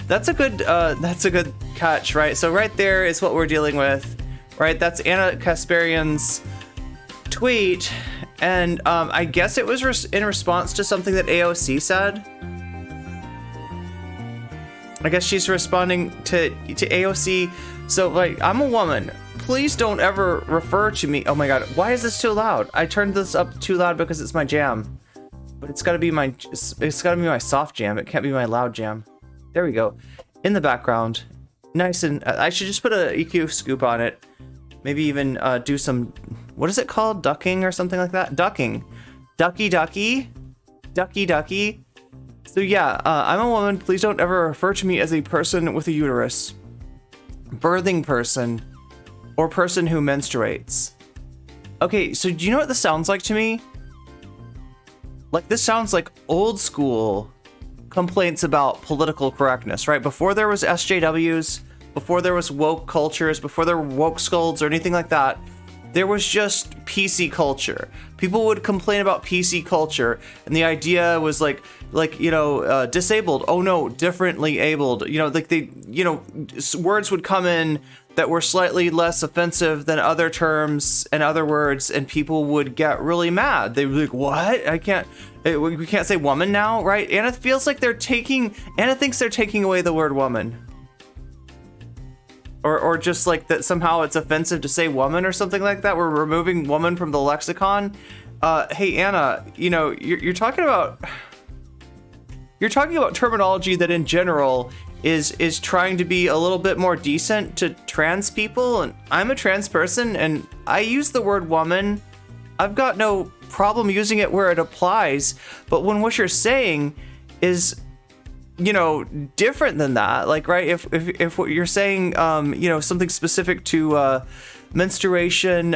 That's a good catch, right? So right there is what we're dealing with, right? That's Anna Kasparian's tweet, and I guess it was in response to something that AOC said. I guess she's responding to AOC. So like, I'm a woman. Please don't ever refer to me. Oh my god, why is this too loud? I turned this up too loud because it's my jam, but it's got to be my soft jam. It can't be my loud jam. There we go. In the background, nice, and I should just put a EQ scoop on it. Maybe even do some, what is it called? Ducking or something like that? Ducking. Ducky ducky. Ducky ducky. So yeah, I'm a woman. Please don't ever refer to me as a person with a uterus. Birthing person. Or person who menstruates. Okay, so do you know what this sounds like to me? Like, this sounds like old school complaints about political correctness, right? Before there was SJWs, before there was woke cultures, before there were woke scolds or anything like that, there was just PC culture. People would complain about PC culture, and the idea was like disabled. Oh no, differently abled. You know, like words would come in that were slightly less offensive than other terms and other words, and people would get really mad. They would be like, what? We can't say woman now, right? Anna feels like Anna thinks they're taking away the word woman. Or just like that somehow it's offensive to say woman or something like that. We're removing woman from the lexicon. Hey Anna, you're talking about terminology that in general is trying to be a little bit more decent to trans people, and I'm a trans person and I use the word woman. I've got no problem using it where it applies, but when what you're saying is different than that, like, right, if what you're saying something specific to menstruation,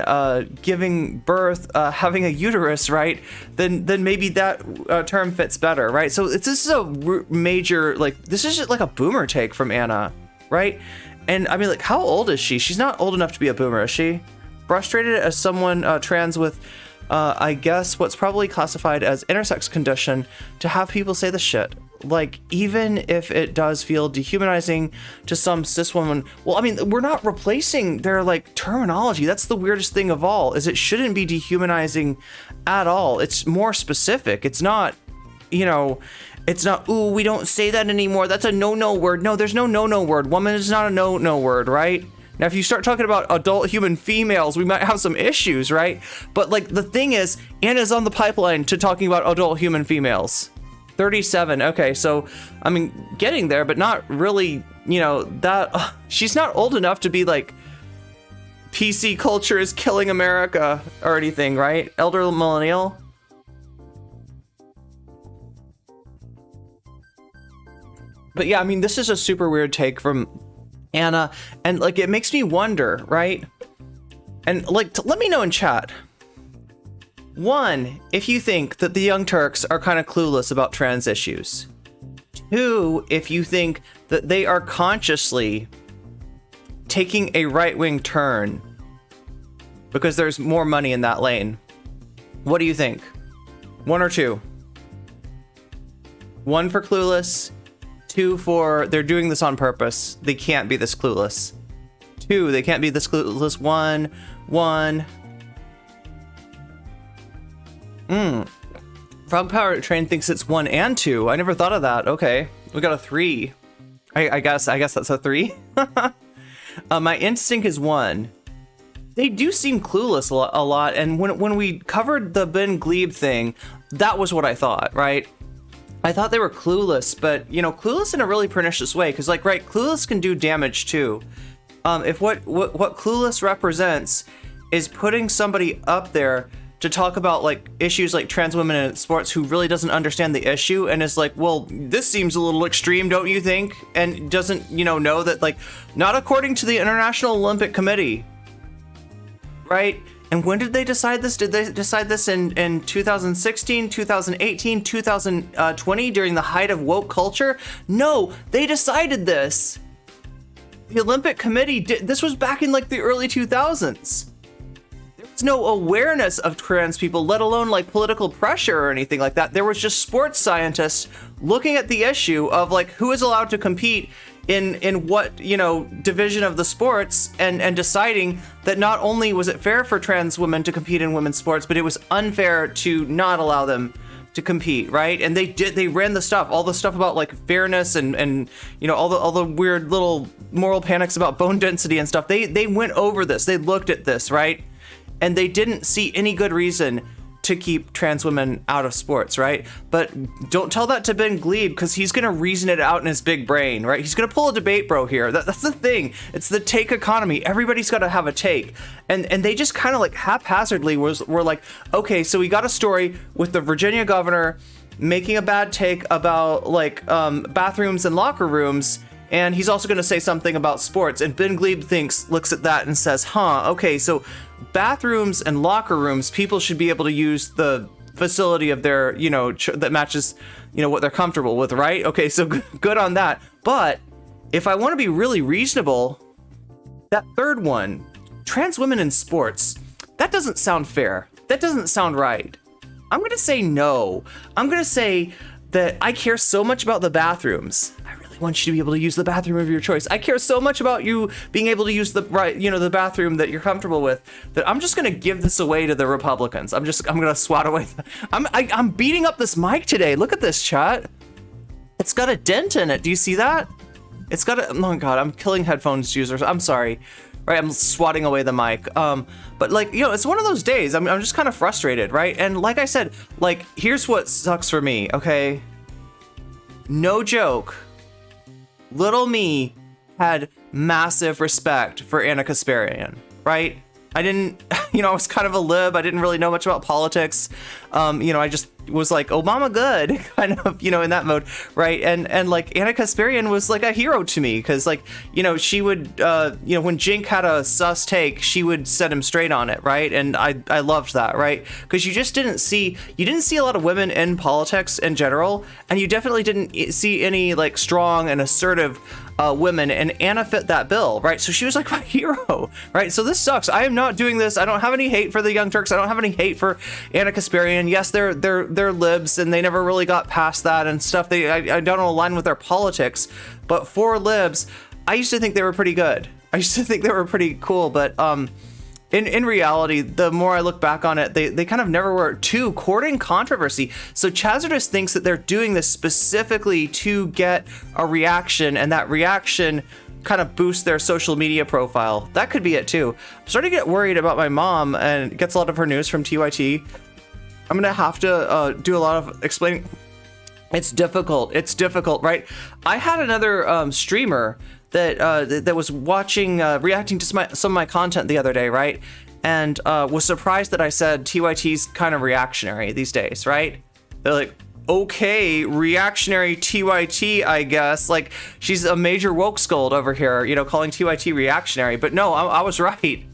giving birth, having a uterus, right, then maybe that term fits better, right? So this is a major, like, this is just like a boomer take from Anna, right? And I mean, like, how old is she? She's not old enough to be a boomer, is she? Frustrated as someone trans with I guess what's probably classified as intersex condition to have people say this shit. Like, even if it does feel dehumanizing to some cis woman, well, I mean, we're not replacing their, like, terminology. That's the weirdest thing of all, is it shouldn't be dehumanizing at all. It's more specific. It's not, it's not, ooh, we don't say that anymore. That's a no-no word. No, there's no no-no word. Woman is not a no-no word, right? Now, if you start talking about adult human females, we might have some issues, right? But, like, the thing is, Anna's on the pipeline to talking about adult human females. 37. Okay, so, I mean, getting there, but not really, that... she's not old enough to be, like, PC culture is killing America or anything, right? Elder millennial? But yeah, I mean, this is a super weird take from Anna, and, like, it makes me wonder, right? And, like, let me know in chat. One, if you think that the Young Turks are kind of clueless about trans issues. Two, if you think that they are consciously taking a right-wing turn because there's more money in that lane. What do you think? One or two? One for clueless, two for they're doing this on purpose. They can't be this clueless. Two, they can't be this clueless. One. Frog Power Train thinks it's 1 and 2. I never thought of that. Okay, we got a 3. I guess that's a 3. My instinct is 1. They do seem clueless a lot, and when we covered the Ben Glebe thing, that was what I thought, right? I thought they were clueless, but, clueless in a really pernicious way, because, like, right, clueless can do damage too. If what clueless represents is putting somebody up there to talk about, like, issues like trans women in sports who really doesn't understand the issue and is like, well, this seems a little extreme, don't you think? And doesn't, know that, like, not according to the International Olympic Committee, right? And when did they decide this? Did they decide this in 2016, 2018, 2020 during the height of woke culture? No, they decided this. The Olympic Committee did. This was back in, like, the early 2000s. no awareness of trans people, let alone like political pressure or anything like that. There was just sports scientists looking at the issue of like who is allowed to compete in what, you know, division of the sports, and deciding that not only was it fair for trans women to compete in women's sports, but it was unfair to not allow them to compete, right? And they ran all the stuff about like fairness and you know, all the weird little moral panics about bone density and stuff. They went over this, they looked at this, right? And they didn't see any good reason to keep trans women out of sports, right? But don't tell that to Ben Glebe, because he's gonna reason it out in his big brain, right? He's gonna pull a debate bro here. That's the thing. It's the take economy. Everybody's got to have a take, and they just kind of like haphazardly were like, okay, so we got a story with the Virginia governor making a bad take about like bathrooms and locker rooms, and he's also gonna say something about sports. And Ben Glebe looks at that and says, huh, okay, so bathrooms and locker rooms, people should be able to use the facility of their, you know, that matches, you know, what they're comfortable with, right? Okay, so good on that. But if I want to be really reasonable, that third one, trans women in sports, that doesn't sound fair. That doesn't sound right. I'm going to say no. I'm going to say that I care so much about the bathrooms. I really want you to be able to use the bathroom of your choice. I care so much about you being able to use the right, you know, the bathroom that you're comfortable with, that I'm just gonna give this away to the Republicans. I'm gonna swat away. I'm beating up this mic today. Look at this, chat. It's got a dent in it. Do you see that? It's got a, oh my God, I'm killing headphones users. I'm sorry. Right, I'm swatting away the mic. But like, you know, it's one of those days. I'm just kind of frustrated, right? And like I said, like, here's what sucks for me, okay? No joke. Little me had massive respect for Anna Kasparian, right? I didn't, you know, I was kind of a lib. I didn't really know much about politics. You know, I just was like, Obama good, kind of, you know, in that mode, right? And like Anna Kasparian was like a hero to me, because like, you know, she would, you know, when Jink had a sus take, she would set him straight on it, right? And I loved that, right? Because you didn't see a lot of women in politics in general, and you definitely didn't see any like strong and assertive women, and Anna fit that bill, right? So she was like my hero, right? So this sucks. I am not doing this. I don't have any hate for the Young Turks. I don't have any hate for Anna Kasparian. Yes, they're libs, and they never really got past that and stuff. I don't align with their politics, but for libs, I used to think they were pretty good. I used to think they were pretty cool, but in reality, the more I look back on it, they kind of never were. Too, courting controversy. So Chazardus thinks that they're doing this specifically to get a reaction, and that reaction kind of boosts their social media profile. That could be it too. I'm starting to get worried about my mom, and gets a lot of her news from TYT. I'm gonna have to do a lot of explaining. It's difficult, right? I had another streamer that was watching, reacting to some of my content the other day, right? And was surprised that I said TYT's kind of reactionary these days, right? They're like, okay, reactionary TYT, I guess. Like, she's a major woke scold over here, you know, calling TYT reactionary. But no, I was right.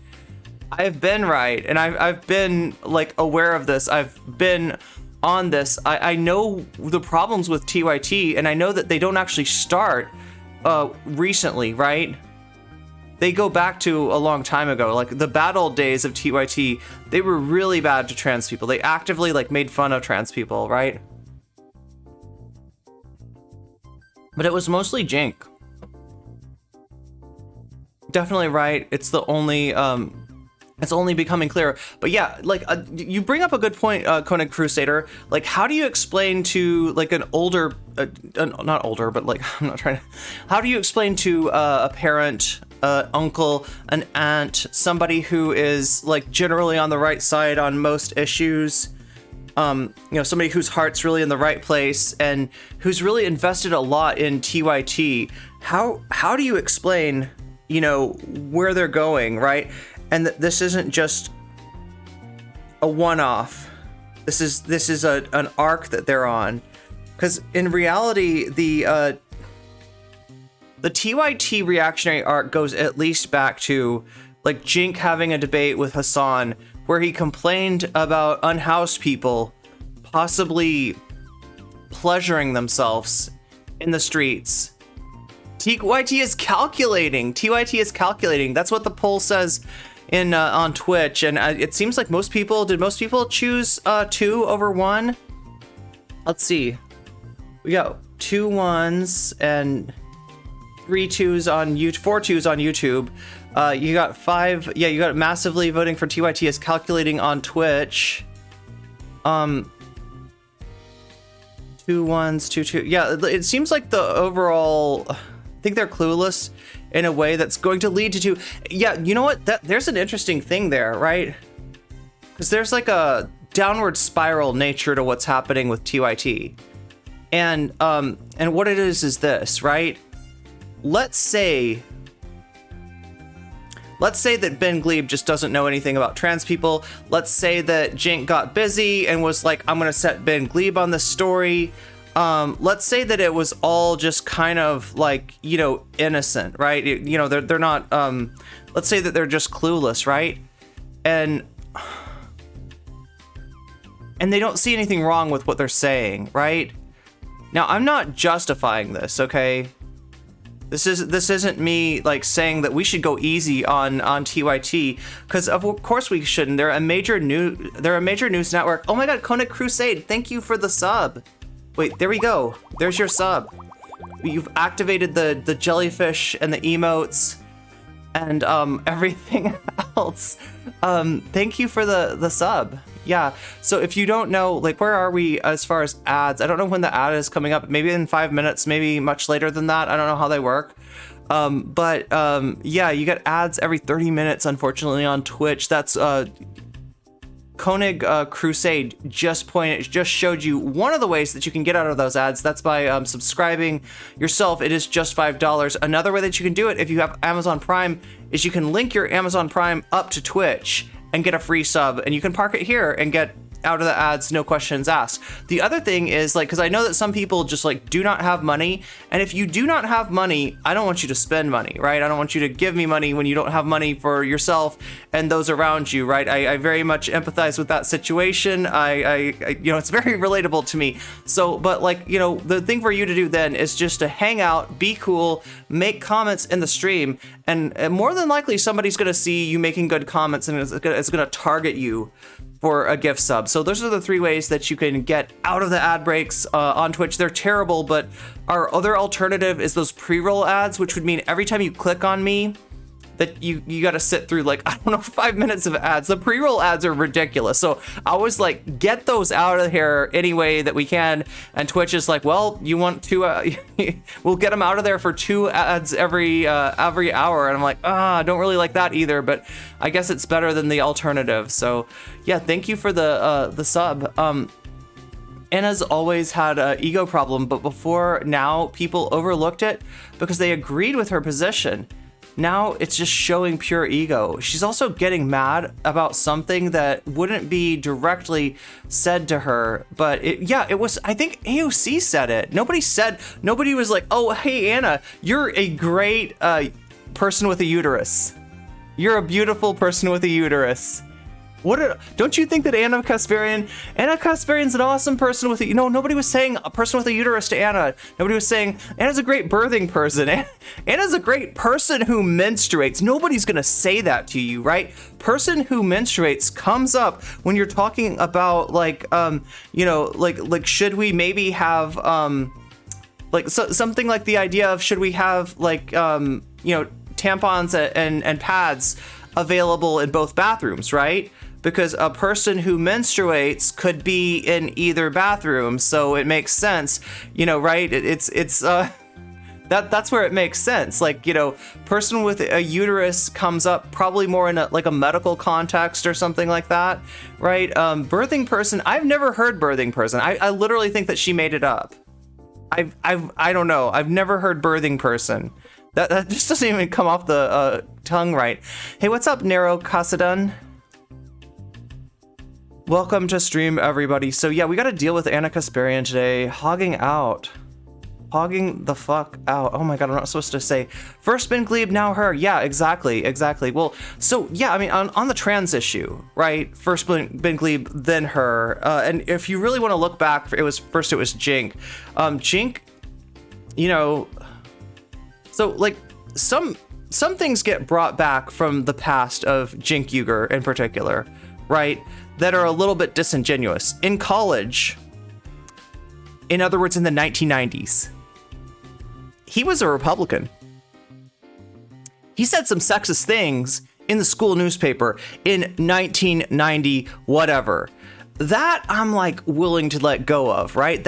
I've been right, and I've been like aware of this. I've been on this. I know the problems with TYT, and I know that they don't actually start recently, right? They go back to a long time ago, like the bad old days of TYT. They were really bad to trans people. They actively like made fun of trans people, right? But it was mostly Jink. Definitely right. It's the only it's only becoming clearer. But yeah, like you bring up a good point, Conan Crusader. Like, how do you explain to like an older, not older, but like, I'm not trying to, how do you explain to a parent, uncle, an aunt, somebody who is like generally on the right side on most issues, you know, somebody whose heart's really in the right place and who's really invested a lot in TYT, how do you explain, you know, where they're going, right? And this isn't just a one-off. This is an arc that they're on, because in reality, the TYT reactionary arc goes at least back to like Jink having a debate with Hassan where he complained about unhoused people possibly pleasuring themselves in the streets. TYT is calculating. That's what the poll says in on Twitch, and it seems like most people choose 2 over 1? Let's see. We got 2 1s and 3 2s on YouTube, 4 2s on YouTube. You got 5. Yeah, you got massively voting for TYT is calculating on Twitch. 2 1s, 2 2. Yeah, it seems like the overall. I think they're clueless in a way that's going to lead to 2. Yeah, you know what? There's an interesting thing there, right? Because there's like a downward spiral nature to what's happening with TYT, and what it is this, right? Let's say that Ben Glebe just doesn't know anything about trans people. Let's say that Jink got busy and was like, I'm gonna set Ben Glebe on this story. Let's say that it was all just kind of like, you know, innocent, right? You know, they're not, let's say that they're just clueless, right? And they don't see anything wrong with what they're saying, right? Now, I'm not justifying this, okay? This isn't me like saying that we should go easy on TYT, because of course we shouldn't. They're a major news network. Oh my God, Koenig Crusade, thank you for the sub. Wait, there we go. There's your sub. You've activated the jellyfish and the emotes and everything else. Thank you for the sub. Yeah, so if you don't know, like, where are we as far as ads? I don't know when the ad is coming up. Maybe in 5 minutes, maybe much later than that. I don't know how they work. Yeah, you get ads every 30 minutes, unfortunately, on Twitch. That's Koenig Crusade just showed you one of the ways that you can get out of those ads. That's by subscribing yourself. It is just $5. Another way that you can do it if you have Amazon Prime is you can link your Amazon Prime up to Twitch and get a free sub, and you can park it here and get out of the ads, no questions asked. The other thing is, like, because I know that some people just like do not have money, and if you do not have money, I don't want you to spend money, right? I don't want you to give me money when you don't have money for yourself and those around you, right? I very much empathize with that situation. I you know, it's very relatable to me. So, but like, you know, the thing for you to do then is just to hang out, be cool, make comments in the stream, and more than likely somebody's gonna see you making good comments, and it's gonna target you for a gift sub. So those are the 3 ways that you can get out of the ad breaks on Twitch. They're terrible, but our other alternative is those pre-roll ads, which would mean every time you click on me, that you got to sit through, like, I don't know, 5 minutes of ads. The pre-roll ads are ridiculous. So I always like, get those out of here any way that we can. And Twitch is like, well, you want 2, we'll get them out of there for 2 ads every hour. And I'm like, I don't really like that either, but I guess it's better than the alternative. So yeah, thank you for the sub. Anna's always had an ego problem, but before now, people overlooked it because they agreed with her position. Now it's just showing pure ego. She's also getting mad about something that wouldn't be directly said to her, but it was, I think AOC said it. Nobody was like, oh, hey, Anna, you're a great person with a uterus. You're a beautiful person with a uterus. Don't you think that Anna Kasparian's an awesome person with a, you know, nobody was saying a person with a uterus to Anna. Nobody was saying Anna's a great birthing person. Anna's a great person who menstruates. Nobody's gonna say that to you, right? Person who menstruates comes up when you're talking about like, you know, like should we maybe have, like something like the idea of should we have like, you know, tampons and pads available in both bathrooms, right? Because a person who menstruates could be in either bathroom, so it makes sense, you know, right? That's where it makes sense. Like, you know, person with a uterus comes up probably more in like a medical context or something like that, right? Birthing person, I've never heard birthing person. I literally think that she made it up. I don't know. I've never heard birthing person. That just doesn't even come off the tongue right. Hey, what's up, Nero Casadun? Welcome to stream, everybody. So yeah, we got to deal with Anna Kasparian today. Hogging the fuck out. Oh my god, I'm not supposed to say first Ben Glebe, now her. Yeah, exactly. Well, so yeah, I mean, on the trans issue, right? First Ben Glebe, then her. And if you really want to look back, it was Jink. Jink, you know, so like some some things get brought back from the past of Cenk Uygur in particular, right? That are a little bit disingenuous. In college, in other words, in the 1990s, he was a Republican. He said some sexist things in the school newspaper in 1990, whatever. That I'm like willing to let go of, right?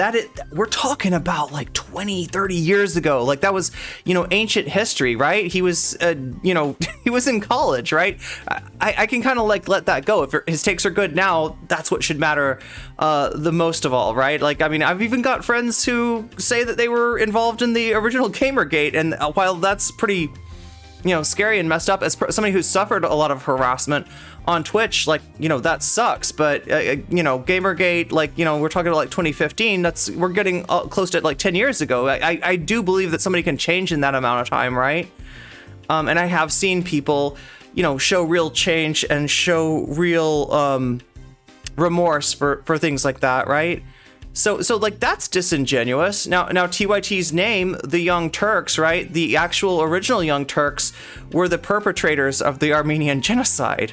We're talking about like 20, 30 years ago. Like that was, ancient history, right? He was, he was in college, right? I can kind of like let that go. If his takes are good now, that's what should matter the most of all, right? Like, I mean, I've even got friends who say that they were involved in the original Gamergate. And while that's pretty, scary and messed up, as somebody who's suffered a lot of harassment on Twitch, like, that sucks. But, Gamergate, like, we're talking about like 2015, we're getting close to like 10 years ago. I do believe that somebody can change in that amount of time, right? And I have seen people, show real change and show real remorse for things like that, right? So like that's disingenuous. Now TYT's name, the Young Turks, right? The actual original Young Turks were the perpetrators of the Armenian genocide.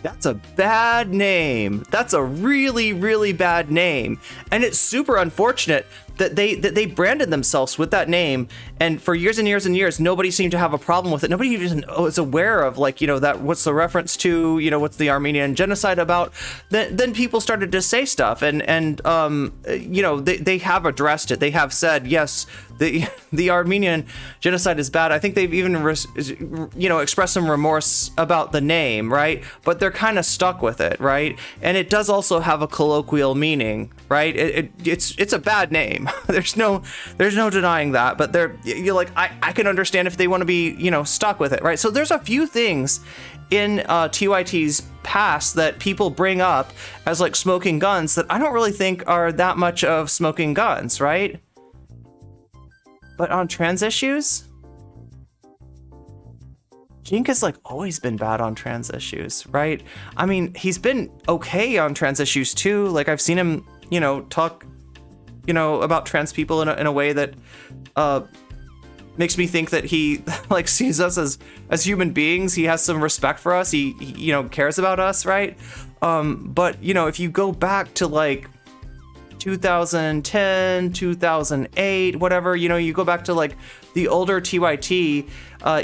That's a bad name. That's a really, really bad name. And it's super unfortunate that they branded themselves with that name, and for years and years and years, nobody seemed to have a problem with it. Nobody even was aware of, like, that what's the reference to, what's the Armenian genocide about. Then people started to say stuff, and they have addressed it. They have said, yes, the Armenian genocide is bad. I think they've even expressed some remorse about the name, right? But they're kind of stuck with it, right? And it does also have a colloquial meaning, right? It's a bad name. There's no denying that, but you're like, I can understand if they want to be, stuck with it, right? So there's a few things in TYT's past that people bring up as like smoking guns that I don't really think are that much of smoking guns, right? But on trans issues, Cenk has like always been bad on trans issues, right? I mean, he's been okay on trans issues too. Like I've seen him, talk about trans people in a way that makes me think that he like sees us as human beings. He has some respect for us. He cares about us, right? But if you go back to like 2010, 2008, whatever, you go back to like the older TYT,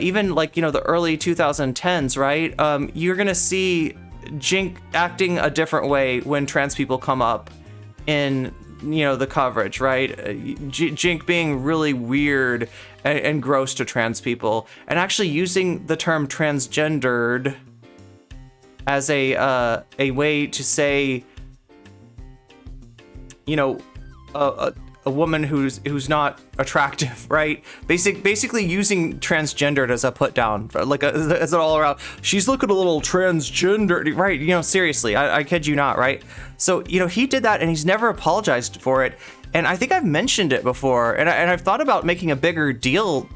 even like, the early 2010s, right? You're gonna see Cenk acting a different way when trans people come up in the coverage, right? Cenk being really weird and gross to trans people, and actually using the term transgendered as a way to say, a woman who's not attractive, right? Basically using transgendered as a put down, like as an all around. She's looking a little transgender, right? Seriously, I kid you not, right? So he did that, and he's never apologized for it. And I think I've mentioned it before, and I've thought about making a bigger deal,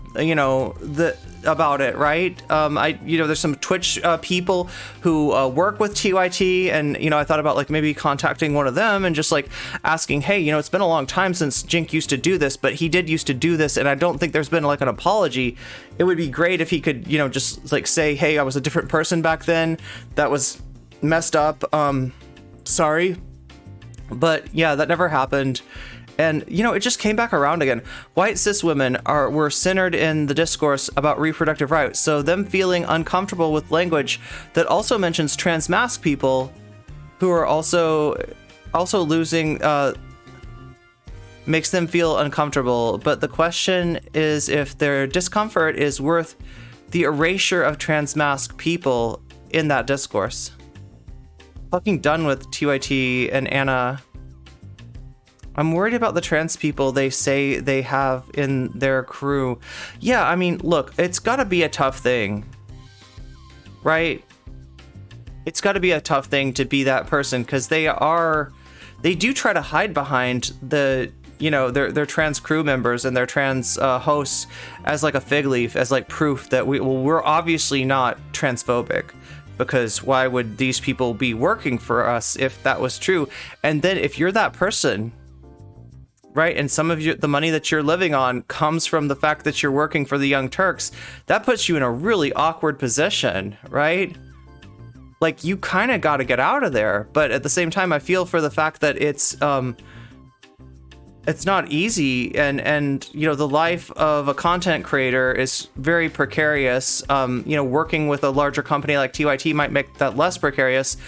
about it, right? There's some Twitch people who work with TYT, and I thought about like maybe contacting one of them and just like asking, hey, it's been a long time since Cenk used to do this, but he did used to do this, and I don't think there's been like an apology. It would be great if he could, just like say, hey, I was a different person back then. That was messed up. Sorry. But yeah, that never happened. And, it just came back around again. White cis women were centered in the discourse about reproductive rights. So them feeling uncomfortable with language that also mentions trans masc people who are also losing, makes them feel uncomfortable. But the question is if their discomfort is worth the erasure of trans masc people in that discourse. Fucking done with TYT and Anna. I'm worried about the trans people they say they have in their crew. Yeah, I mean, look, it's gotta be a tough thing, right? It's gotta be a tough thing to be that person, because they do try to hide behind the, their trans crew members and their trans hosts as like a fig leaf, as like proof that we're obviously not transphobic. Because why would these people be working for us if that was true? And then if you're that person, right? And some of the money that you're living on comes from the fact that you're working for the Young Turks. That puts you in a really awkward position, right? Like, you kind of got to get out of there. But at the same time, I feel for the fact that it's not easy, and you know, the life of a content creator is very precarious. You know, working with a larger company like TYT might make that less precarious,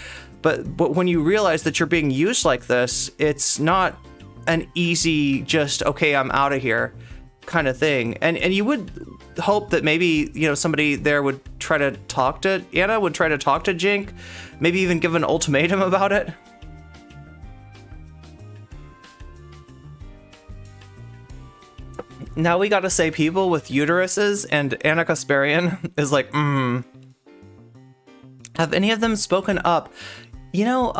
but when you realize that you're being used like this, it's not an easy just, okay, I'm out of here kind of thing. And you would hope that maybe, you know, somebody there would try to talk to Anna, would try to talk to Jink, maybe even give an ultimatum about it. Now we gotta say people with uteruses, and Anna Kasparian is like, Have any of them spoken up? You know,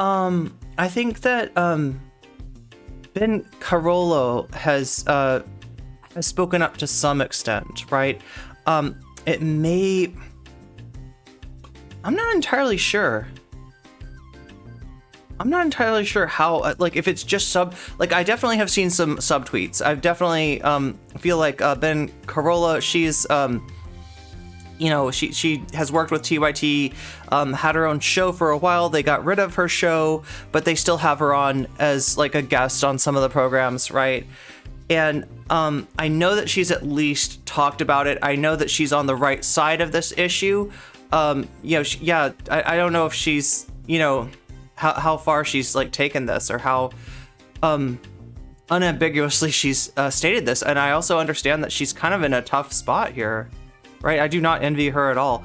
I think that Ben Carollo has spoken up to some extent, right? It may... I'm not entirely sure. I'm not entirely sure how, like, if it's just like, I definitely have seen some subtweets. I've definitely feel like Ben Carolla, she's, you know, she has worked with TYT, had her own show for a while. They got rid of her show, but they still have her on as like a guest on some of the programs, right? And I know that she's at least talked about it. I know that she's on the right side of this issue. You know, I don't know if she's, you know, how far she's like taken this, or how unambiguously she's stated this. And I also understand that she's kind of in a tough spot here, right? I do not envy her at all.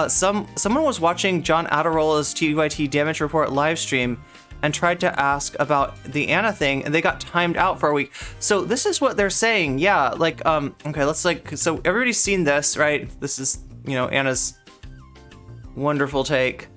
Someone was watching John Aderolla's TYT Damage Report live stream and tried to ask about the Anna thing, and they got timed out for a week. So this is what they're saying. Yeah, like, okay, let's like, so everybody's seen this, right? This is, you know, Anna's wonderful take.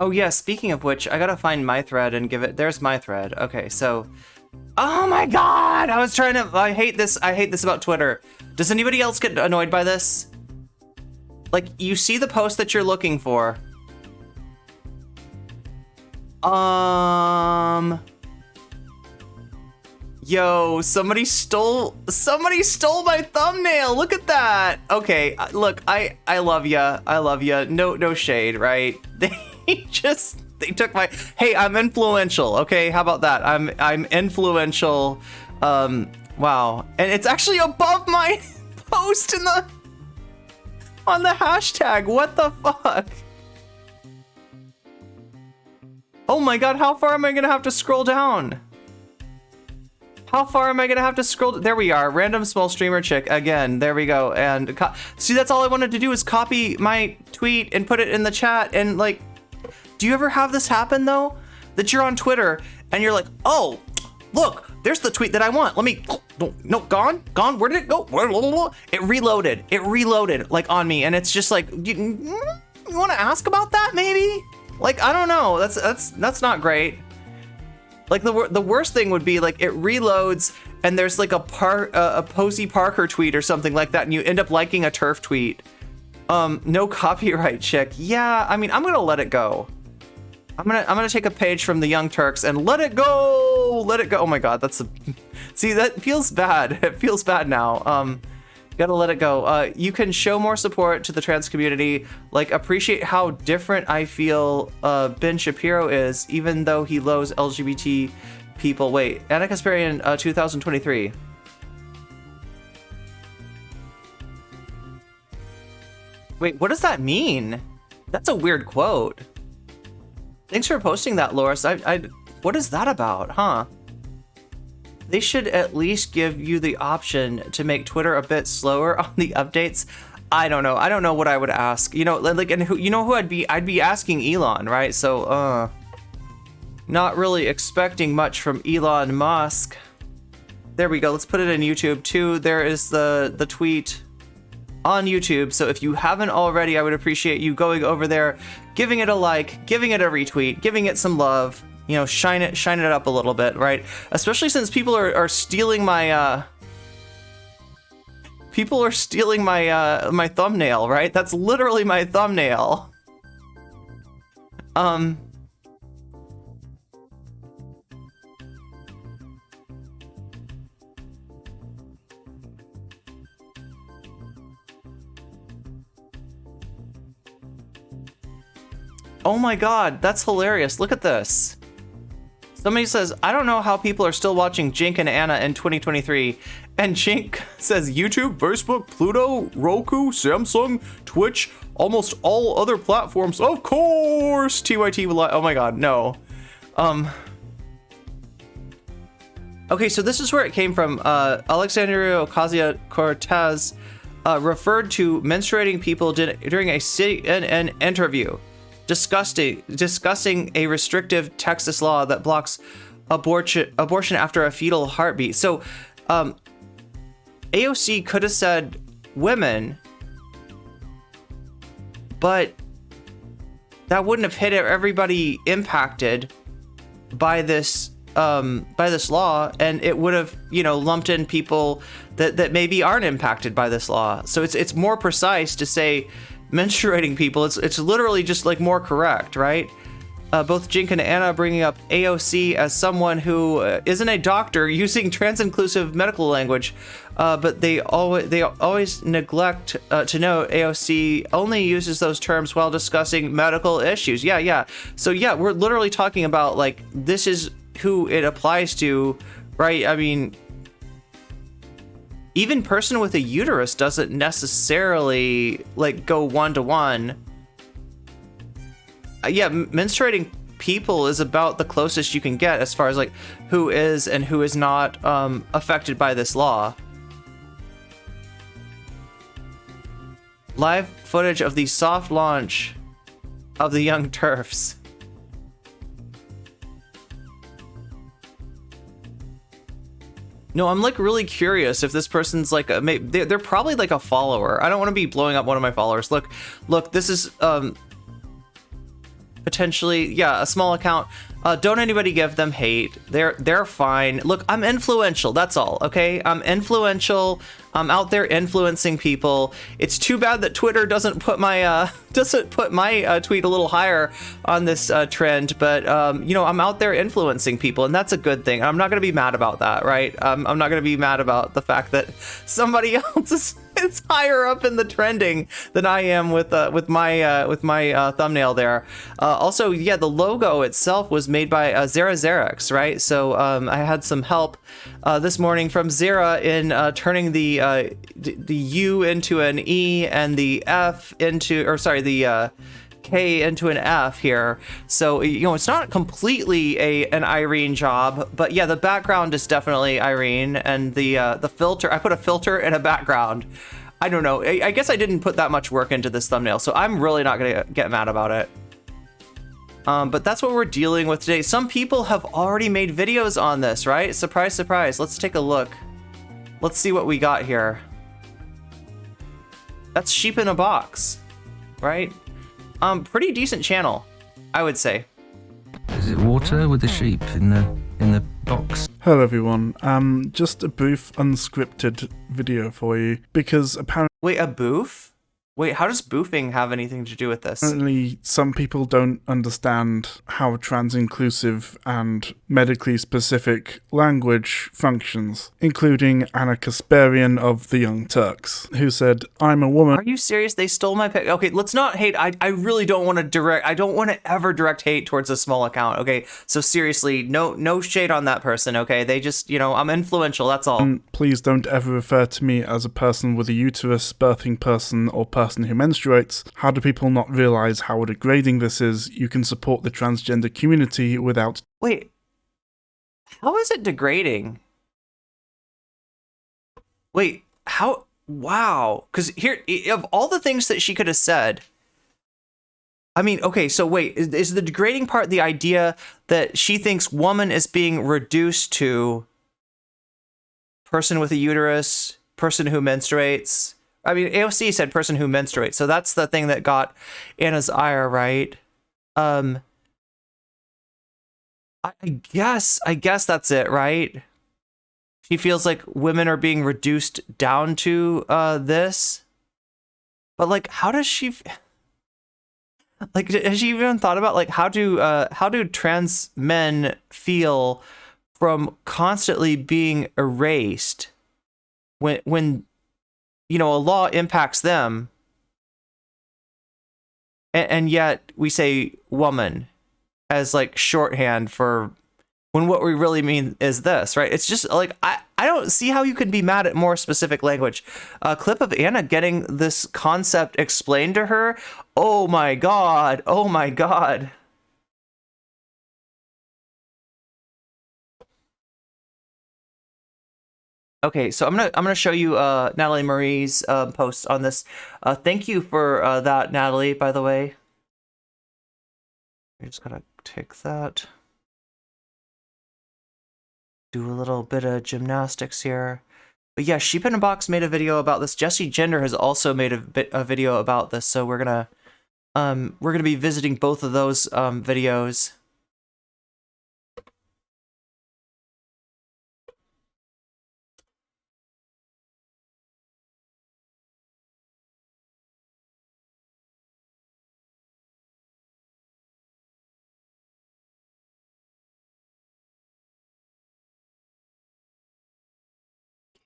Oh yeah, speaking of which, I gotta find my thread and give it, there's my thread. Okay, so, oh my God, I hate this about Twitter. Does anybody else get annoyed by this? Like, you see the post that you're looking for. Yo, somebody stole my thumbnail. Look at that. Okay, look, I love ya. I love ya. No shade, right? They took my, hey, I'm influential. Okay, how about that? I'm influential. Wow. And it's actually above my post on the hashtag. What the fuck? Oh my God, how far am I gonna have to scroll down? How far am I gonna have to scroll? There we are, random small streamer chick again. There we go. And see, that's all I wanted to do is copy my tweet and put it in the chat. And like, do you ever have this happen though? That you're on Twitter and you're like, oh, look, there's the tweet that I want. Let me, no, gone. Where did it go? It reloaded like on me. And it's just like, you want to ask about that maybe? Like, I don't know. That's not great. Like the worst thing would be like it reloads and there's like a Posey Parker tweet or something like that, and you end up liking a TERF tweet. No copyright chick. Yeah, I mean, I'm gonna let it go. I'm gonna take a page from the Young Turks and let it go. Let it go. Oh my God, see, that feels bad. It feels bad now. Gotta let it go. You can show more support to the trans community, like appreciate how different I feel Ben Shapiro is, even though he loathes LGBT people. Wait, Anna Kasparian, 2023. Wait, what does that mean? That's a weird quote. Thanks for posting that, Loris. What is that about, huh? They should at least give you the option to make Twitter a bit slower on the updates. I don't know. I don't know what I would ask. You know, like, and who, you know who I'd be asking Elon, right? So, not really expecting much from Elon Musk. There we go. Let's put it in YouTube too. There is the tweet on YouTube. So if you haven't already, I would appreciate you going over there, giving it a like, giving it a retweet, giving it some love. You know, shine it up a little bit, right? Especially since people are stealing my my thumbnail, right? That's literally my thumbnail. Oh my god, that's hilarious. Look at this. Somebody says, I don't know how people are still watching Jink and Anna in 2023. And Jink says, YouTube, Facebook, Pluto, Roku, Samsung, Twitch, almost all other platforms. Of course, TYT will lie. Oh my god, no. Okay, so this is where it came from. Alexandria Ocasio-Cortez referred to menstruating people during an interview, discussing a restrictive Texas law that blocks abortion after a fetal heartbeat. So, AOC could have said women, but that wouldn't have hit everybody impacted by this law, and it would have, you know, lumped in people that maybe aren't impacted by this law. So it's more precise to say menstruating people. It's literally just like more correct, right? Both Jink and Anna bringing up AOC as someone who isn't a doctor using trans-inclusive medical language, but they always neglect to note AOC only uses those terms while discussing medical issues. Yeah. So yeah, we're literally talking about, like, this is who it applies to, right? I mean, even person with a uterus doesn't necessarily, like, go one-to-one. Yeah, menstruating people is about the closest you can get as far as, like, who is and who is not affected by this law. Live footage of the soft launch of the young TERFs. No, I'm, like, really curious if this person's, like, they're probably, like, a follower. I don't want to be blowing up one of my followers. Look, this is potentially, yeah, a small account. Don't anybody give them hate. They're fine. Look, I'm influential. That's all. Okay, I'm influential. I'm out there influencing people. It's too bad that Twitter doesn't put my tweet a little higher on this trend. But you know, I'm out there influencing people, and that's a good thing. I'm not gonna be mad about that, right? I'm not gonna be mad about the fact that somebody else is higher up in the trending than I am with my thumbnail there. Also, yeah, the logo itself was made by Zara Xerox, right? So I had some help this morning from Zara in turning the U into an E and the F into, or sorry, the K into an F here. So, you know, it's not completely an Irene job, but yeah, the background is definitely Irene, and the filter, I put a filter in a background. I don't know. I guess I didn't put that much work into this thumbnail, so I'm really not gonna get mad about it. But that's what we're dealing with today. Some people have already made videos on this, right? Surprise, surprise. Let's take a look. Let's see what we got here. That's Sheep in a Box, right? Pretty decent channel, I would say. Is it water with the sheep in the box? Hello everyone, just a brief unscripted video for you, because apparently... Wait, a boof? Wait, how does boofing have anything to do with this? Apparently some people don't understand how trans-inclusive and medically specific language functions, including Anna Kasparian of the Young Turks, who said, "I'm a woman." Are you serious? They stole my pic. Okay, let's not hate. I really don't want to I don't want to ever direct hate towards a small account, okay? So seriously, no shade on that person, okay? They just, you know, I'm influential, that's all. Please don't ever refer to me as a person with a uterus, birthing person, or person who menstruates. How do people not realize how degrading this is? You can support the transgender community without... Wait, how is it degrading? Wait, how... Wow. Because here, of all the things that she could have said, I mean, okay, so wait, is the degrading part the idea that she thinks woman is being reduced to person with a uterus, person who menstruates? I mean, AOC said person who menstruates, so that's the thing that got Anna's ire, right? Um, I guess that's it, right? She feels like women are being reduced down to this. But like, how does she like? Has she even thought about like how do trans men feel from constantly being erased when a law impacts them, and yet we say woman as like shorthand for when what we really mean is this, right? It's just like I don't see how you can be mad at more specific language. A clip of Anna getting this concept explained to her. Oh my god. Oh my god. Okay, so I'm gonna show you Natalie Marie's post on this. Thank you for that, Natalie, by the way. I just gotta take that. Do a little bit of gymnastics here. But yeah, Sheep in a Box made a video about this. Jesse Gender has also made a video about this, so we're gonna be visiting both of those videos.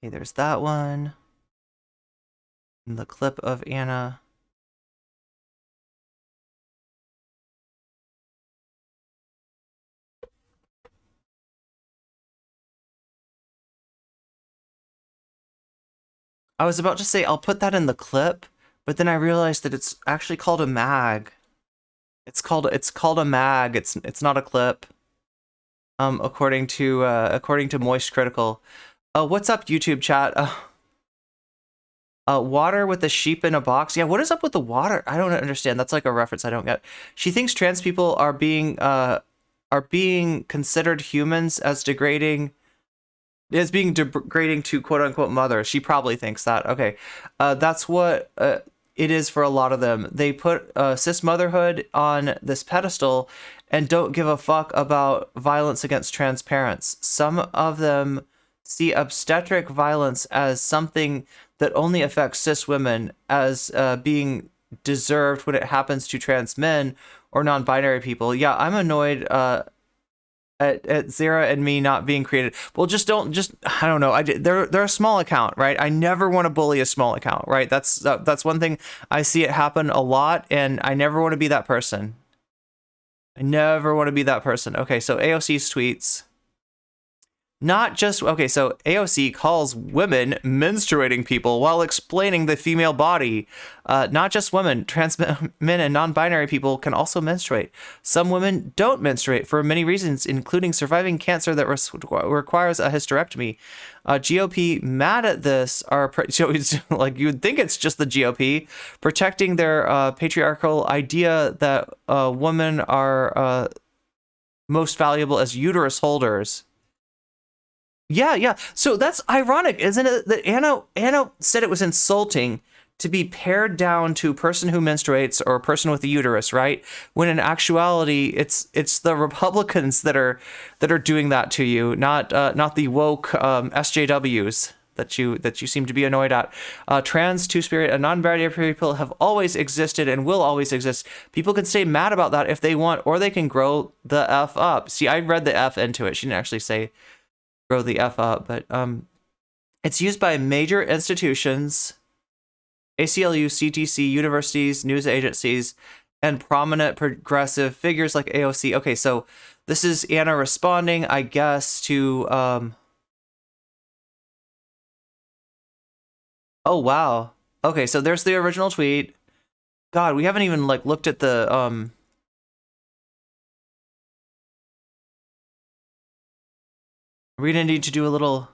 Okay, there's that one. And the clip of Anna. I was about to say I'll put that in the clip, but then I realized that it's actually called a mag. It's called a mag. It's not a clip. According to Moist Critical. What's up, YouTube chat? Water with the sheep in a box. Yeah, what is up with the water? I don't understand. That's like a reference I don't get. She thinks trans people are being considered humans as being degrading to quote unquote mothers. She probably thinks that. Okay. That's what it is for a lot of them. They put cis motherhood on this pedestal and don't give a fuck about violence against trans parents. Some of them see obstetric violence as something that only affects cis women, as being deserved when it happens to trans men or non-binary people. Yeah, I'm annoyed at Zara and me not being created. Well, just I don't know. They're a small account, right? I never want to bully a small account, right? That's one thing I see it happen a lot, and I never want to be that person. I never want to be that person. Okay, so AOC's tweets. Not just, okay, so AOC calls women menstruating people while explaining the female body. Not just women, trans men and non-binary people can also menstruate. Some women don't menstruate for many reasons, including surviving cancer that requires a hysterectomy. GOP mad at this are, so it's like you would think it's just the GOP protecting their patriarchal idea that women are most valuable as uterus holders. Yeah. So that's ironic, isn't it? That Anna said it was insulting to be pared down to a person who menstruates or a person with a uterus, right? When in actuality, it's the Republicans that are doing that to you, not the woke SJWs that you seem to be annoyed at. Trans, two-spirit, and non-binary people have always existed and will always exist. People can stay mad about that if they want, or they can grow the F up. See, I read the F into it. She didn't actually say grow the F up, but it's used by major institutions, ACLU, CTC, universities, news agencies, and prominent progressive figures like AOC. Okay, so this is Anna responding, I guess, to oh wow. Okay, so there's the original tweet. God, we haven't even like looked at the we're gonna need to do a little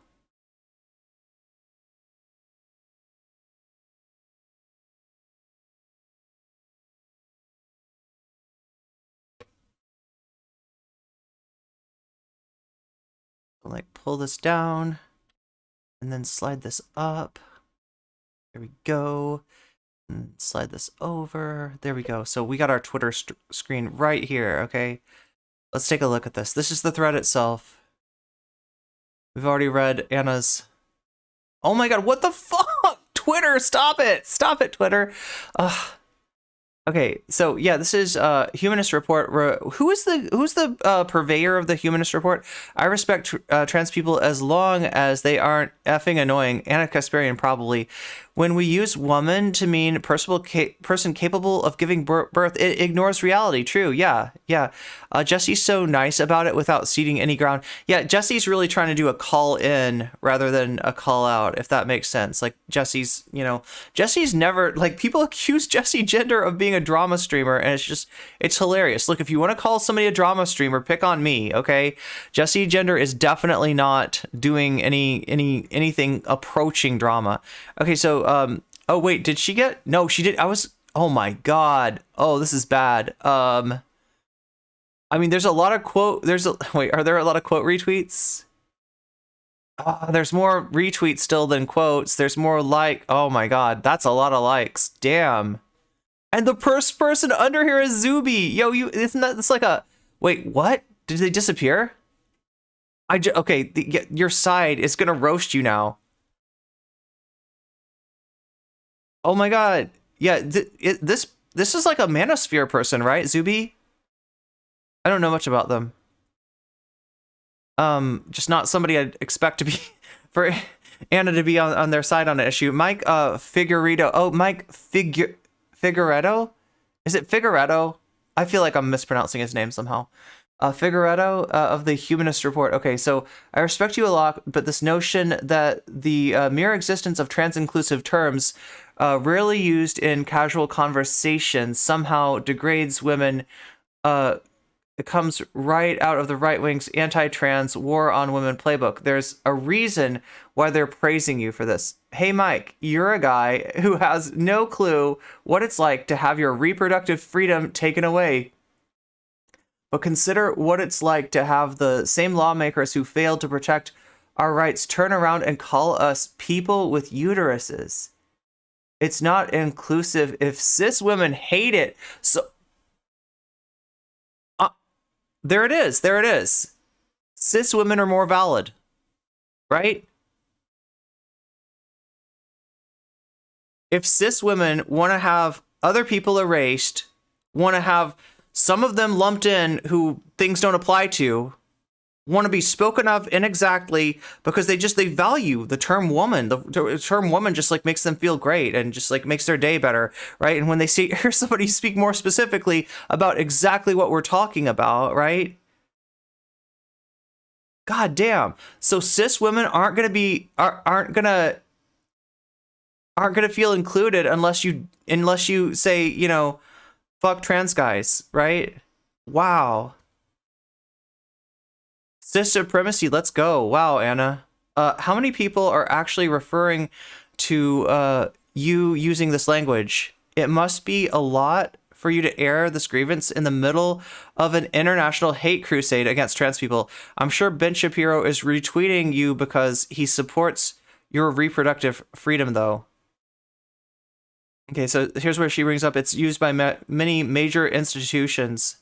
can like pull this down and then slide this up. There we go. And slide this over. There we go. So we got our Twitter screen right here, okay? Let's take a look at this. This is the thread itself. We've already read Anna's... Oh my god, what the fuck? Twitter, stop it! Stop it, Twitter! Ugh. Okay, so yeah, this is Humanist Report. Who's the purveyor of the Humanist Report? I respect trans people as long as they aren't effing annoying. Anna Kasparian, probably. When we use woman to mean person capable of giving birth, it ignores reality. True, yeah. Jesse's so nice about it without ceding any ground. Yeah, Jesse's really trying to do a call in rather than a call out, if that makes sense. Like Jesse's never, like, people accuse Jesse Gender of being a drama streamer, and it's hilarious. Look, if you want to call somebody a drama streamer, pick on me, okay? Jesse Gender is definitely not doing anything approaching drama. Okay, so oh wait, did she get... No, she did. Oh my god. Oh, this is bad. I mean, there's a lot of wait, are there a lot of quote retweets? There's more retweets still than quotes. There's more like... Oh my god, that's a lot of likes. Damn. And the first person under here is Zuby. Yo, isn't that... It's like a... Wait, what? Did they disappear? Okay, your side is gonna roast you now. Oh my god. Yeah, this is like a manosphere person, right, Zuby? I don't know much about them. Just not somebody I'd expect to be for Anna to be on their side on an issue. Mike Figueredo. Oh, Mike Figueredo? Is it Figueredo? I feel like I'm mispronouncing his name somehow. Figueredo of the Humanist Report. Okay, so I respect you a lot, but this notion that the mere existence of trans-inclusive terms rarely used in casual conversation somehow degrades women. It comes right out of the right wing's anti-trans war on women playbook. There's a reason why they're praising you for this. Hey, Mike, you're a guy who has no clue what it's like to have your reproductive freedom taken away. But consider what it's like to have the same lawmakers who failed to protect our rights turn around and call us people with uteruses. It's not inclusive if cis women hate it. So there it is. There it is. Cis women are more valid, right? If cis women want to have other people erased, want to have some of them lumped in who things don't apply to, want to be spoken of inexactly because they value the term woman. The term woman just like makes them feel great and just like makes their day better, right? And when they hear somebody speak more specifically about exactly what we're talking about, right? God damn. So cis women aren't gonna feel included unless you say, you know, fuck trans guys, right? Wow. Cis supremacy, let's go. Wow, Anna. How many people are actually referring to you using this language? It must be a lot for you to air this grievance in the middle of an international hate crusade against trans people. I'm sure Ben Shapiro is retweeting you because he supports your reproductive freedom, though. Okay, so here's where she brings up it's used by many major institutions.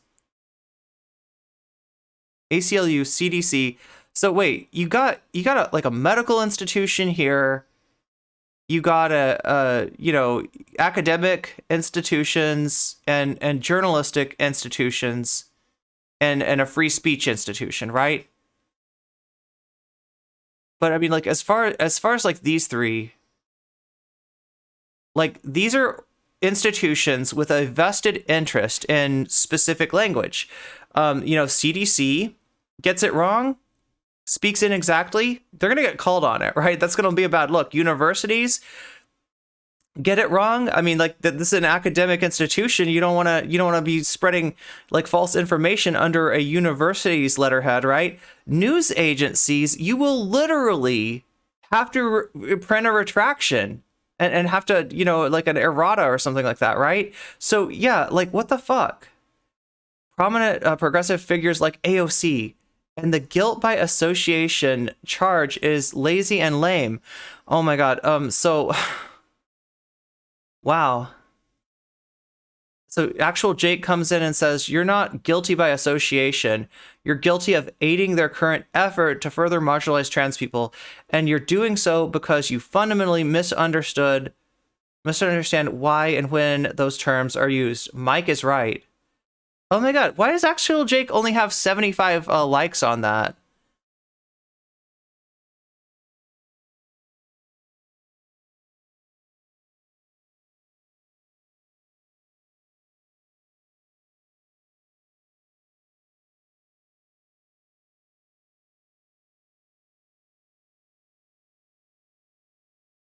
ACLU, CDC. So wait, you got like a medical institution here. You got academic institutions and journalistic institutions and a free speech institution, right? But I mean, like as far as like these three, like these are institutions with a vested interest in specific language. CDC gets it wrong, speaks inexactly, they're going to get called on it, right? That's going to be a bad look. Universities get it wrong. I mean, like this is an academic institution. You don't want to be spreading like false information under a university's letterhead, right? News agencies, you will literally have to print a retraction and have to, like an errata or something like that, right? So yeah, like what the fuck? Prominent progressive figures like AOC And the guilt by association charge is lazy and lame. Oh my god. So wow. So actual Jake comes in and says, "You're not guilty by association. You're guilty of aiding their current effort to further marginalize trans people, and you're doing so because you fundamentally misunderstand why and when those terms are used." Mike is right. Oh my god, why does actual Jake only have 75 likes on that?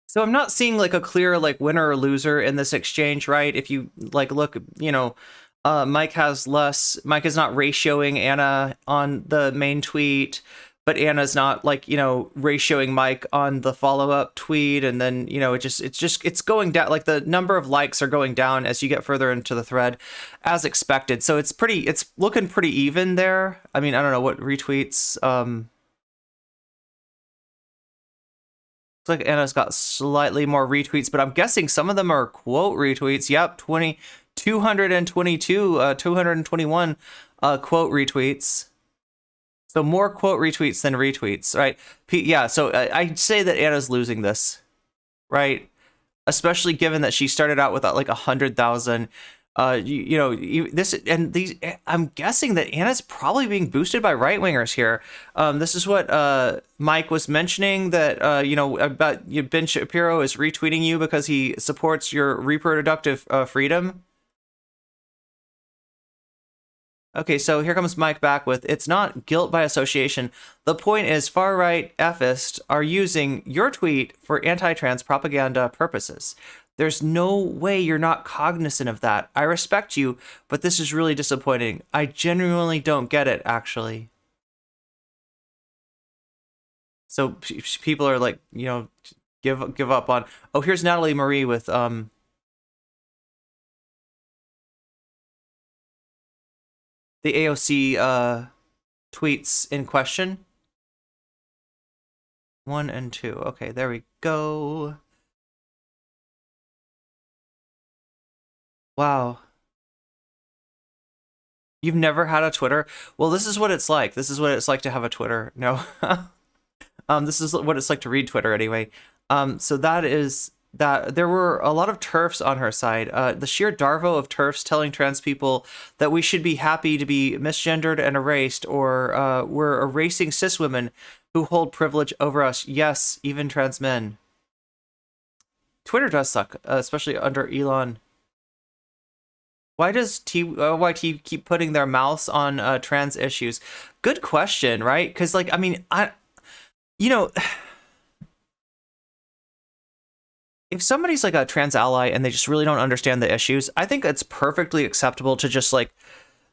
So I'm not seeing like a clear like winner or loser in this exchange, right? If you like look, Mike has less. Mike is not ratioing Anna on the main tweet, but Anna's not like ratioing Mike on the follow up tweet, and then it's going down. Like the number of likes are going down as you get further into the thread, as expected. So it's looking pretty even there. I mean, I don't know what retweets. Looks like Anna's got slightly more retweets, but I'm guessing some of them are quote retweets. Yep, 222, 221 quote retweets. So more quote retweets than retweets, right? Yeah, so I'd say that Anna's losing this, right? Especially given that she started out with like 100,000. This and these. I'm guessing that Anna's probably being boosted by right wingers here. This is what Mike was mentioning, that about Ben Shapiro is retweeting you because he supports your reproductive freedom. Okay, so here comes Mike back with, "It's not guilt by association. The point is far-right Fists are using your tweet for anti-trans propaganda purposes. There's no way you're not cognizant of that. I respect you, but this is really disappointing. I genuinely don't get it, actually." So people are like, give up on... Oh, here's Natalie Marie with... the AOC tweets in question. 1 and 2. Okay, there we go. Wow. You've never had a Twitter? Well, this is what it's like. This is what it's like to have a Twitter. No. This is what it's like to read Twitter anyway. So that is that. There were a lot of TERFs on her side. The sheer darvo of TERFs telling trans people that we should be happy to be misgendered and erased, or we're erasing cis women who hold privilege over us. Yes, even trans men. Twitter does suck, especially under Elon. Why does TYT keep putting their mouths on trans issues? Good question, right? Because, like, I mean, if somebody's like a trans ally and they just really don't understand the issues, I think it's perfectly acceptable to just like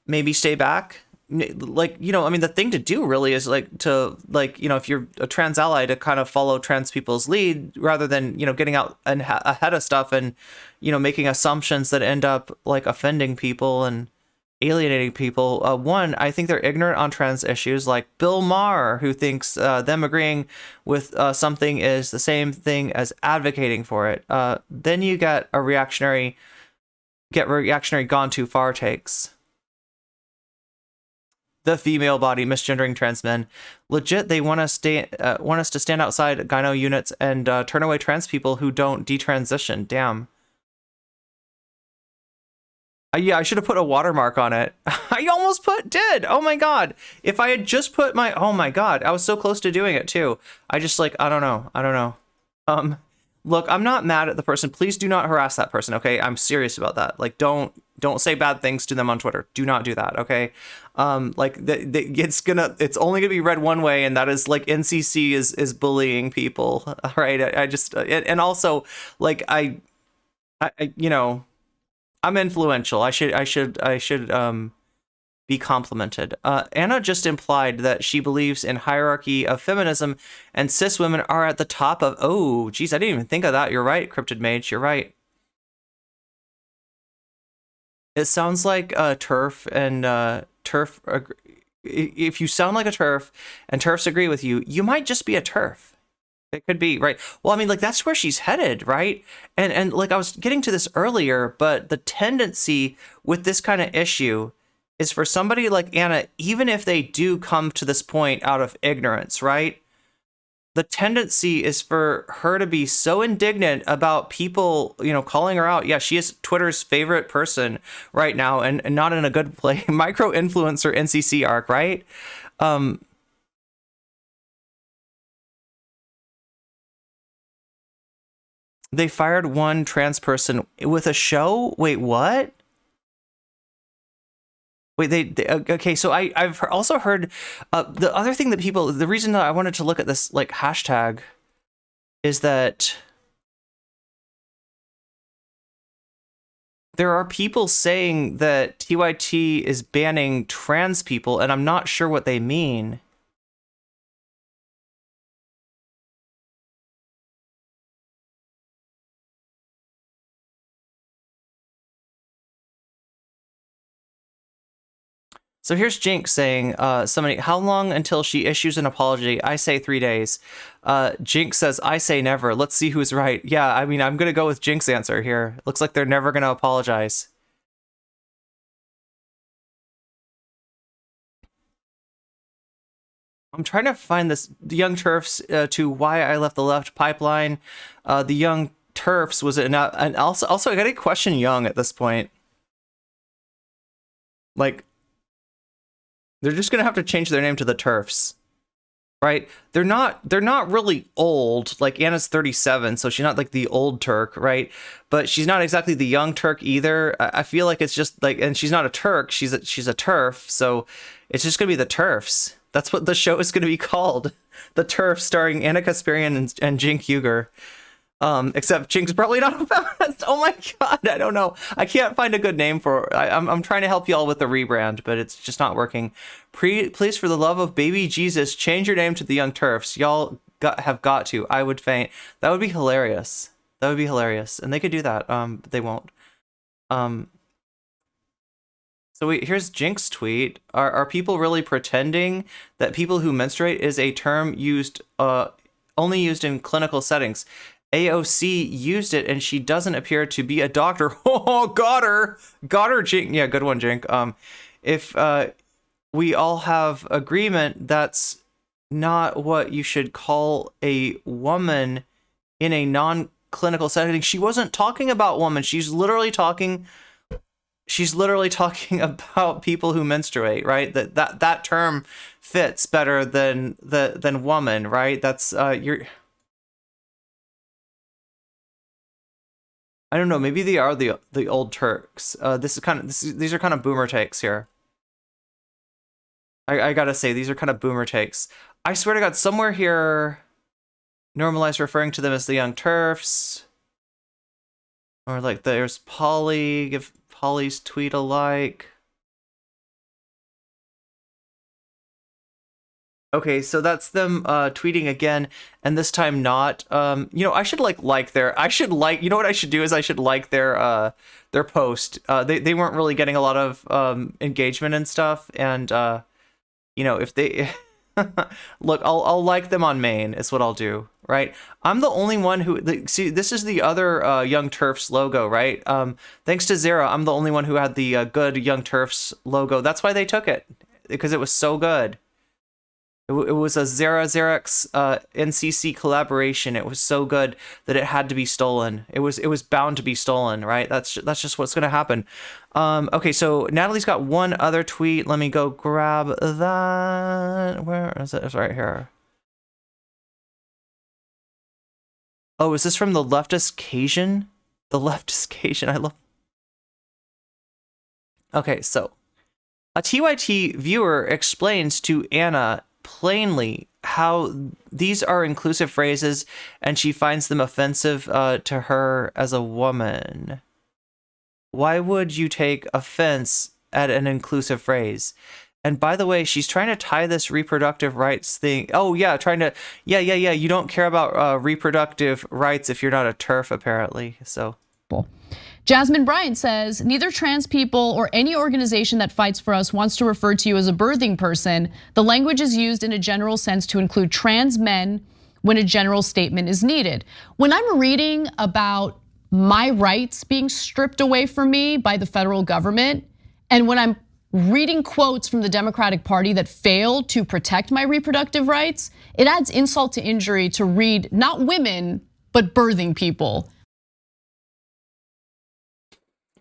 maybe stay back. Like, I mean, the thing to do really is like to like, if you're a trans ally, to kind of follow trans people's lead rather than, getting out and ahead of stuff and, making assumptions that end up like offending people and alienating people. One, I think they're ignorant on trans issues, like Bill Maher, who thinks them agreeing with something is the same thing as advocating for it. Then you get reactionary gone too far takes. The female body misgendering trans men. Legit, they want us to stand outside gyno units and turn away trans people who don't detransition. Damn. Yeah, I should have put a watermark on it. I almost did. Oh my god. If I had just put my... Oh my god. I was so close to doing it too. I just like... I don't know. Look, I'm not mad at the person. Please do not harass that person, okay? I'm serious about that. Like, don't say bad things to them on Twitter. Do not do that, okay? It's only gonna be read one way, and that is like NCC is bullying people. All right, I just and also like I I'm influential. I should be complimented. Anna just implied that she believes in hierarchy of feminism, and cis women are at the top of... Oh, geez, I didn't even think of that. You're right, Cryptid Mage. You're right. It sounds like TERF and TERF if you sound like a TERF and TERFs agree with you, you might just be a TERF. It could be, right? Well, I mean, like, that's where she's headed, right? And like, I was getting to this earlier, but the tendency with this kind of issue is for somebody like Anna, even if they do come to this point out of ignorance, right? The tendency is for her to be so indignant about people, you know, calling her out. Yeah, she is Twitter's favorite person right now, and not in a good play. Micro influencer NCC arc, right? They fired one trans person with a show. Wait, what? Wait, they okay. So I've also heard the other thing that people. The reason that I wanted to look at this like hashtag is that there are people saying that TYT is banning trans people, and I'm not sure what they mean. So here's Jinx saying, somebody, how long until she issues an apology? I say 3 days. Jinx says, I say never. Let's see who's right. Yeah, I mean, I'm going to go with Jinx's answer here. Looks like they're never going to apologize. I'm trying to find this, the Young TERFs, to why I left the left pipeline. The Young TERFs was and also I got to question Young at this point. Like, they're just gonna have to change their name to the TERFs, right? They're not really old. Like Anna's 37, so she's not like the old Turk, right? But she's not exactly the young Turk either. I feel like it's just like, and she's not a Turk. She's a TERF, so it's just gonna be the TERFs. That's what the show is gonna be called, the TERF, starring Anna Kasparian and Jink Huger. Except Jink's probably not a feminist. Oh my god, I don't know. I can't find a good name for. I'm trying to help y'all with the rebrand, but it's just not working. Please, for the love of baby Jesus, change your name to the Young TERFs. Y'all have got to. I would faint. That would be hilarious. That would be hilarious, and they could do that. But they won't. So here's Jink's tweet. Are people really pretending that people who menstruate is a term used only used in clinical settings? AOC used it, and she doesn't appear to be a doctor. Oh, got her, Jink. Yeah, good one, Jink. If we all have agreement, that's not what you should call a woman in a non-clinical setting. She wasn't talking about women. She's literally talking about people who menstruate, right? That term fits better than woman, right? That's I don't know. Maybe they are the old Turks. These are kind of boomer takes here. I gotta say, these are kind of boomer takes. I swear to God, somewhere here, normalize referring to them as the Young TERFs, or like there's Polly. Give Polly's tweet a like. Okay, so that's them tweeting again, and this time not. You know, I should like their. You know what I should do is I should like their post. They weren't really getting a lot of engagement and stuff, and you know, if they look, I'll like them on main is what I'll do, right? I'm the only one who see. This is the other Young TERFs logo, right? Thanks to Zara, I'm the only one who had the good Young TERFs logo. That's why they took it, because it was so good. It was a Xerox NCC collaboration. It was so good that it had to be stolen. It was bound to be stolen, right? That's just what's gonna happen. Okay, so Natalie's got one other tweet. Let me go grab that. Where is it? It's right here. Oh, is this from the leftist Cajun? The leftist Cajun. I love. Okay, so a TYT viewer explains to Anna plainly how these are inclusive phrases, and she finds them offensive to her as a woman. Why would you take offense at an inclusive phrase? And by the way, she's trying to tie this reproductive rights thing. Oh yeah, yeah. You don't care about reproductive rights if you're not a TERF, apparently. So Jasmine Bryant says, neither trans people or any organization that fights for us wants to refer to you as a birthing person. The language is used in a general sense to include trans men when a general statement is needed. When I'm reading about my rights being stripped away from me by the federal government, and when I'm reading quotes from the Democratic Party that failed to protect my reproductive rights, it adds insult to injury to read not women, but birthing people.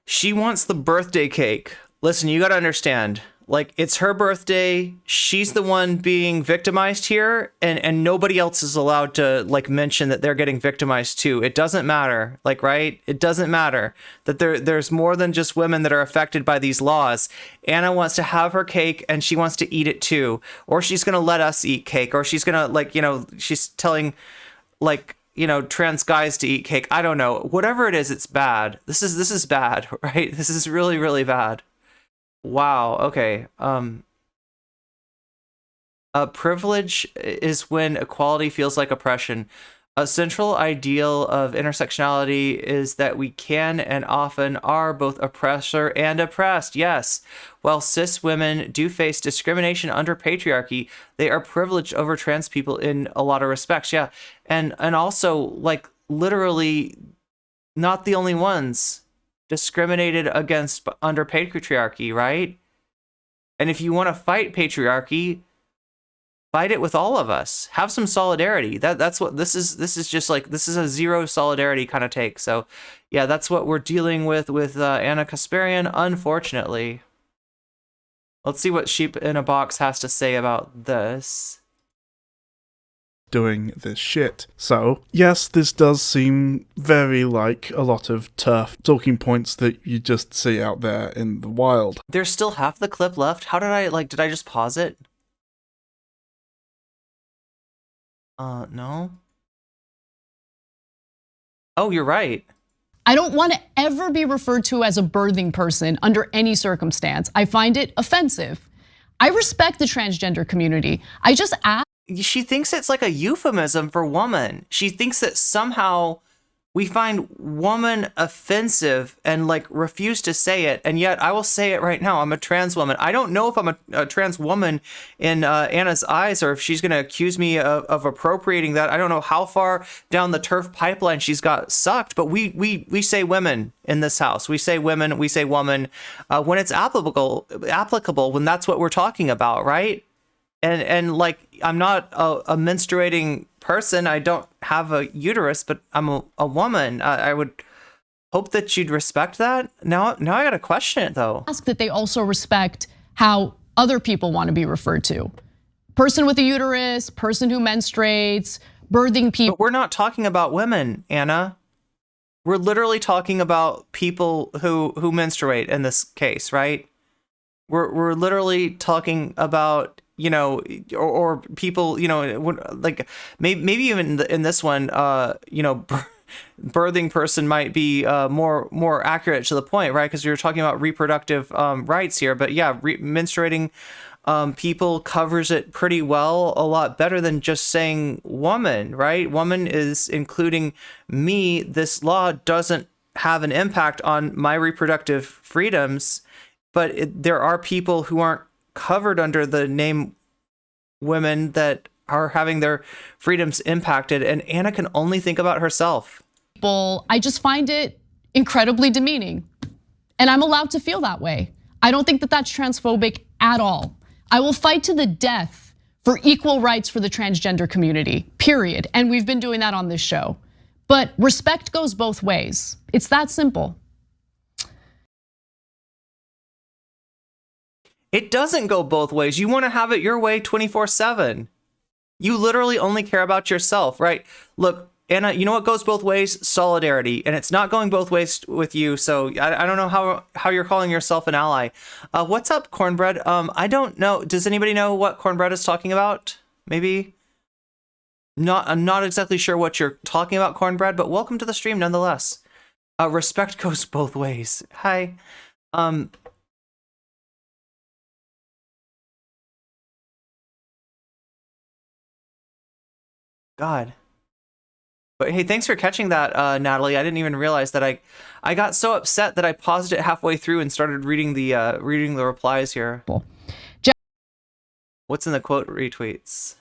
She wants the birthday cake. Listen, you gotta understand, like, it's her birthday. She's the one being victimized here, and nobody else is allowed to like mention that they're getting victimized too. It doesn't matter, like, right? It doesn't matter that there's more than just women that are affected by these laws. Anna wants to have her cake and she wants to eat it too, or she's gonna let us eat cake, or she's gonna, like, you know, she's telling, like, you know, trans guys to eat cake. I don't know. Whatever it is, it's bad. This is bad, right? This is really, really bad. Wow. Okay. Privilege is when equality feels like oppression. A central ideal of intersectionality is that we can and often are both oppressor and oppressed. Yes. While cis women do face discrimination under patriarchy, they are privileged over trans people in a lot of respects. Yeah. And also, like, literally not the only ones discriminated against under patriarchy, right? And if you want to fight patriarchy, fight it with all of us. Have some solidarity. That's what this is. This is just like, this is a zero solidarity kind of take. So yeah, that's what we're dealing with Anna Kasparian, unfortunately. Let's see what Sheep in a Box has to say about this. Doing this shit. So, yes, this does seem very like a lot of TERF talking points that you just see out there in the wild. There's still half the clip left. How did I just pause it? No. Oh, you're right. I don't want to ever be referred to as a birthing person under any circumstance. I find it offensive. I respect the transgender community. I just ask. She thinks it's like a euphemism for woman. She thinks that somehow we find woman offensive and like refuse to say it. And yet I will say it right now. I'm a trans woman. I don't know if I'm a trans woman in Anna's eyes, or if she's going to accuse me of appropriating that. I don't know how far down the TERF pipeline she's got sucked, but we say women in this house. We say women, we say woman when it's applicable, when that's what we're talking about, right? And like, I'm not a menstruating person. I don't have a uterus, but I'm a woman. I would hope that you'd respect that. Now I gotta question it though. Ask that they also respect how other people want to be referred to. Person with a uterus, person who menstruates, birthing people. But we're not talking about women, Anna. We're literally talking about people who menstruate in this case, right? We're literally talking about, you know, or people, you know, like maybe even in this one, you know, birthing person might be more accurate to the point, right? Because you're talking about reproductive rights here. But yeah, menstruating people covers it pretty well, a lot better than just saying woman, right? Woman is including me. This law doesn't have an impact on my reproductive freedoms, but there are people who aren't covered under the name women that are having their freedoms impacted, and Anna can only think about herself. I just find it incredibly demeaning, and I'm allowed to feel that way. I don't think that that's transphobic at all. I will fight to the death for equal rights for the transgender community, period. And we've been doing that on this show. But respect goes both ways. It's that simple. It doesn't go both ways. You want to have it your way 24/7. You literally only care about yourself, right? Look, Anna, you know what goes both ways? Solidarity. And it's not going both ways with you. So I don't know how you're calling yourself an ally. What's up, Cornbread? I don't know. Does anybody know what Cornbread is talking about? Maybe? I'm not exactly sure what you're talking about, Cornbread, but welcome to the stream nonetheless. Respect goes both ways. Hi. God. But hey, thanks for catching that, Natalie. I didn't even realize that I got so upset that I paused it halfway through and started reading the replies here. Cool. What's in the quote retweets?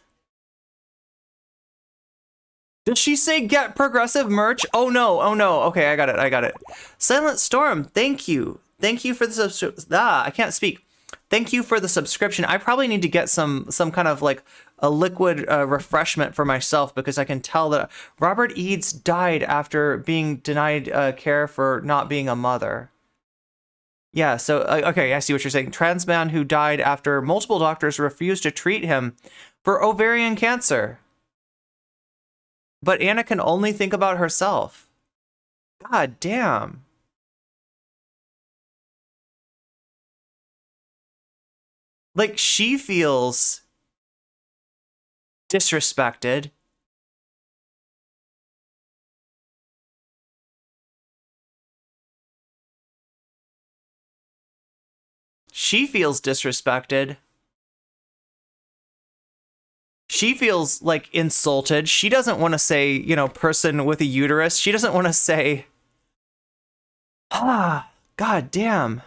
Does she say get progressive merch? Oh no, oh no. Okay, I got it. Silent Storm, thank you. Thank you for the I can't speak. Thank you for the subscription. I probably need to get some kind of like a liquid refreshment for myself, because I can tell that Robert Eads died after being denied care for not being a mother. Yeah, so, okay, I see what you're saying. Trans man who died after multiple doctors refused to treat him for ovarian cancer. But Anna can only think about herself. God damn. Like, she feels disrespected. She feels disrespected. She feels like insulted. She doesn't want to say, you know, person with a uterus. She doesn't want to say, ah, god damn.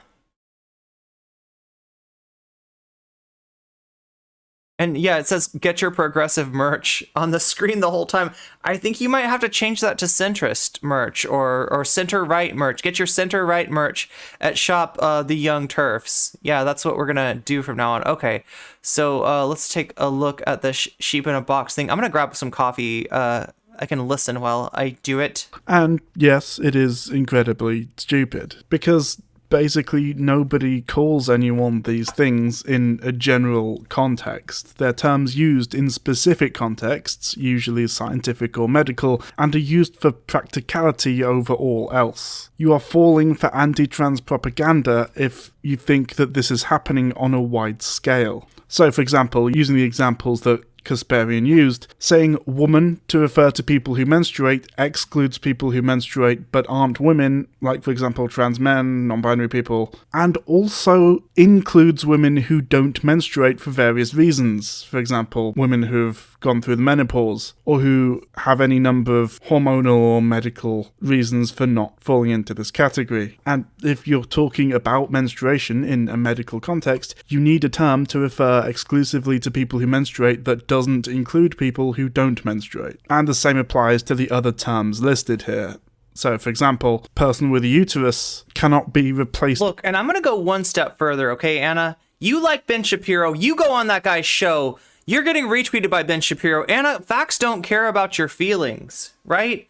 And yeah, it says get your progressive merch on the screen the whole time. I think you might have to change that to centrist merch or center right merch. Get your center right merch at shop the Young TERFs. Yeah, that's what we're gonna do from now on. Okay, so let's take a look at the sheep in a box thing. I'm gonna grab some coffee. I can listen while I do it. And yes, it is incredibly stupid, because basically nobody calls anyone these things in a general context. They're terms used in specific contexts, usually scientific or medical, and are used for practicality over all else. You are falling for anti-trans propaganda if you think that this is happening on a wide scale. So, for example, using the examples that Kasparian used, saying woman to refer to people who menstruate excludes people who menstruate but aren't women, like for example trans men, non-binary people, and also includes women who don't menstruate for various reasons, for example women who've gone through the menopause, or who have any number of hormonal or medical reasons for not falling into this category. And if you're talking about menstruation in a medical context, you need a term to refer exclusively to people who menstruate that doesn't include people who don't menstruate. And the same applies to the other terms listed here. So, for example, person with a uterus cannot be replaced. Look, and I'm going to go one step further, okay, Anna? You like Ben Shapiro. You go on that guy's show. You're getting retweeted by Ben Shapiro. Anna, facts don't care about your feelings, right?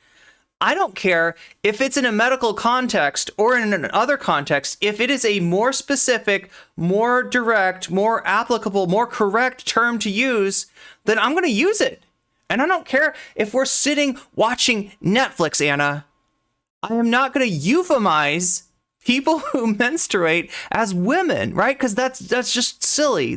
I don't care if it's in a medical context or in another context. If it is a more specific, more direct, more applicable, more correct term to use, then I'm going to use it. And I don't care if we're sitting watching Netflix, Anna. I am not going to euphemize people who menstruate as women, right? Because that's just silly.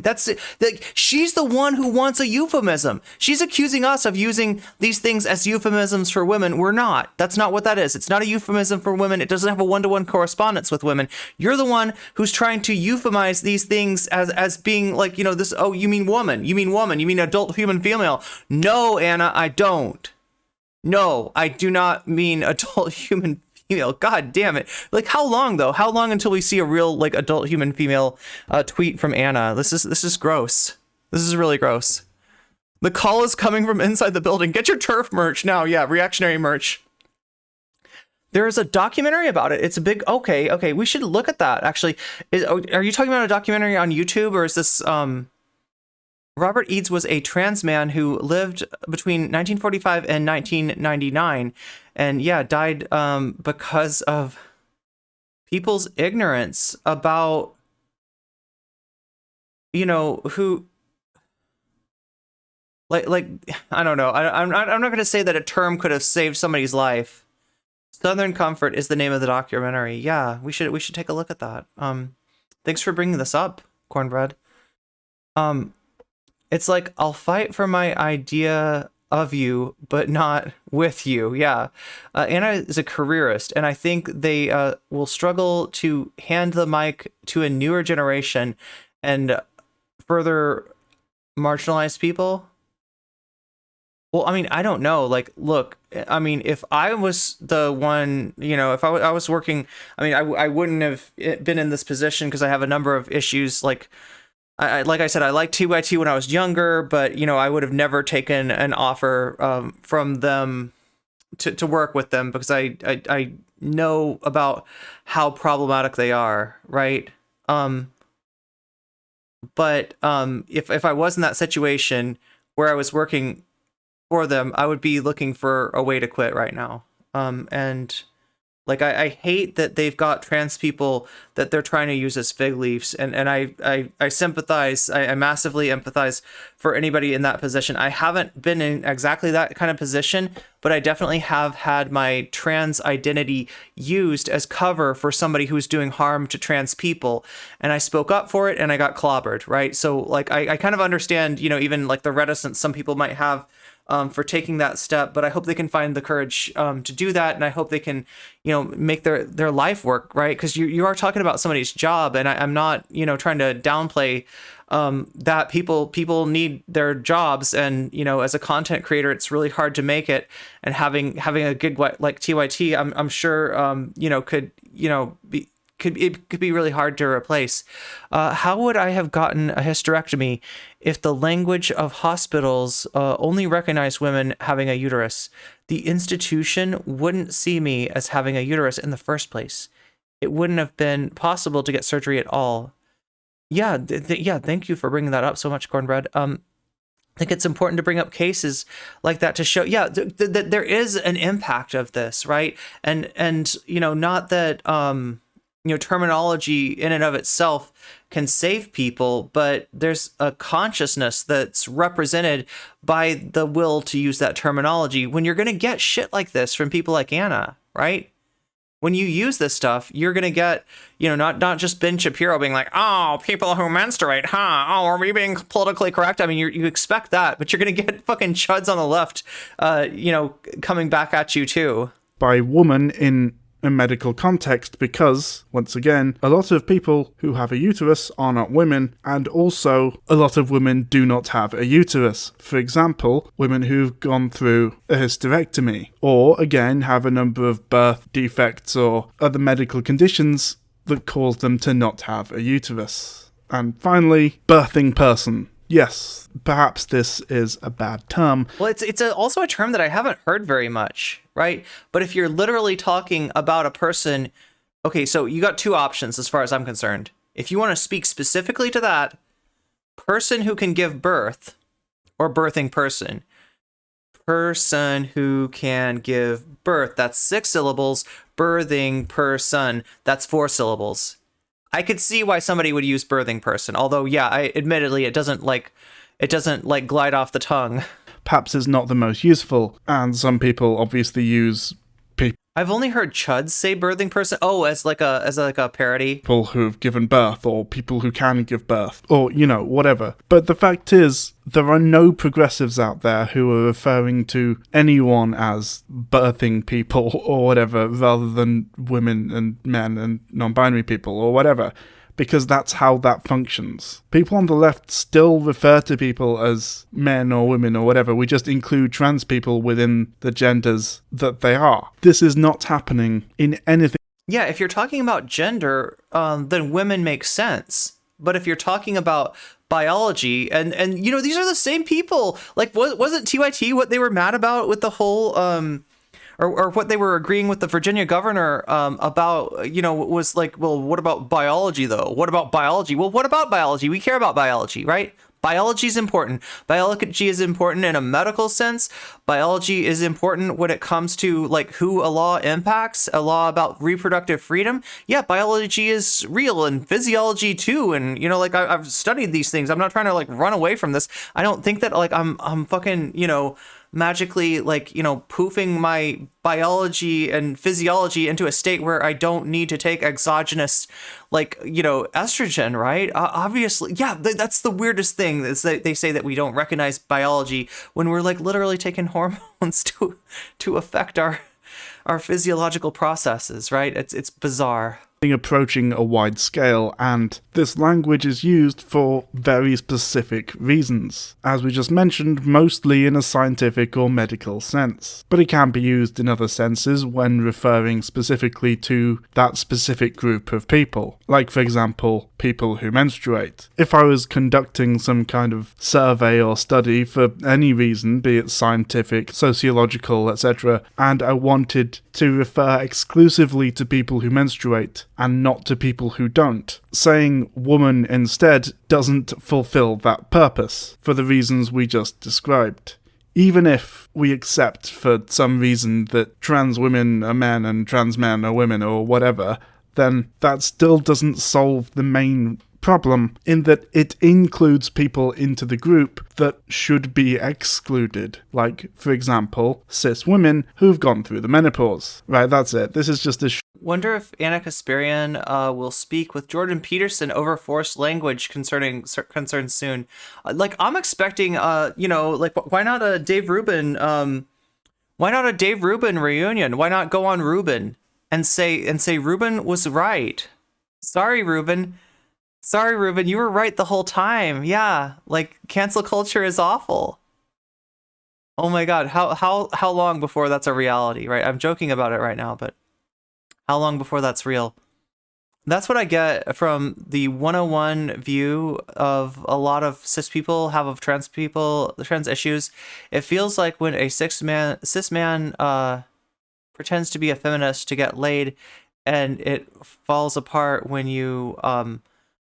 She's the one who wants a euphemism. She's accusing us of using these things as euphemisms for women. We're not. That's not what that is. It's not a euphemism for women. It doesn't have a one-to-one correspondence with women. You're the one who's trying to euphemize these things as being like, you know, this, oh, you mean woman. You mean woman. You mean adult human female. No, Anna, I don't. No, I do not mean adult human female. God damn it. Like, how long though? How long until we see a real like adult human female tweet from Anna? This is gross. This is really gross. The call is coming from inside the building. Get your TERF merch now. Yeah, reactionary merch. There is a documentary about it. It's a big, okay. We should look at that actually. Are you talking about a documentary on YouTube, or is this Robert Eads was a trans man who lived between 1945 and 1999, and yeah, died because of people's ignorance about, you know, who, like I don't know. I'm not going to say that a term could have saved somebody's life. Southern Comfort is the name of the documentary. Yeah, we should take a look at that. Thanks for bringing this up, Cornbread. It's like, I'll fight for my idea of you, but not with you. Yeah. Anna is a careerist, and I think they will struggle to hand the mic to a newer generation and further marginalize people. Well, I mean, I don't know. Like, look, I mean, if I was the one, if I was working, I mean, I wouldn't have been in this position because I have a number of issues. Like, like I said, I liked TYT when I was younger, but, I would have never taken an offer from them to work with them because I know about how problematic they are, right? But if I was in that situation where I was working for them, I would be looking for a way to quit right now. And like I hate that they've got trans people that they're trying to use as fig leaves, and I sympathize. I massively empathize for anybody in that position. I haven't been in exactly that kind of position, but I definitely have had my trans identity used as cover for somebody who's doing harm to trans people, and I spoke up for it and I got clobbered, right? So like I kind of understand, even like the reticence some people might have for taking that step, but I hope they can find the courage to do that, and I hope they can, make their life work, right? Because you are talking about somebody's job, and I'm not, trying to downplay that people need their jobs, and as a content creator, it's really hard to make it, and having a gig like TYT, I'm sure could be. It could be really hard to replace. How would I have gotten a hysterectomy if the language of hospitals only recognized women having a uterus? The institution wouldn't see me as having a uterus in the first place. It wouldn't have been possible to get surgery at all. Yeah, yeah. Thank you for bringing that up so much, Cornbread. I think it's important to bring up cases like that to show, yeah, that there is an impact of this, right? And not that terminology in and of itself can save people, but there's a consciousness that's represented by the will to use that terminology when you're going to get shit like this from people like Anna, right? When you use this stuff, you're going to get, not just Ben Shapiro being like, oh, people who menstruate, huh? Oh, are we being politically correct? I mean, you expect that, but you're going to get fucking chuds on the left, coming back at you too. By woman in a medical context, because once again, a lot of people who have a uterus are not women, and also a lot of women do not have a uterus. For example, women who've gone through a hysterectomy, or again have a number of birth defects or other medical conditions that cause them to not have a uterus. And finally, birthing person. Yes, perhaps this is a bad term. Well, it's also a term that I haven't heard very much, right? But if you're literally talking about a person, okay, so you got two options as far as I'm concerned. If you want to speak specifically to that, person who can give birth, or birthing person. Person who can give birth, that's 6 syllables. Birthing person, that's 4 syllables. I could see why somebody would use birthing person, although, yeah, admittedly, it doesn't glide off the tongue. Perhaps it's not the most useful, and some people obviously use people. I've only heard chuds say birthing person. Oh, as like a parody. People who've given birth, or people who can give birth, or whatever. But the fact is, there are no progressives out there who are referring to anyone as birthing people or whatever, rather than women and men and non-binary people or whatever, because that's how that functions. People on the left still refer to people as men or women or whatever. We just include trans people within the genders that they are. This is not happening in anything. Yeah, if you're talking about gender, then women make sense. But if you're talking about biology, and these are the same people. Like, wasn't TYT what they were mad about with the whole or what they were agreeing with the Virginia governor about, was like, well, what about biology though? What about biology? Well, what about biology? We care about biology, right? Biology is important. Biology is important in a medical sense. Biology is important when it comes to like who a law impacts, a law about reproductive freedom. Yeah, biology is real, and physiology too. And I've studied these things. I'm not trying to like run away from this. I don't think that like I'm fucking magically poofing my biology and physiology into a state where I don't need to take exogenous estrogen, right? Obviously, yeah, that's the weirdest thing, is that they say that we don't recognize biology when we're like literally taking hormones to affect our physiological processes, right? It's bizarre. Approaching a wide scale, and this language is used for very specific reasons, as we just mentioned, mostly in a scientific or medical sense. But it can be used in other senses when referring specifically to that specific group of people, like for example, people who menstruate. If I was conducting some kind of survey or study for any reason, be it scientific, sociological, etc., and I wanted to refer exclusively to people who menstruate and not to people who don't, saying woman instead doesn't fulfill that purpose for the reasons we just described. Even if we accept for some reason that trans women are men and trans men are women or whatever, then that still doesn't solve the main problem in that it includes people into the group that should be excluded. Like, for example, cis women who've gone through the menopause. Right, that's it. This is just a Wonder if Anna Kasparian will speak with Jordan Peterson over forced language concerns soon. I'm expecting, why not a Dave Rubin? Why not a Dave Rubin reunion? Why not go on Rubin and say Rubin was right? Sorry, Rubin, you were right the whole time. Yeah, like cancel culture is awful. Oh my God, how long before that's a reality, right? I'm joking about it right now, but how long before that's real? That's what I get from the 101 view of a lot of cis people have of trans people, the trans issues. It feels like when a cis man pretends to be a feminist to get laid, and it falls apart when you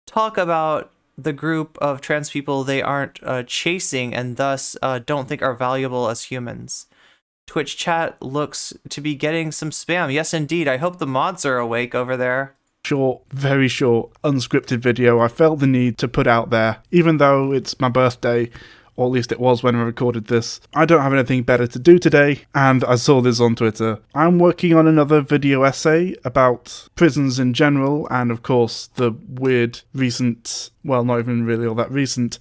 talk about the group of trans people they aren't chasing and thus don't think are valuable as humans. Twitch chat looks to be getting some spam. Yes, indeed. I hope the mods are awake over there. Short, very short, unscripted video I felt the need to put out there, even though it's my birthday, or at least it was when I recorded this. I don't have anything better to do today, and I saw this on Twitter. I'm working on another video essay about prisons in general, and of course the weird recent, well, not even really all that recent,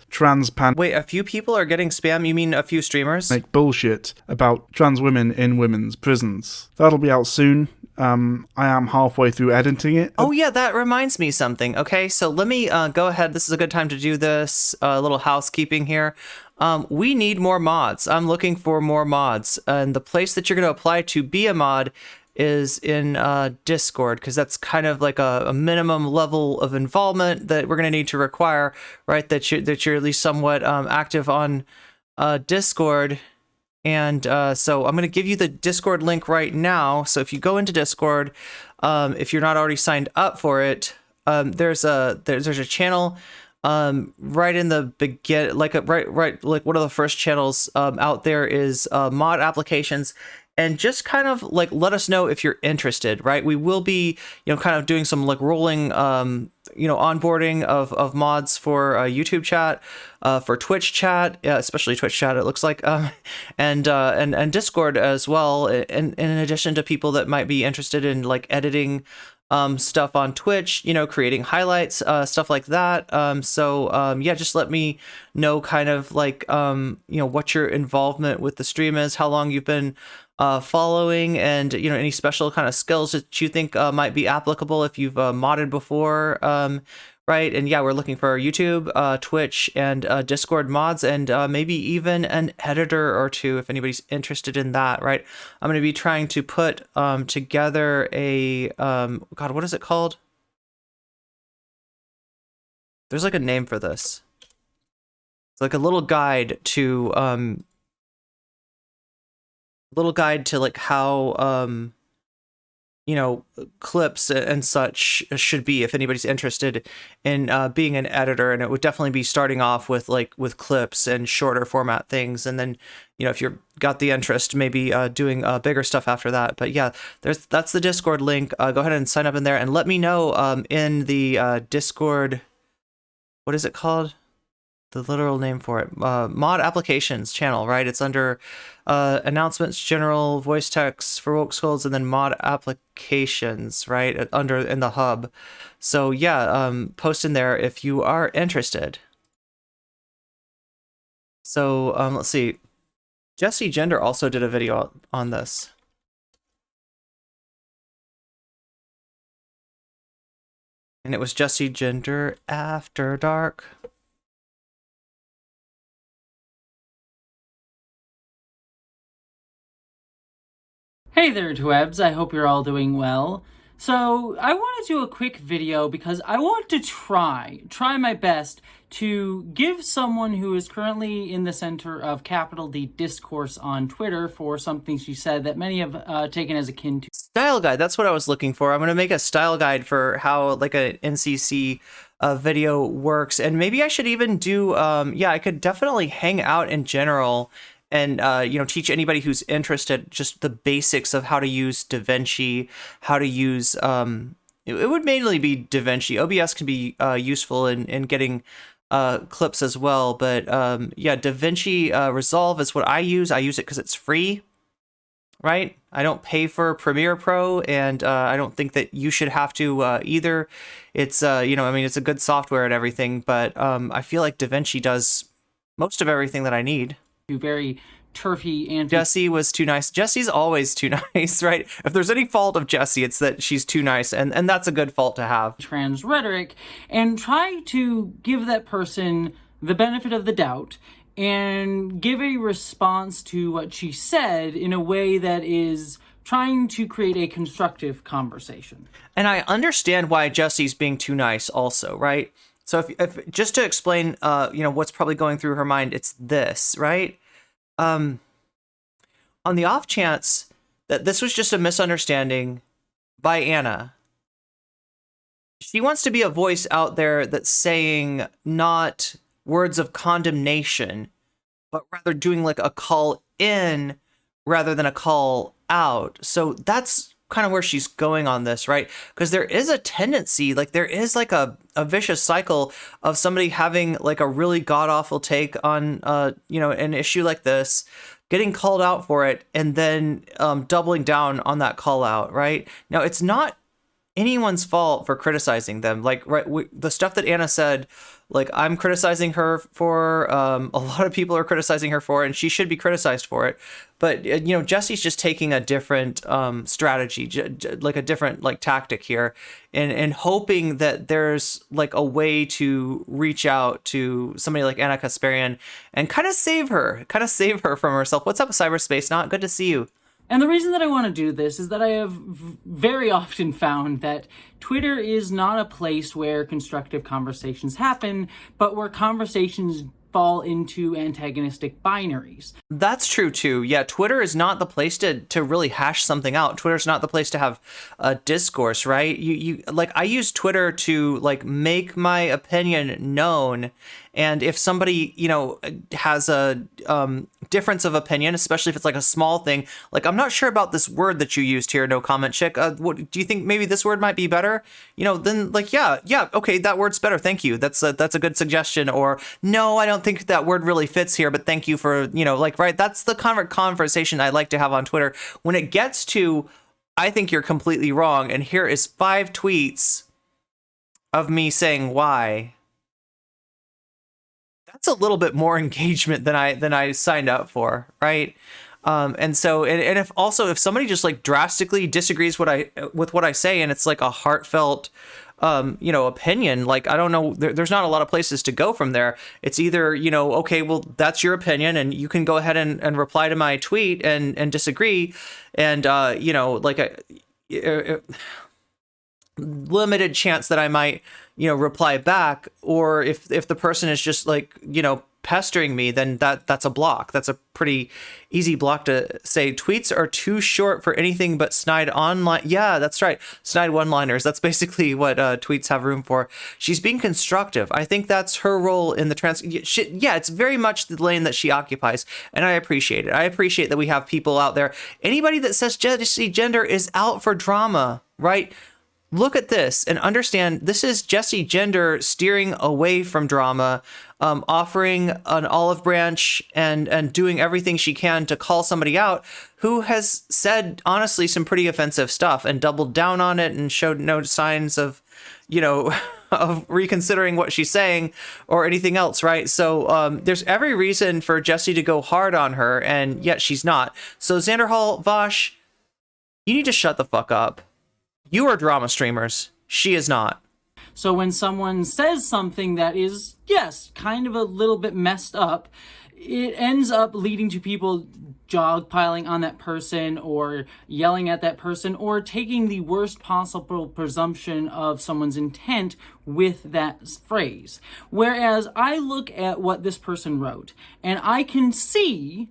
Wait, a few people are getting spam? You mean a few streamers? Make bullshit about trans women in women's prisons. That'll be out soon. I am halfway through editing it. Oh yeah, that reminds me something. Okay, so let me go ahead. This is a good time to do this little housekeeping here. We need more mods. I'm looking for more mods, and the place that you're going to apply to be a mod is in Discord, because that's kind of like a minimum level of involvement that we're going to need to require, right? That you're at least somewhat active on Discord. And so I'm going to give you the Discord link right now. So if you go into Discord, if you're not already signed up for it, there's a channel right in the begin, like one of the first channels out there is mod applications. And just kind of like let us know if you're interested, right? We will be, kind of doing some like rolling, onboarding of mods for YouTube chat, for Twitch chat, especially Twitch chat, it looks like, and Discord as well. And in addition to people that might be interested in like editing stuff on Twitch, creating highlights, stuff like that. Yeah, just let me know kind of like, what your involvement with the stream is, how long you've been following, and any special kind of skills that you think might be applicable if you've modded before, right? And yeah, we're looking for YouTube, Twitch, and Discord mods, and maybe even an editor or two if anybody's interested in that, right? I'm going to be trying to put together a God, what is it called? There's like a name for this. It's like a little guide to like how clips and such should be if anybody's interested in being an editor. And it would definitely be starting off with clips and shorter format things, and then if you've got the interest, maybe doing bigger stuff after that. But yeah, that's the Discord link. Go ahead and sign up in there and let me know in the Discord, what is it called? The literal name for it, mod applications channel, right? It's under announcements, general, voice text for woke skulls, and then mod applications, right? In the hub. So yeah, post in there if you are interested. So let's see. Jesse Gender also did a video on this. And it was Jesse Gender After Dark. Hey there, Twebs. I hope you're all doing well. So, I want to do a quick video because I want to try my best to give someone who is currently in the center of capital D discourse on Twitter for something she said that many have taken as akin to Style guide, that's what I was looking for. I'm going to make a style guide for how like a NCC video works. And maybe I should even do, I could definitely hang out in general and, teach anybody who's interested just the basics of how to use DaVinci, how to use, it would mainly be DaVinci. OBS can be useful in getting clips as well. But DaVinci Resolve is what I use. I use it because it's free, right? I don't pay for Premiere Pro, and I don't think that you should have to either. It's, it's a good software and everything, but I feel like DaVinci does most of everything that I need. very turfy and Jesse was too nice. Jesse's always too nice, right? If there's any fault of Jesse, it's that she's too nice, and that's a good fault to have. Trans rhetoric, and try to give that person the benefit of the doubt and give a response to what she said in a way that is trying to create a constructive conversation. And I understand why Jesse's being too nice also, right? So if just to explain, what's probably going through her mind, it's this, right? On the off chance that this was just a misunderstanding by Anna, she wants to be a voice out there that's saying not words of condemnation, but rather doing like a call in rather than a call out. So that's kind of where she's going on this, right? Because there is a tendency, like there is like a vicious cycle of somebody having like a really god-awful take on an issue like this, getting called out for it, and then doubling down on that call out, right? Now, it's not anyone's fault for criticizing them. Like, right, the stuff that Anna said, like, I'm criticizing her for, a lot of people are criticizing her for it, and she should be criticized for it. But, Jesse's just taking a different strategy, like a different like tactic here, and hoping that there's like a way to reach out to somebody like Anna Kasparian and kind of save her from herself. What's up, Cyberspace? Not good to see you. And the reason that I want to do this is that I have very often found that Twitter is not a place where constructive conversations happen, but where conversations fall into antagonistic binaries. That's true too. Yeah, Twitter is not the place to really hash something out. Twitter's not the place to have a discourse, right? You like, I use Twitter to like make my opinion known. And if somebody, has a difference of opinion, especially if it's like a small thing, like, I'm not sure about this word that you used here, no comment chick. What do you think? Maybe this word might be better? Then like, yeah, okay, that word's better. Thank you. That's a good suggestion. Or no, I don't think that word really fits here, but thank you for, right. That's the conversation I like to have on Twitter. When it gets to, I think you're completely wrong, and here is 5 tweets of me saying why. That's a little bit more engagement than I signed up for, right? And so, and if somebody just like drastically disagrees with what I say, and it's like a heartfelt, opinion, like, I don't know, there's not a lot of places to go from there. It's either, okay, well, that's your opinion, and you can go ahead and reply to my tweet and disagree, and limited chance that I might, reply back. Or if the person is just like, pestering me, then that's a block. That's a pretty easy block to say. Tweets are too short for anything but snide online. Yeah, that's right. Snide one-liners. That's basically what tweets have room for. She's being constructive. I think that's her role in the yeah, it's very much the lane that she occupies, and I appreciate it. I appreciate that we have people out there. Anybody that says Jesse Gender is out for drama, right? Look at this and understand this is Jesse Gender steering away from drama, offering an olive branch and doing everything she can to call somebody out who has said, honestly, some pretty offensive stuff and doubled down on it and showed no signs of, of reconsidering what she's saying or anything else, right? So there's every reason for Jesse to go hard on her, and yet she's not. So Xander Hall, Vosh, you need to shut the fuck up. You are drama streamers. She is not. So when someone says something that is, yes, kind of a little bit messed up, it ends up leading to people dogpiling on that person or yelling at that person or taking the worst possible presumption of someone's intent with that phrase. Whereas I look at what this person wrote and I can see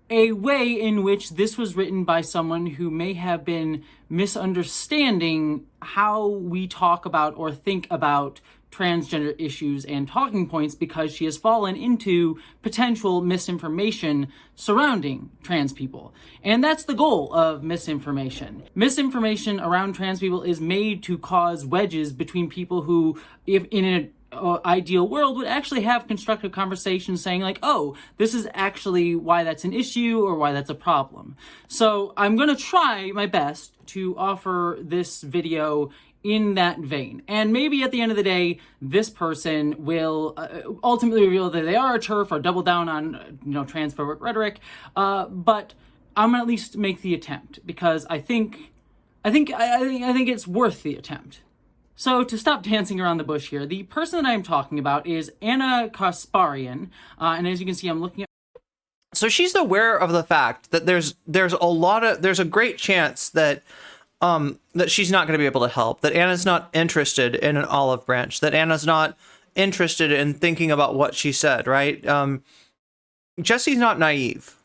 a way in which this was written by someone who may have been misunderstanding how we talk about or think about transgender issues and talking points, because she has fallen into potential misinformation surrounding trans people. And that's the goal of misinformation. Misinformation around trans people is made to cause wedges between people who, if in an ideal world, would actually have constructive conversations saying like, oh, this is actually why that's an issue or why that's a problem. So I'm going to try my best to offer this video in that vein. And maybe at the end of the day, this person will ultimately reveal that they are a TERF or double down on, transphobic rhetoric. But I'm gonna at least make the attempt, because I think it's worth the attempt. So to stop dancing around the bush here, the person that I'm talking about is Anna Kasparian, and as you can see, I'm looking at. So she's aware of the fact that there's a great chance that that she's not going to be able to help, that Anna's not interested in an olive branch, that Anna's not interested in thinking about what she said, right? Jesse's not naive.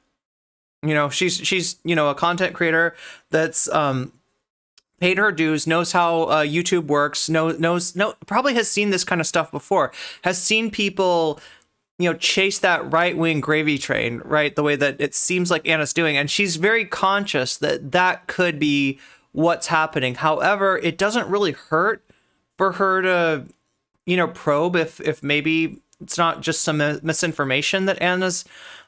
She's a content creator that's paid her dues, knows how YouTube works, probably has seen this kind of stuff before, has seen people chase that right-wing gravy train, right? The way that it seems like Anna's doing. And she's very conscious that that could be what's happening. However, it doesn't really hurt for her to, probe if maybe it's not just some misinformation that Anna's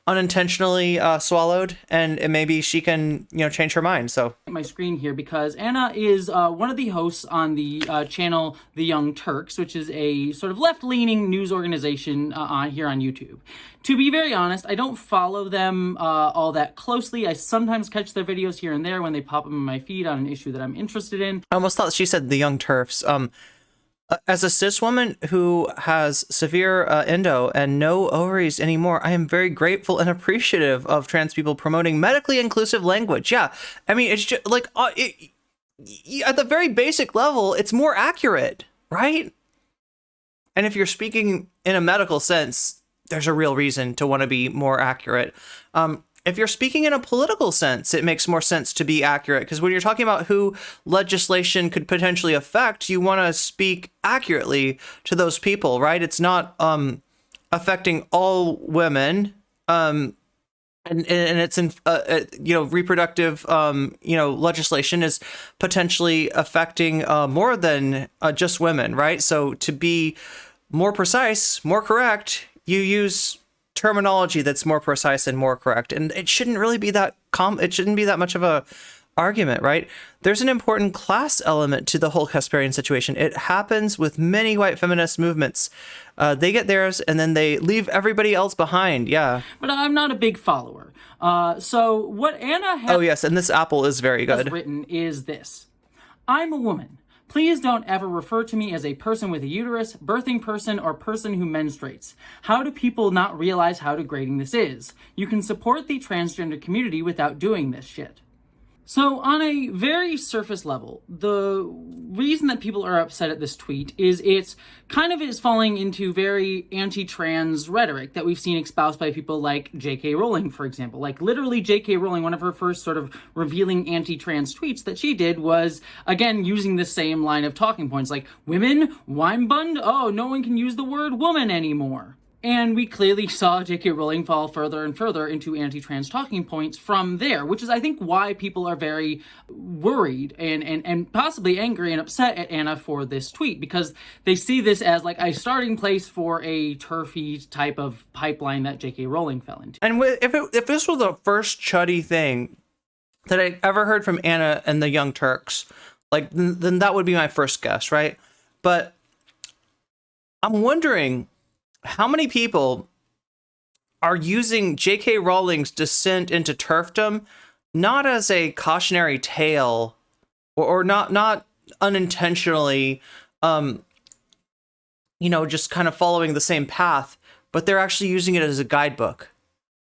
unintentionally swallowed, and maybe she can, change her mind. So my screen here, because Anna is one of the hosts on the channel The Young Turks, which is a sort of left-leaning news organization here on YouTube. To be very honest, I don't follow them all that closely. I sometimes catch their videos here and there when they pop up in my feed on an issue that I'm interested in. I almost thought she said The Young TERFs. As a cis woman who has severe endo and no ovaries anymore, I am very grateful and appreciative of trans people promoting medically inclusive language. Yeah, I mean, it's just like at the very basic level, it's more accurate, right? And if you're speaking in a medical sense, there's a real reason to want to be more accurate. If you're speaking in a political sense, it makes more sense to be accurate, because when you're talking about who legislation could potentially affect, you want to speak accurately to those people, right? It's not affecting all women, and it's in reproductive legislation is potentially affecting more than just women, right? So to be more precise, more correct, you use terminology that's more precise and more correct, and it shouldn't really be that it shouldn't be that much of a argument, right? There's an important class element to the whole Kasparian situation. It happens with many white feminist movements. They get theirs and then they leave everybody else behind. Yeah, but I'm not a big follower. So what Anna has oh yes, and this apple is very good. Written is this: I'm a woman. Please don't ever refer to me as a person with a uterus, birthing person, or person who menstruates. How do people not realize how degrading this is? You can support the transgender community without doing this shit. So on a very surface level, the reason that people are upset at this tweet is it's kind of is falling into very anti-trans rhetoric that we've seen espoused by people like J.K. Rowling, for example. Like literally J.K. Rowling, one of her first sort of revealing anti-trans tweets that she did was, again, using the same line of talking points like, women, wine-bund, oh, no one can use the word woman anymore. And we clearly saw J.K. Rowling fall further and further into anti-trans talking points from there, which is, I think, why people are very worried and possibly angry and upset at Anna for this tweet, because they see this as like a starting place for a turfy type of pipeline that J.K. Rowling fell into. And if this was the first chuddy thing that I ever heard from Anna and the Young Turks, like, then that would be my first guess, right? But I'm wondering how many people are using J.K. Rowling's descent into TERFdom not as a cautionary tale or not unintentionally just kind of following the same path, but they're actually using it as a guidebook.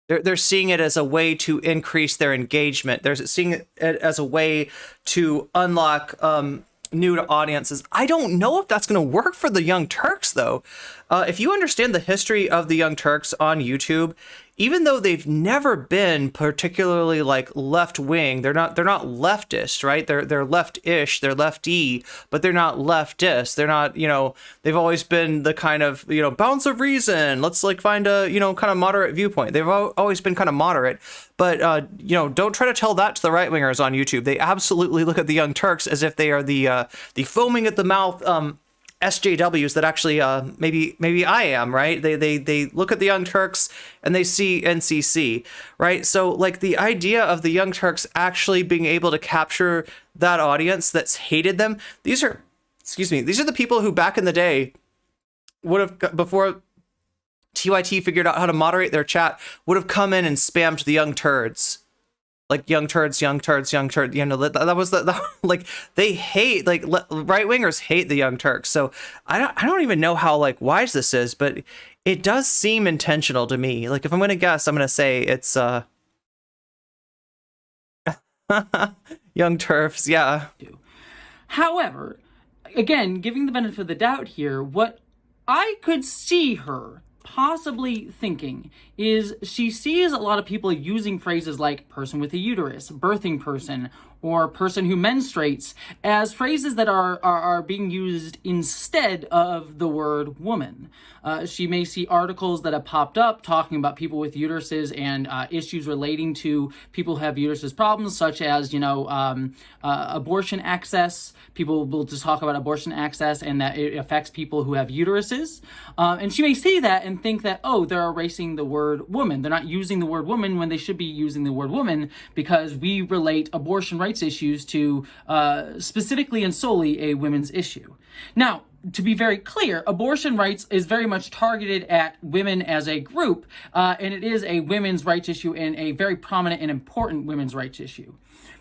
They're seeing it as a way to increase their engagement. They're seeing it as a way to unlock new to audiences. I don't know if that's going to work for the Young Turks, though. If you understand the history of the Young Turks on YouTube, even though they've never been particularly like left wing, they're not leftist, right? They're left-ish, they're lefty, but they're not leftist. They're not, they've always been the kind of, bounce of reason. Let's like find a, kind of moderate viewpoint. They've always been kind of moderate, but don't try to tell that to the right wingers on YouTube. They absolutely look at the Young Turks as if they are the foaming at the mouth SJWs that actually maybe I am, right? They look at the Young Turks and they see NCC, right? So like the idea of the Young Turks actually being able to capture that audience that's hated them. These are the people who back in the day would have, before TYT figured out how to moderate their chat, would have come in and spammed the Young Turds. Like young turds. That was like they hate, like right wingers hate the Young Turks. So I don't even know how like wise this is, but it does seem intentional to me. Like if I'm gonna guess, I'm gonna say it's Young Turfs, yeah. However, again, giving the benefit of the doubt here, what I could see her possibly thinking is she sees a lot of people using phrases like person with a uterus, birthing person, or person who menstruates as phrases that are being used instead of the word woman. She may see articles that have popped up talking about people with uteruses and issues relating to people who have uteruses problems, such as, abortion access. People will just talk about abortion access and that it affects people who have uteruses. And she may see that and think that, oh, they're erasing the word woman. They're not using the word woman when they should be using the word woman, because we relate abortion rights issues to specifically and solely a women's issue. Now, to be very clear, abortion rights is very much targeted at women as a group, and it is a women's rights issue and a very prominent and important women's rights issue.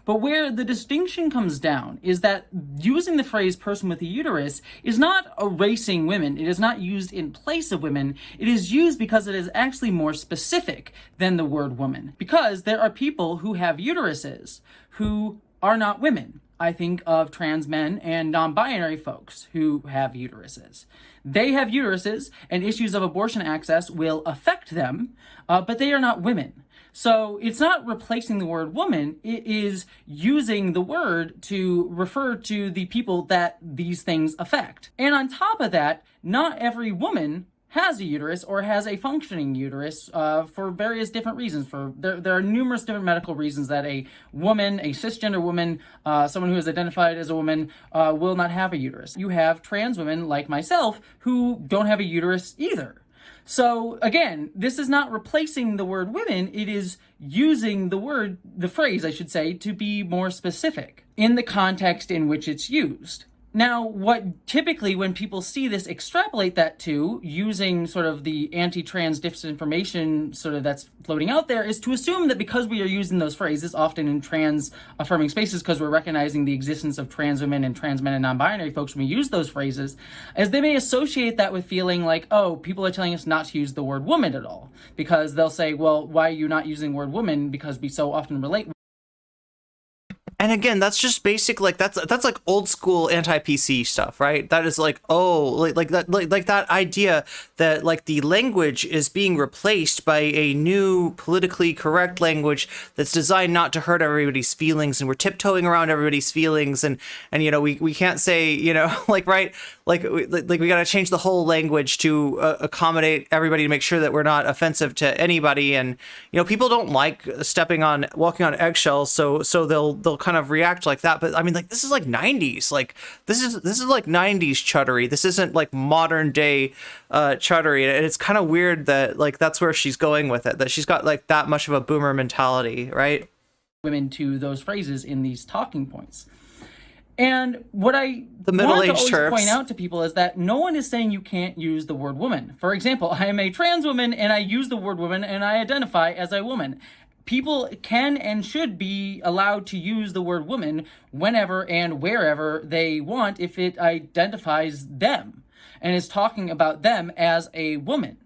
But where the distinction comes down is that using the phrase person with a uterus is not erasing women. It is not used in place of women. It is used because it is actually more specific than the word woman. Because there are people who have uteruses who are not women. I think of trans men and non-binary folks who have uteruses. They have uteruses, and issues of abortion access will affect them, but they are not women. So it's not replacing the word woman, it is using the word to refer to the people that these things affect. And on top of that, not every woman has a uterus or has a functioning uterus for various different reasons. There are numerous different medical reasons that a woman, a cisgender woman, someone who is identified as a woman, will not have a uterus. You have trans women like myself who don't have a uterus either. So again, this is not replacing the word women, it is using the phrase, I should say, to be more specific in the context in which it's used. Now, what typically when people see this extrapolate that to using sort of the anti-trans disinformation sort of that's floating out there is to assume that because we are using those phrases often in trans affirming spaces, because we're recognizing the existence of trans women and trans men and non-binary folks when we use those phrases, as they may associate that with feeling like, oh, people are telling us not to use the word woman at all, because they'll say, well, why are you not using the word woman, because we so often relate. And again, that's just basic, like that's like old school anti-PC stuff, right? That is like, oh, like that idea that like the language is being replaced by a new politically correct language that's designed not to hurt everybody's feelings, and we're tiptoeing around everybody's feelings, and we can't say, like, right, like we got to change the whole language to accommodate everybody to make sure that we're not offensive to anybody, and people don't like walking on eggshells, so they'll kind of react like that. But I mean, like, this is like 90s, like this is like 90s chuddery. This isn't like modern day chuddery, and it's kind of weird that like that's where she's going with it, that she's got like that much of a boomer mentality, right? Women to those phrases in these talking points. And what I want to always point out to people is that no one is saying you can't use the word woman. For example, I am a trans woman and I use the word woman and I identify as a woman. People can and should be allowed to use the word woman whenever and wherever they want if it identifies them. and is talking about them as a woman.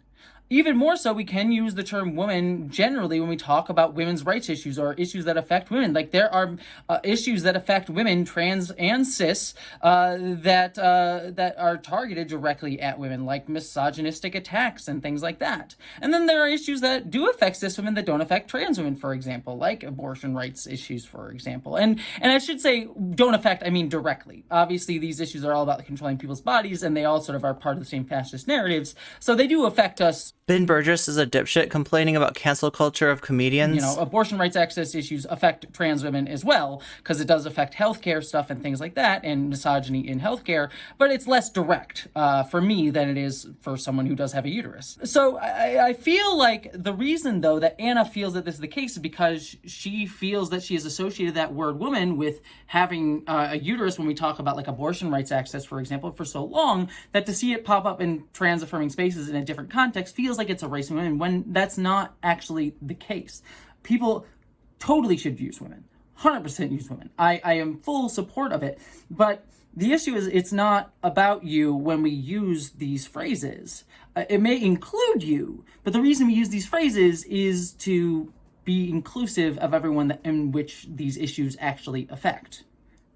Even more so, we can use the term woman generally when we talk about women's rights issues or issues that affect women. Like there are issues that affect women, trans and cis, that are targeted directly at women, like misogynistic attacks and things like that. And then there are issues that do affect cis women that don't affect trans women, for example, like abortion rights issues, for example. And I should say don't affect, I mean directly. Obviously, these issues are all about controlling people's bodies, and they all sort of are part of the same fascist narratives. So they do affect us. Ben Burgess is a dipshit complaining about cancel culture of comedians. You know, abortion rights access issues affect trans women as well, because it does affect healthcare stuff and things like that, and misogyny in healthcare, but it's less direct for me than it is for someone who does have a uterus. So I feel like the reason, though, that Anna feels that this is the case is because she feels that she has associated that word woman with having a uterus when we talk about like abortion rights access, for example, for so long, that to see it pop up in trans-affirming spaces in a different context feels like it's erasing women, when that's not actually the case. People totally should use women, 100% use women. I am full support of it, but the issue is it's not about you when we use these phrases. It may include you, but the reason we use these phrases is to be inclusive of everyone in which these issues actually affect.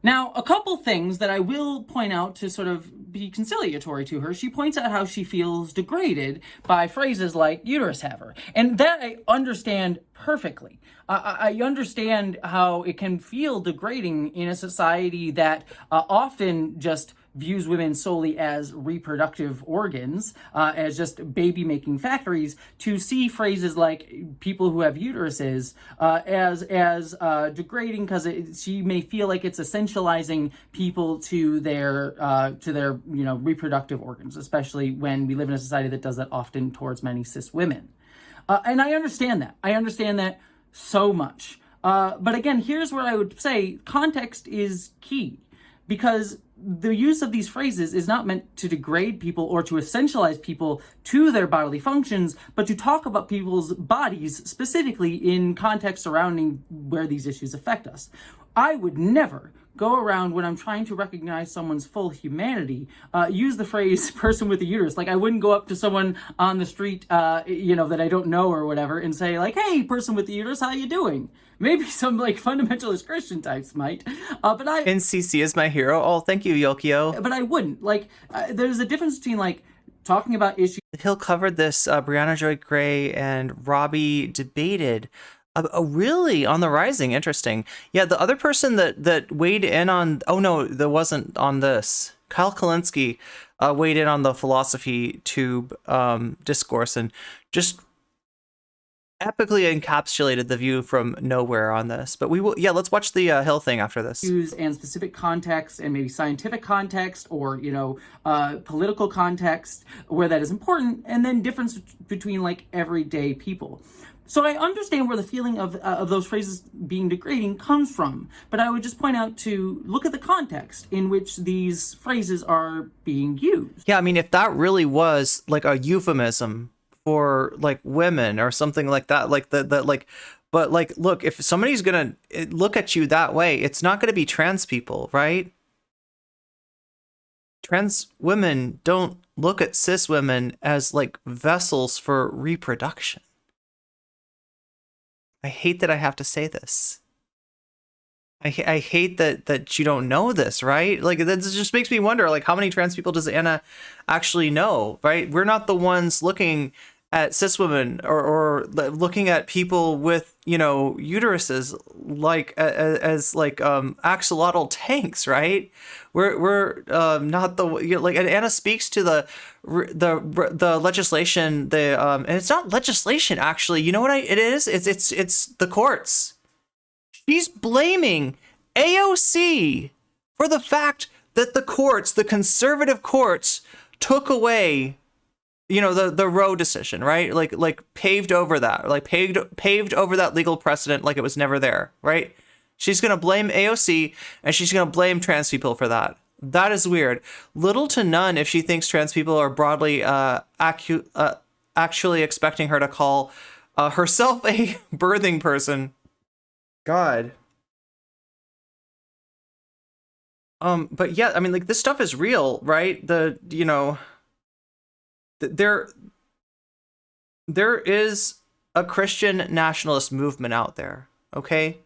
Now, a couple things that I will point out to sort of be conciliatory to her. She points out how she feels degraded by phrases like uterus haver. And that I understand perfectly. I understand how it can feel degrading in a society that often just views women solely as reproductive organs, as just baby-making factories, to see phrases like people who have uteruses as degrading, because she may feel like it's essentializing people to their reproductive organs, especially when we live in a society that does that often towards many cis women. And I understand that. I understand that so much. But again, here's where I would say context is key, because the use of these phrases is not meant to degrade people or to essentialize people to their bodily functions, but to talk about people's bodies specifically in context surrounding where these issues affect us. I would never go around when I'm trying to recognize someone's full humanity, use the phrase person with a uterus. Like I wouldn't go up to someone on the street, that I don't know or whatever and say like, hey, person with the uterus, how you doing? Maybe some like fundamentalist Christian types might, but I... NCC is my hero. Oh, thank you, Yokio. But I wouldn't. Like, there's a difference between like talking about issues... Hill covered this, Brianna Joy Gray and Robbie debated really on the rising. Interesting. Yeah, the other person that weighed in on, oh no, that wasn't on this. Kyle Kalinske weighed in on the philosophy tube discourse and just epically encapsulated the view from nowhere on this. But we will, let's watch the Hill thing after this. And specific context and maybe scientific context or, political context where that is important, and then difference between like everyday people. So I understand where the feeling of those phrases being degrading comes from, but I would just point out to look at the context in which these phrases are being used. Yeah, I mean, if that really was like a euphemism for like women or something like that, like but like, look, if somebody's gonna look at you that way, it's not gonna be trans people, right? Trans women don't look at cis women as like vessels for reproduction. I hate that I have to say this. I hate that you don't know this, right? Like, that just makes me wonder, like, how many trans people does Anna actually know, right? We're not the ones looking at cis women or looking at people with, uteruses like as like axolotl tanks, right? We're not the and Anna speaks to the legislation, and it's not legislation actually. You know what it is? It's the courts. She's blaming AOC for the fact that the conservative courts took away the Roe decision, right? Like paved over that, like paved over that legal precedent like it was never there, right? She's going to blame AOC and she's going to blame trans people for that. That is weird. Little to none if she thinks trans people are broadly actually expecting her to call herself a birthing person. God. But yeah, I mean, like, this stuff is real, right? there is a Christian nationalist movement out there, okay?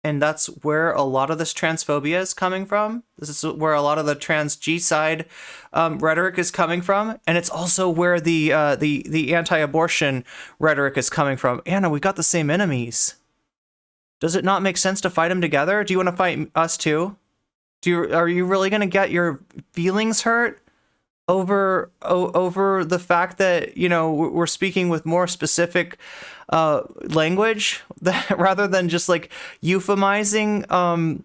And that's where a lot of this transphobia is coming from. This is where a lot of the trans G-side rhetoric is coming from, and it's also where the anti-abortion rhetoric is coming from. Anna, we got the same enemies. Does it not make sense to fight them together? Do you want to fight us too? Are you really gonna get your feelings hurt over the fact that, you know, we're speaking with more specific language rather than just like euphemizing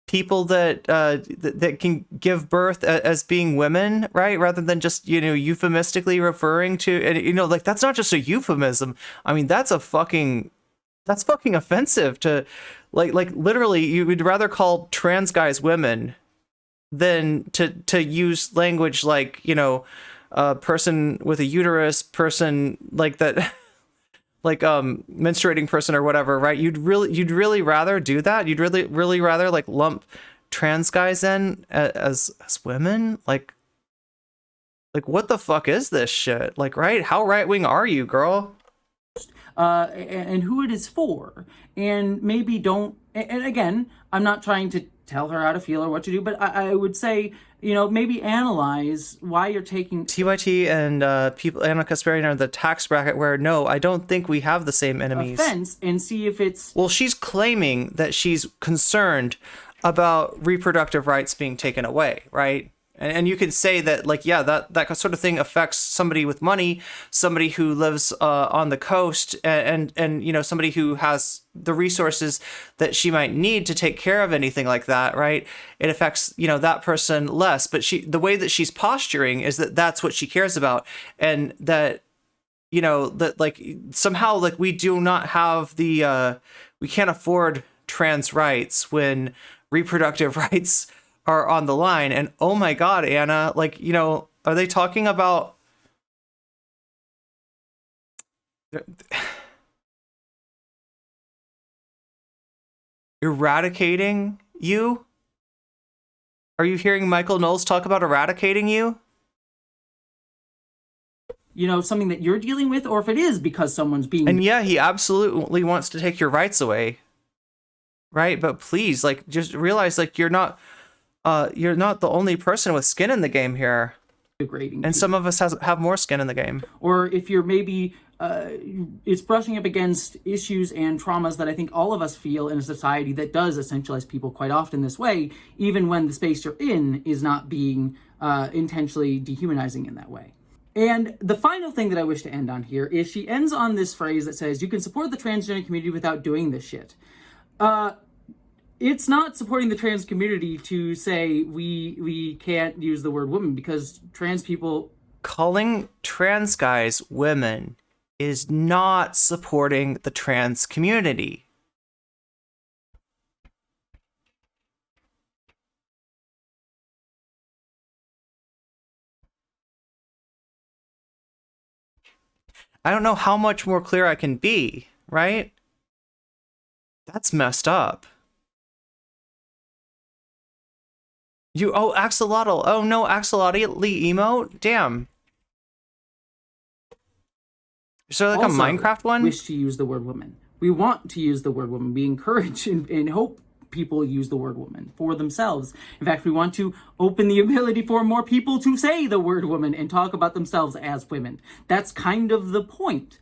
people that can give birth as being women, right? Rather than just, you know, euphemistically referring to, and you know, like that's not just a euphemism. I mean, that's fucking offensive to like literally you would rather call trans guys women than to use language like, you know, a person with a uterus, person like that, like menstruating person or whatever, right? You'd really rather do that? You'd really rather like lump trans guys in as women? Like what the fuck is this shit? Like, right? How right wing are you, girl? And who it is for, and maybe don't. And again, I'm not trying to tell her how to feel or what to do, but I would say, you know, maybe analyze why you're taking TYT and people. Anna Kasparian are the tax bracket where no, I don't think we have the same enemies. Offense, and see if it's. Well, she's claiming that she's concerned about reproductive rights being taken away, right? And you could say that, like, yeah, that sort of thing affects somebody with money, somebody who lives on the coast, and you know, somebody who has the resources that she might need to take care of anything like that, right? It affects, you know, that person less. But the way that she's posturing is that that's what she cares about, and that, you know, that like somehow like we do not have the we can't afford trans rights when reproductive rights are on the line. And oh my god, Anna, like, you know, are they talking about eradicating you? Are you hearing Michael Knowles talk about eradicating you? You know, something that you're dealing with, or if it is because someone's being. And yeah, he absolutely wants to take your rights away, right? But please, like, just realize, like, you're not the only person with skin in the game here. Degrading, and some of us have more skin in the game. Or if you're maybe it's brushing up against issues and traumas that I think all of us feel in a society that does essentialize people quite often this way, even when the space you're in is not being intentionally dehumanizing in that way. And the final thing that I wish to end on here is she ends on this phrase that says, you can support the transgender community without doing this shit. It's not supporting the trans community to say we can't use the word woman, because trans people. Calling trans guys women is not supporting the trans community. I don't know how much more clear I can be, right? That's messed up. Axolotl. Oh no, Axolotl emote? Damn. Is there like also, a Minecraft one? Wish to use the word woman. We want to use the word woman. We encourage and hope people use the word woman for themselves. In fact, we want to open the ability for more people to say the word woman and talk about themselves as women. That's kind of the point.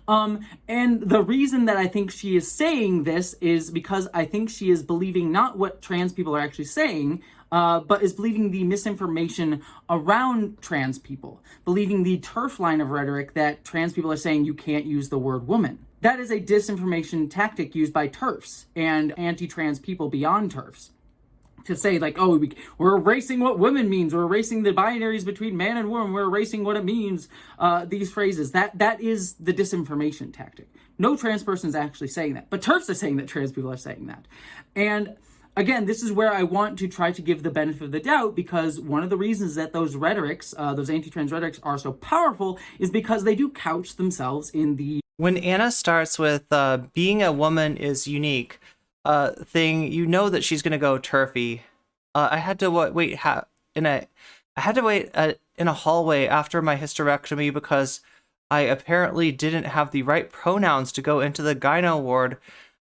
And the reason that I think she is saying this is because I think she is believing not what trans people are actually saying, but is believing the misinformation around trans people, believing the TERF line of rhetoric that trans people are saying you can't use the word woman. That is a disinformation tactic used by TERFs and anti-trans people beyond TERFs to say, like, oh, we're erasing what women means, we're erasing the binaries between man and woman, we're erasing what it means, these phrases. That is the disinformation tactic. No trans person is actually saying that, but TERFs are saying that trans people are saying that. And again, this is where I want to try to give the benefit of the doubt, because one of the reasons that those rhetorics, those anti-trans rhetorics are so powerful is because they do couch themselves in the... When Anna starts with being a woman is unique thing, you know that she's going to go TERFy. I had to wait in a hallway after my hysterectomy because I apparently didn't have the right pronouns to go into the gyno ward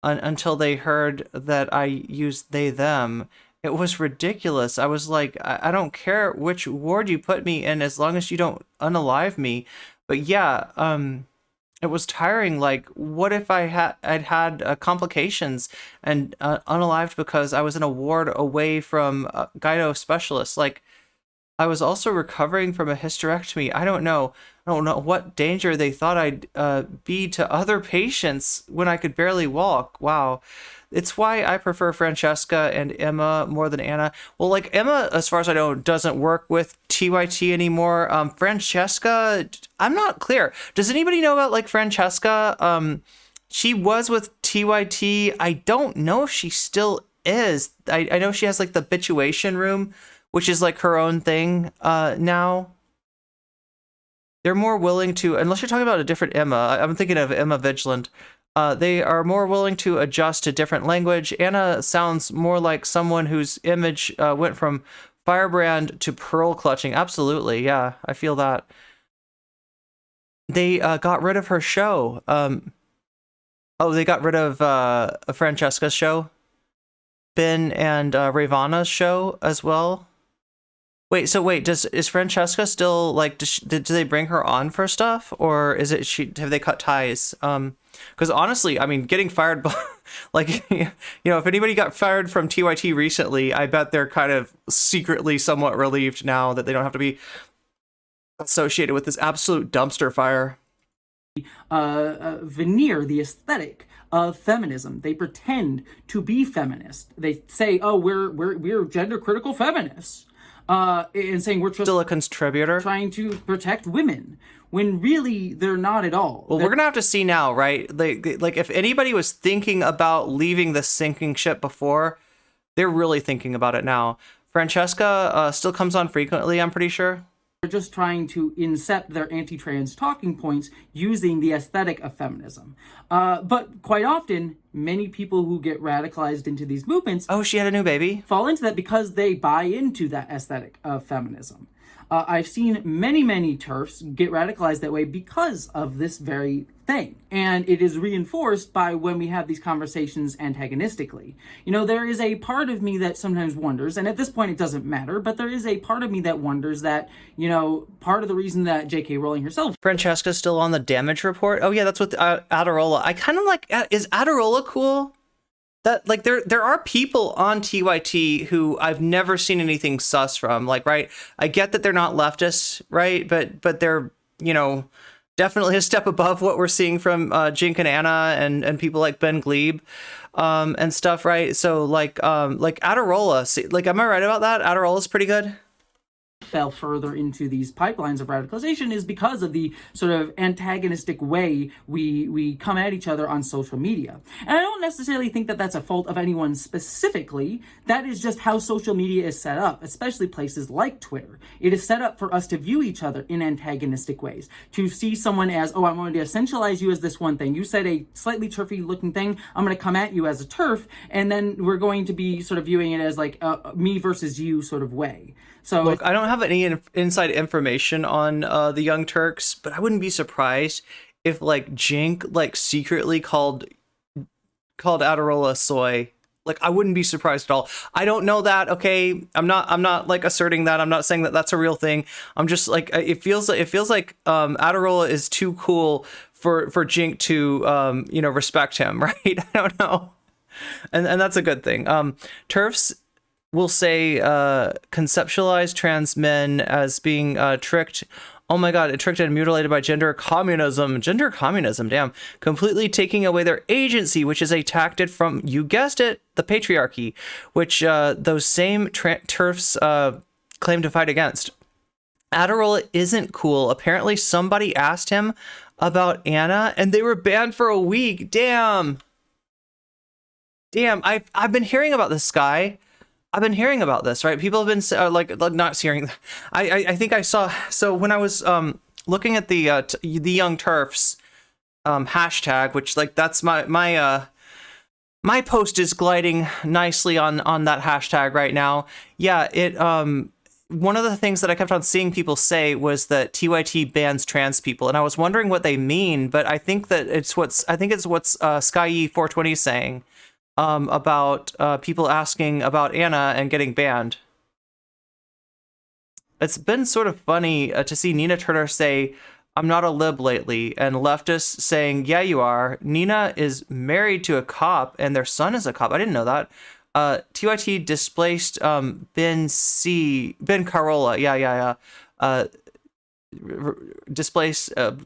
until they heard that I used they, them. It was ridiculous. I was like, I don't care which ward you put me in as long as you don't unalive me. But yeah, it was tiring. Like, what if I'd had complications and unalived because I was in a ward away from gyno specialists? Like, I was also recovering from a hysterectomy. I don't know what danger they thought I'd be to other patients when I could barely walk. Wow. It's why I prefer Francesca and Emma more than Anna. Well, like, Emma, as far as I know, doesn't work with TYT anymore. Francesca, I'm not clear. Does anybody know about, like, Francesca? She was with TYT. I don't know if she still is. I know she has, like, the bituation room, which is, like, her own thing now. They're more willing to, unless you're talking about a different Emma, I'm thinking of Emma Vigilant. They are more willing to adjust to different language. Anna sounds more like someone whose image went from firebrand to pearl clutching. Absolutely, yeah, I feel that. They got rid of her show. They got rid of Francesca's show. Ben and Ravana's show as well. Wait, is Francesca still, like, do they bring her on for stuff, or is it have they cut ties? Because honestly, I mean, getting fired, like, you know, if anybody got fired from TYT recently, I bet they're kind of secretly somewhat relieved now that they don't have to be associated with this absolute dumpster fire. Veneer, the aesthetic of feminism. They pretend to be feminist. They say, "Oh, we're gender critical feminists." And saying we're just still a contributor trying to protect women, when really they're not at all. Well, we're gonna have to see now, right? Like if anybody was thinking about leaving the sinking ship before, they're really thinking about it now. Francesca still comes on frequently, I'm pretty sure. They're just trying to incept their anti-trans talking points using the aesthetic of feminism. But quite often, many people who get radicalized into these movements... Oh, she had a new baby? ...fall into that because they buy into that aesthetic of feminism. I've seen many TERFs get radicalized that way because of this very thing. And it is reinforced by when we have these conversations antagonistically. You know, there is a part of me that sometimes wonders, and at this point it doesn't matter, but there is a part of me that wonders that, you know, part of the reason that J.K. Rowling herself... Francesca's still on the damage report? Oh yeah, that's with Adirola. I kind of like... Is Adirola cool? That, like, there are people on TYT who I've never seen anything sus from. Like, right, I get that they're not leftists, right? But they're, you know, definitely a step above what we're seeing from Jink and Anna and people like Ben Glebe and stuff, right? So like Adirola, see, like, am I right about that? Adirola's pretty good. Fell further into these pipelines of radicalization is because of the sort of antagonistic way we come at each other on social media. And I don't necessarily think that that's a fault of anyone specifically. That is just how social media is set up, especially places like Twitter. It is set up for us to view each other in antagonistic ways, to see someone as, oh, I'm going to essentialize you as this one thing. You said a slightly turfy looking thing, I'm going to come at you as a TERF, and then we're going to be sort of viewing it as like a me versus you sort of way. So look, I don't have any inside information on the Young Turks, but I wouldn't be surprised if, like, Jink, like, secretly called Adirola soy. Like, I wouldn't be surprised at all. I don't know that. Okay, I'm not like asserting that. I'm not saying that that's a real thing. I'm just like, it feels like Adirola is too cool for Jink to you know, respect him, right? I don't know, and that's a good thing. TERFs will say conceptualize trans men as being tricked. Oh my god, tricked and mutilated by gender communism. Gender communism, damn. Completely taking away their agency, which is a tactic from, you guessed it, the patriarchy, which those same TERFs claim to fight against. Adirola isn't cool. Apparently somebody asked him about Anna and they were banned for a week. Damn. I've been hearing about this guy. I've been hearing about this, right? People have been like not hearing. I think I saw. So when I was looking at the Young TERFs hashtag, which, like, that's my post is gliding nicely on that hashtag right now. Yeah, it one of the things that I kept on seeing people say was that TYT bans trans people, and I was wondering what they mean, but I think that it's what's Sky 420 is saying about people asking about Anna and getting banned. It's been sort of funny to see Nina Turner say, "I'm not a lib lately," and leftists saying, "Yeah, you are." Nina is married to a cop, and their son is a cop. I didn't know that. TYT displaced Ben Carolla. Yeah.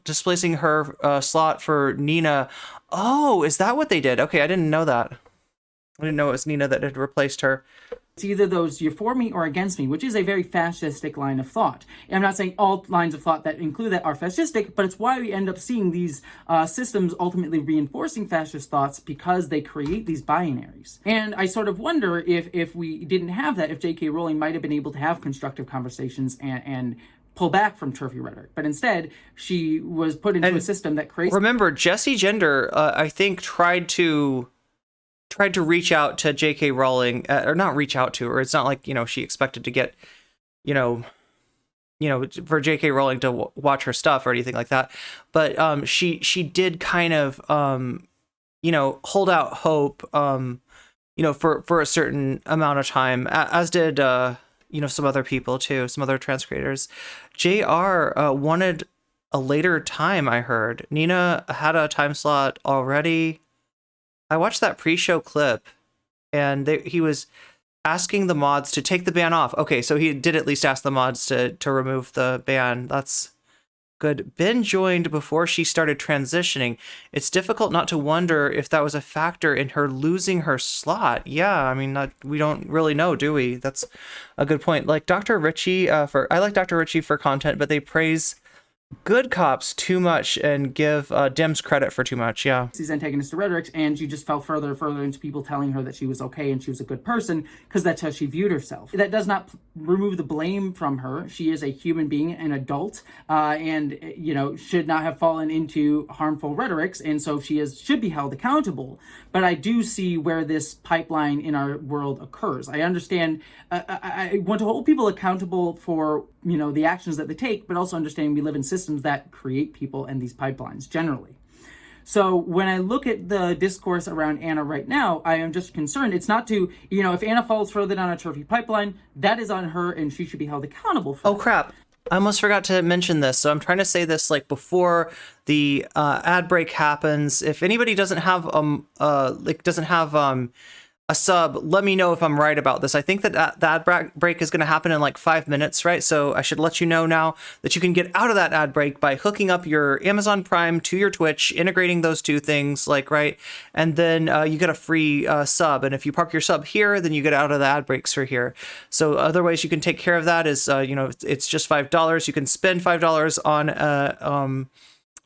Displacing her slot for Nina. Oh, is that what they did? Okay, I didn't know that. I didn't know it was Nina that had replaced her. It's either those you're for me or against me, which is a very fascistic line of thought. And I'm not saying all lines of thought that include that are fascistic, but it's why we end up seeing these systems ultimately reinforcing fascist thoughts, because they create these binaries. And I sort of wonder if we didn't have that, if J.K. Rowling might have been able to have constructive conversations and pull back from turfy rhetoric. But instead, she was put into a system that creates... Remember, Jessie Gender, I think, tried to reach out to J.K. Rowling, or not reach out to her. It's not like, she expected to get, for J.K. Rowling to watch her stuff or anything like that. But she did kind of, hold out hope, for a certain amount of time, as did, some other people too, some other trans creators. JR wanted a later time, I heard. Nina had a time slot already. I watched that pre-show clip, and he was asking the mods to take the ban off. Okay, so he did at least ask the mods to remove the ban. That's good. Ben joined before she started transitioning. It's difficult not to wonder if that was a factor in her losing her slot. Yeah, I mean, we don't really know, do we? That's a good point. Like Dr. Ritchie, I like Dr. Ritchie for content, but they praise good cops too much and give Dems credit for too much. Yeah, these antagonistic rhetorics, and she just fell further and further into people telling her that she was okay and she was a good person because that's how she viewed herself. That does not remove the blame from her. She is a human being, an adult, and should not have fallen into harmful rhetorics, and so she should be held accountable. But I do see where this pipeline in our world occurs. I understand. I want to hold people accountable for the actions that they take, but also understanding we live in systems that create people and these pipelines generally. So when I look at the discourse around Anna right now, I am just concerned. It's not to, if Anna falls further down a turfy pipeline, that is on her and she should be held accountable for. Oh, crap. I almost forgot to mention this. So I'm trying to say this before the ad break happens. If anybody doesn't have a sub, let me know if I'm right about this. I think that the ad break is going to happen in 5 minutes, right? So I should let you know now that you can get out of that ad break by hooking up your Amazon Prime to your Twitch, integrating those two things, right? And then you get a free sub. And if you park your sub here, then you get out of the ad breaks for here. So other ways you can take care of that is, it's just $5. You can spend $5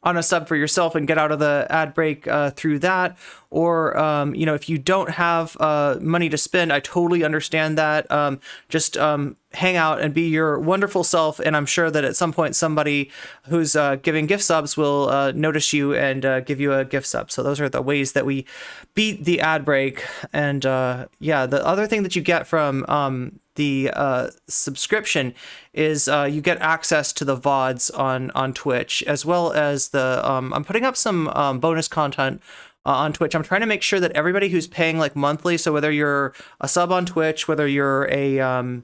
on a sub for yourself and get out of the ad break through that. Or, if you don't have money to spend, I totally understand that. Just hang out and be your wonderful self. And I'm sure that at some point, somebody who's giving gift subs will notice you and give you a gift sub. So those are the ways that we beat the ad break. And the other thing that you get from the subscription is you get access to the VODs on Twitch, as well as I'm putting up some bonus content on Twitch. I'm trying to make sure that everybody who's paying monthly, so whether you're a sub on Twitch, whether you're a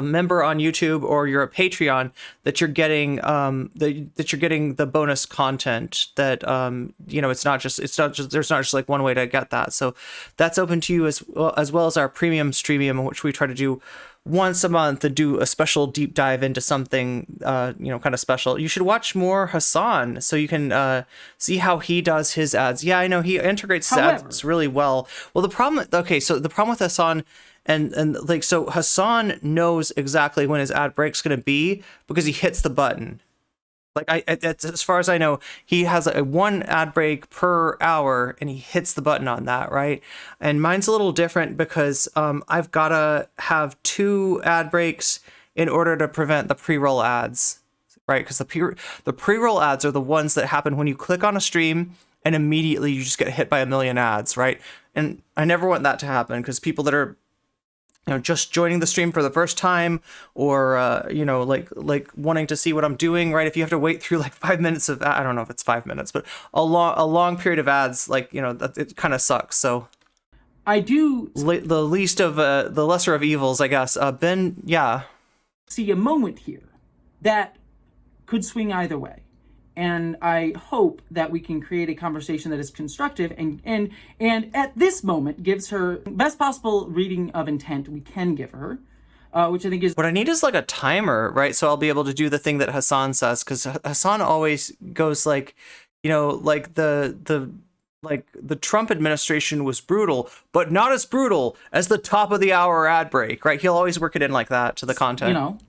member on YouTube, or you're a Patreon, that you're getting the bonus content. That it's not just there's not just one way to get that. So that's open to you as well as our premium streamium, which we try to do once a month and do a special deep dive into something kind of special. You should watch more Hassan so you can see how he does his ads. Yeah, I know he integrates his ads really well. Well, the problem with Hassan and so Hassan knows exactly when his ad break's going to be because he hits the button. As far as I know, he has a one ad break per hour and he hits the button on that, right? And mine's a little different because I've got to have 2 ad breaks in order to prevent the pre-roll ads, right? Because the pre-roll ads are the ones that happen when you click on a stream and immediately you just get hit by a million ads, right? And I never want that to happen because people that are just joining the stream for the first time, or like wanting to see what I'm doing, right? If you have to wait through like 5 minutes of, I don't know if it's 5 minutes, but a long period of ads, like, that it kind of sucks. So I do the lesser of evils, I guess. Ben, yeah. See a moment here that could swing either way. And I hope that we can create a conversation that is constructive and at this moment gives her best possible reading of intent we can give her, which I think is... What I need is like a timer, right? So I'll be able to do the thing that Hassan says, because Hassan always goes like, like the Trump administration was brutal, but not as brutal as the top of the hour ad break, right? He'll always work it in like that to the content.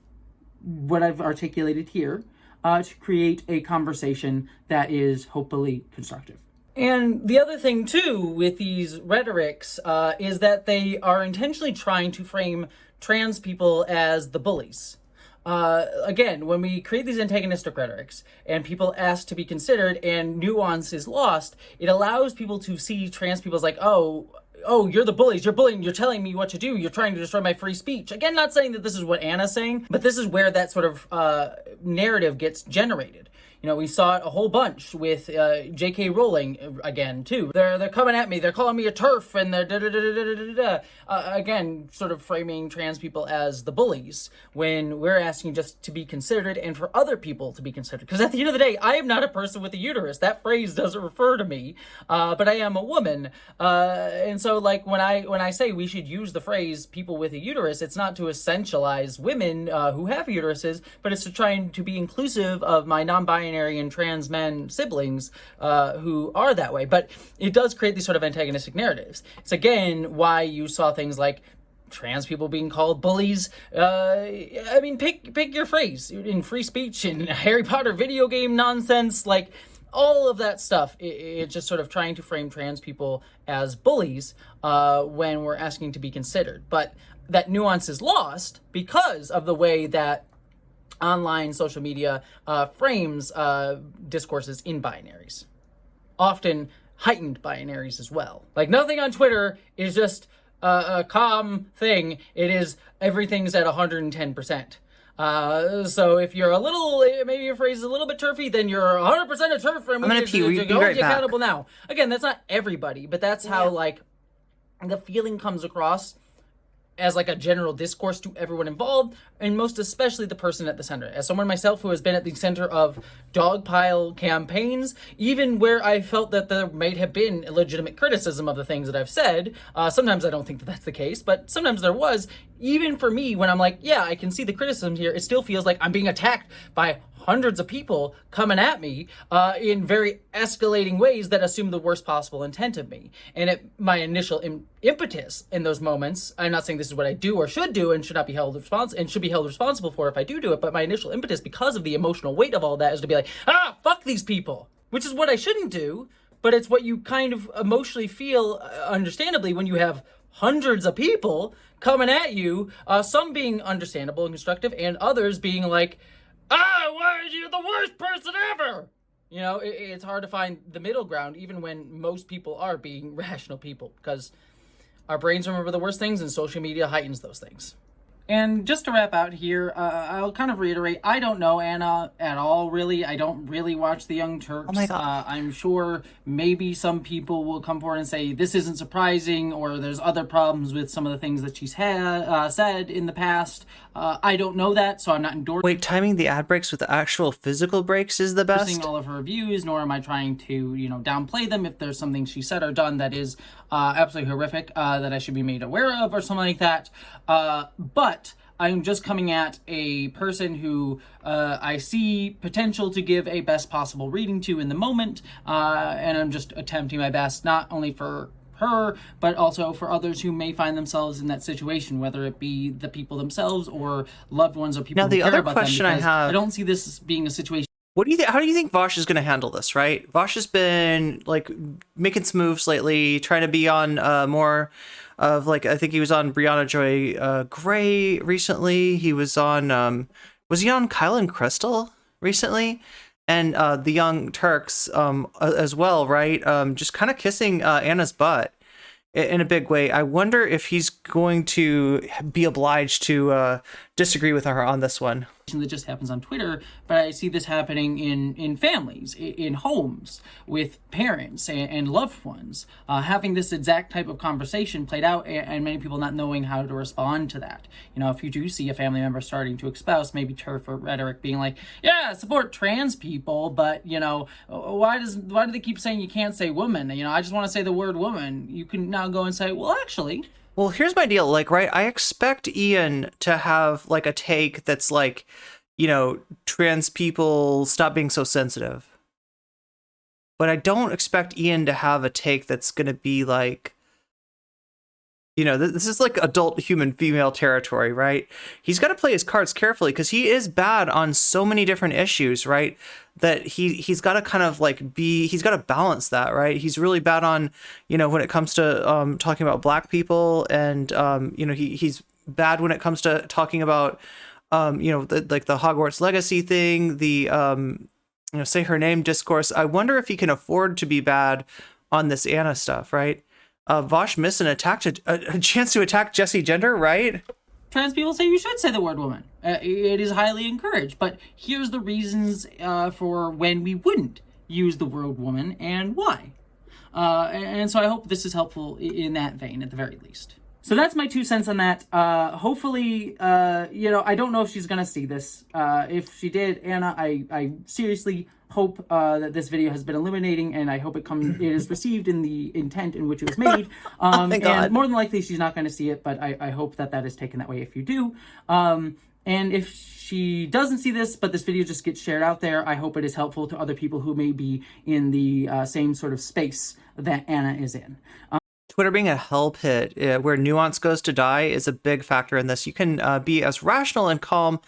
What I've articulated here. To create a conversation that is hopefully constructive. And the other thing, too, with these rhetorics is that they are intentionally trying to frame trans people as the bullies. Again, when we create these antagonistic rhetorics and people ask to be considered and nuance is lost, it allows people to see trans people as like, oh, you're the bullies, you're bullying, you're telling me what to do, you're trying to destroy my free speech. Again, not saying that this is what Anna's saying, but this is where that sort of narrative gets generated. We saw it a whole bunch with J.K. Rowling again too. They're coming at me. They're calling me a TERF, and they're again, sort of framing trans people as the bullies when we're asking just to be considered and for other people to be considered. Because at the end of the day, I am not a person with a uterus. That phrase doesn't refer to me, but I am a woman. And so, like when I say we should use the phrase "people with a uterus," it's not to essentialize women who have uteruses, but it's to try to be inclusive of my non-binary and trans men siblings who are that way. But it does create these sort of antagonistic narratives. It's again why you saw things like trans people being called bullies. I mean, pick your phrase in free speech, in Harry Potter video game nonsense, like all of that stuff. It's just sort of trying to frame trans people as bullies when we're asking to be considered. But that nuance is lost because of the way that online social media frames discourses in binaries, often heightened binaries as well. Like nothing on Twitter is just a calm thing. It is everything's at 110%. So if you're a little, maybe your phrase is a little bit turfy, then you're 100% a turf, and we need to hold you accountable now. Again, that's not everybody, but that's how like the feeling comes across as like a general discourse to everyone involved, and most especially the person at the center. As someone myself who has been at the center of dogpile campaigns, even where I felt that there might have been legitimate criticism of the things that I've said, sometimes I don't think that that's the case, but sometimes there was. Even for me, when I'm like, yeah, I can see the criticism here, it still feels like I'm being attacked by hundreds of people coming at me in very escalating ways that assume the worst possible intent of me. And my initial impetus in those moments, I'm not saying this is what I do or should do and should not be held responsible for if I do it, but my initial impetus, because of the emotional weight of all that, is to be like, fuck these people, which is what I shouldn't do, but it's what you kind of emotionally feel, understandably, when you have hundreds of people coming at you, some being understandable and constructive, and others being like, why are you the worst person ever? It's hard to find the middle ground, even when most people are being rational people, because our brains remember the worst things and social media heightens those things. And just to wrap out here, I'll kind of reiterate, I don't know Anna at all, really. I don't really watch The Young Turks. Oh my God. I'm sure maybe some people will come forward and say, this isn't surprising, or there's other problems with some of the things that she's said in the past. I don't know that, so I'm not endorsing. Wait, timing the ad breaks with the actual physical breaks is the best? All of her reviews, nor am I trying to, downplay them if there's something she said or done that is absolutely horrific that I should be made aware of or something like that. But I'm just coming at a person who I see potential to give a best possible reading to in the moment, and I'm just attempting my best, not only for her, but also for others who may find themselves in that situation, whether it be the people themselves or loved ones or people who care about them. Now, the other question I have, I don't see this being a situation. What do you think? How do you think Vosh is going to handle this? Right, Vosh has been like making some moves lately, trying to be on more of like, I think he was on Brianna Joy Gray recently. He was on was he on Kyle and Crystal recently? And the Young Turks as well, right? Just kind of kissing Anna's butt. in a big way. I wonder if he's going to be obliged to disagree with her on this one. That just happens on Twitter, but I see this happening in families, in homes, with parents and loved ones, having this exact type of conversation played out, and many people not knowing how to respond to that. You know, if you do see a family member starting to espouse maybe TERF or rhetoric, being like, yeah, support trans people, but, you know, why do they keep saying you can't say woman? You know, I just want to say the word woman. You can now go and say, well, actually... Well, here's my deal. Like, right, I expect Ian to have, like, a take that's like, you know, trans people stop being so sensitive. But I don't expect Ian to have a take that's going to be like, you know, this is like adult human female territory, right? He's got to play his cards carefully because he is bad on so many different issues, right? That he's got to kind of like he's got to balance that, right? He's really bad on, you know, when it comes to talking about black people, and you know, he's bad when it comes to talking about you know, like the Hogwarts legacy thing, the you know, say her name discourse. I wonder if he can afford to be bad on this Anna stuff, right? Vosh missed a chance to attack Jesse Gender, right? Trans people say you should say the word woman. It is highly encouraged, but here's the reasons for when we wouldn't use the word woman and why. And so I hope this is helpful in that vein, at the very least. So that's my 2 cents on that. Hopefully, you know, I don't know if she's going to see this. If she did, Anna, I seriously hope that this video has been illuminating, and I hope it is received in the intent in which it was made. Thank God. And more than likely, she's not going to see it, but I hope that is taken that way if you do. And if she doesn't see this, but this video just gets shared out there, I hope it is helpful to other people who may be in the same sort of space that Anna is in. Twitter being a hell pit where nuance goes to die is a big factor in this. You can be as rational and calm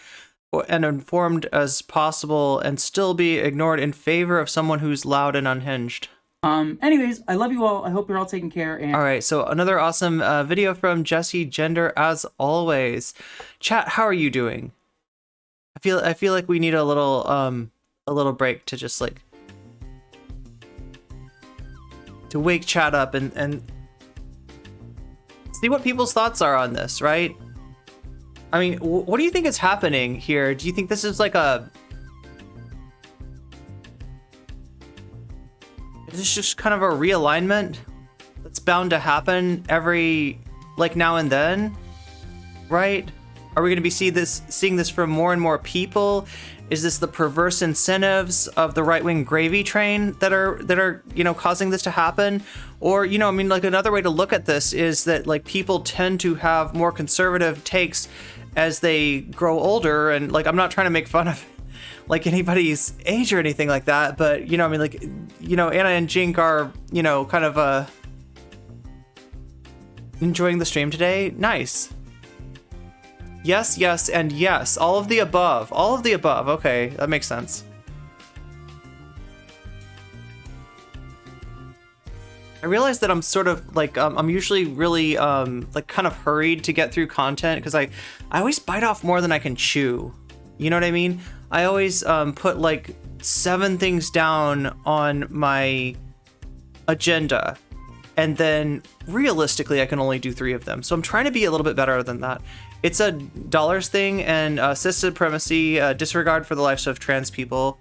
and informed as possible and still be ignored in favor of someone who's loud and unhinged. Anyways, I love you all. I hope you're all taking care. And all right, so another awesome video from Jesse Gender as always. Chat, how are you doing? I feel like we need a little break to just like to wake chat up and see what people's thoughts are on this, right? I mean, what do you think is happening here? Do you think this is like is this just kind of a realignment that's bound to happen every, like, now and then, right? Are we going to be seeing this from more and more people? Is this the perverse incentives of the right-wing gravy train that are you know, causing this to happen? Or, you know, I mean, like, another way to look at this is that, like, people tend to have more conservative takes as they grow older, and, like, I'm not trying to make fun of like anybody's age or anything like that, but, you know, I mean, like, you know, Anna and Jink are, you know, kind of enjoying the stream today. Nice. Yes, yes, and yes. All of the above. All of the above. Okay, that makes sense. I realize that I'm sort of like, I'm usually really like kind of hurried to get through content because I always bite off more than I can chew. You know what I mean? I always put like 7 things down on my agenda, and then realistically I can only do 3 of them. So I'm trying to be a little bit better than that. It's a dollars thing, and cis supremacy, disregard for the lives of trans people.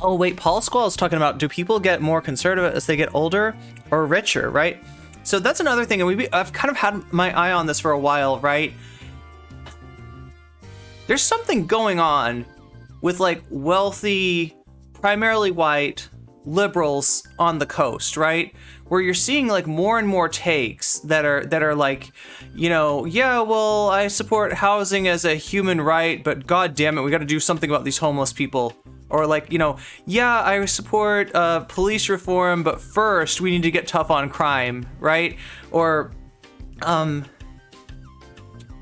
Oh wait, Paul Squall is talking about, do people get more conservative as they get older or richer, right? So that's another thing, and I've kind of had my eye on this for a while, right? There's something going on with like wealthy, primarily white liberals on the coast, right? Where you're seeing like more and more takes that are like, you know, yeah, well, I support housing as a human right, but god damn it, we got to do something about these homeless people. Or like, you know, yeah, I support police reform, but first we need to get tough on crime, right? Or,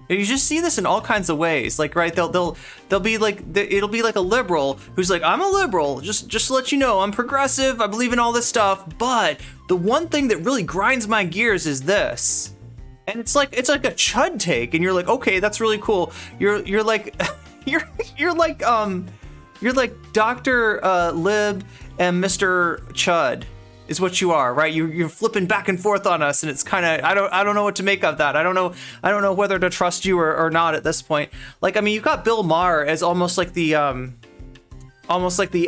you just see this in all kinds of ways. Like, right, they'll be like, it'll be like a liberal who's like, I'm a liberal, just to let you know, I'm progressive, I believe in all this stuff, but the one thing that really grinds my gears is this. And it's like a chud take, and you're like, okay, that's really cool. You're like, you're like Dr. Lib am Mr. Chud, is what you are, right? You're flipping back and forth on us, and it's kind of, I don't know what to make of that. I don't know whether to trust you or not at this point. Like, I mean, you've got Bill Maher as almost like the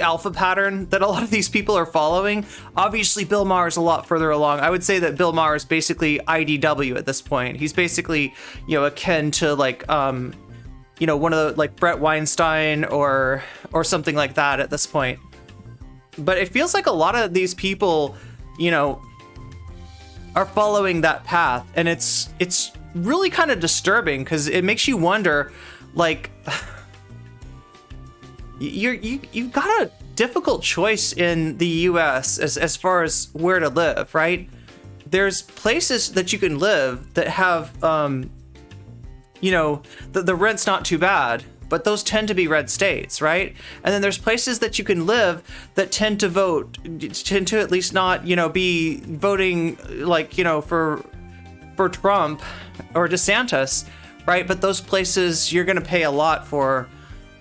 alpha pattern that a lot of these people are following. Obviously, Bill Maher is a lot further along. I would say that Bill Maher is basically IDW at this point. He's basically, akin to like, one of the, like, Brett Weinstein or something like that at this point. But it feels like a lot of these people, are following that path, and it's really kind of disturbing because it makes you wonder, like, you've got a difficult choice in the U.S. as far as where to live, right? There's places that you can live that have, the rent's not too bad, but those tend to be red states, right? And then there's places that you can live that tend to at least not, be voting like, for Trump or DeSantis, right? But those places you're going to pay a lot for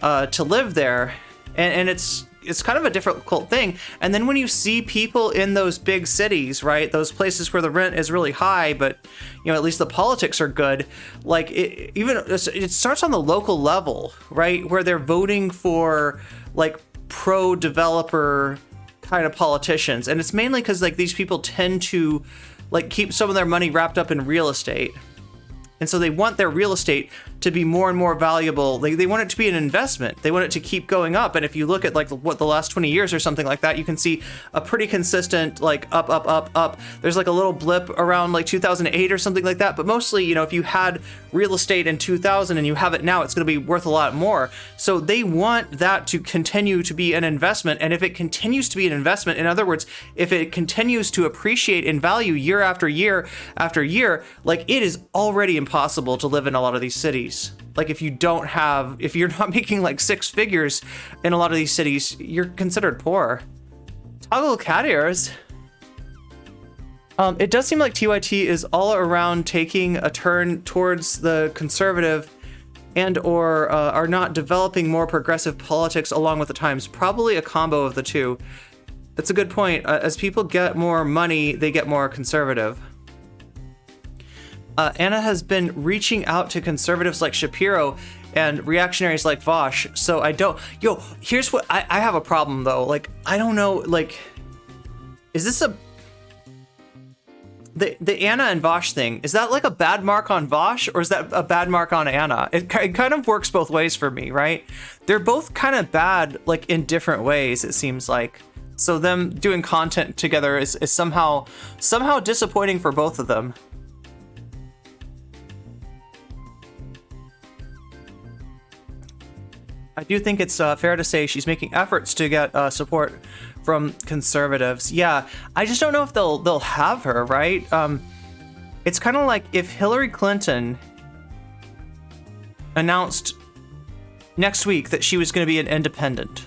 to live there, and it's kind of a difficult thing. And then when you see people in those big cities, right, those places where the rent is really high, but at least the politics are good, like it starts on the local level, right, where they're voting for like pro-developer kind of politicians, and it's mainly because like these people tend to like keep some of their money wrapped up in real estate. And so they want their real estate to be more and more valuable. They want it to be an investment. They want it to keep going up. And if you look at like what the last 20 years or something like that, you can see a pretty consistent like up. There's like a little blip around like 2008 or something like that. But mostly, if you had real estate in 2000 and you have it now, it's going to be worth a lot more. So they want that to continue to be an investment. And if it continues to be an investment, in other words, if it continues to appreciate in value year after year after year, like it is already impossible to live in a lot of these cities. Like if you're not making like six figures in a lot of these cities, you're considered poor. Toggle cat ears. It does seem like TYT is all around taking a turn towards the conservative and or are not developing more progressive politics along with the times. Probably a combo of the two. That's a good point. As people get more money, they get more conservative. Anna has been reaching out to conservatives like Shapiro and reactionaries like Vosh. So here's what I have a problem though. Like, I don't know, like, is this the Anna and Vosh thing? Is that like a bad mark on Vosh or is that a bad mark on Anna? It kind of works both ways for me, right? They're both kind of bad, like in different ways, it seems like. So them doing content together is somehow disappointing for both of them. I do think it's fair to say she's making efforts to get support from conservatives. Yeah, I just don't know if they'll have her, right? It's kind of like if Hillary Clinton announced next week that she was going to be an independent.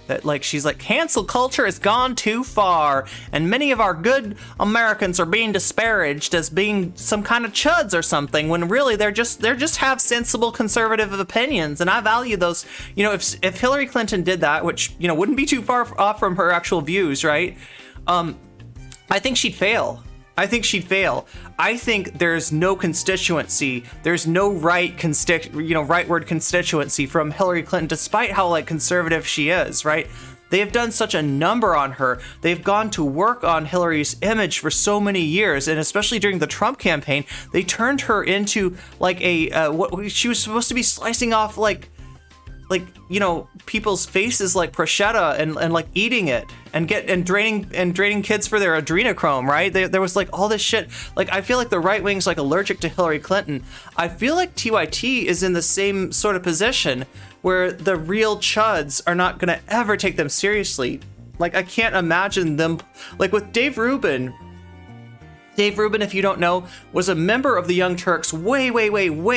That like she's like, cancel culture has gone too far, and many of our good Americans are being disparaged as being some kind of chuds or something, when really they're just have sensible conservative opinions, and I value those. If Hillary Clinton did that, which wouldn't be too far off from her actual views, right? I think she'd fail. I think there's no constituency. There's no rightward constituency from Hillary Clinton, despite how like conservative she is, right? They have done such a number on her. They've gone to work on Hillary's image for so many years, and especially during the Trump campaign, they turned her into like what she was supposed to be slicing off like people's faces like prosciutto and like eating it and draining kids for their adrenochrome, right? There was like all this shit. Like I feel like the right wing's like allergic to Hillary Clinton. I feel like TYT is in the same sort of position where the real chuds are not gonna ever take them seriously. Like I can't imagine them like with Dave Rubin. Dave Rubin, if you don't know, was a member of the Young Turks way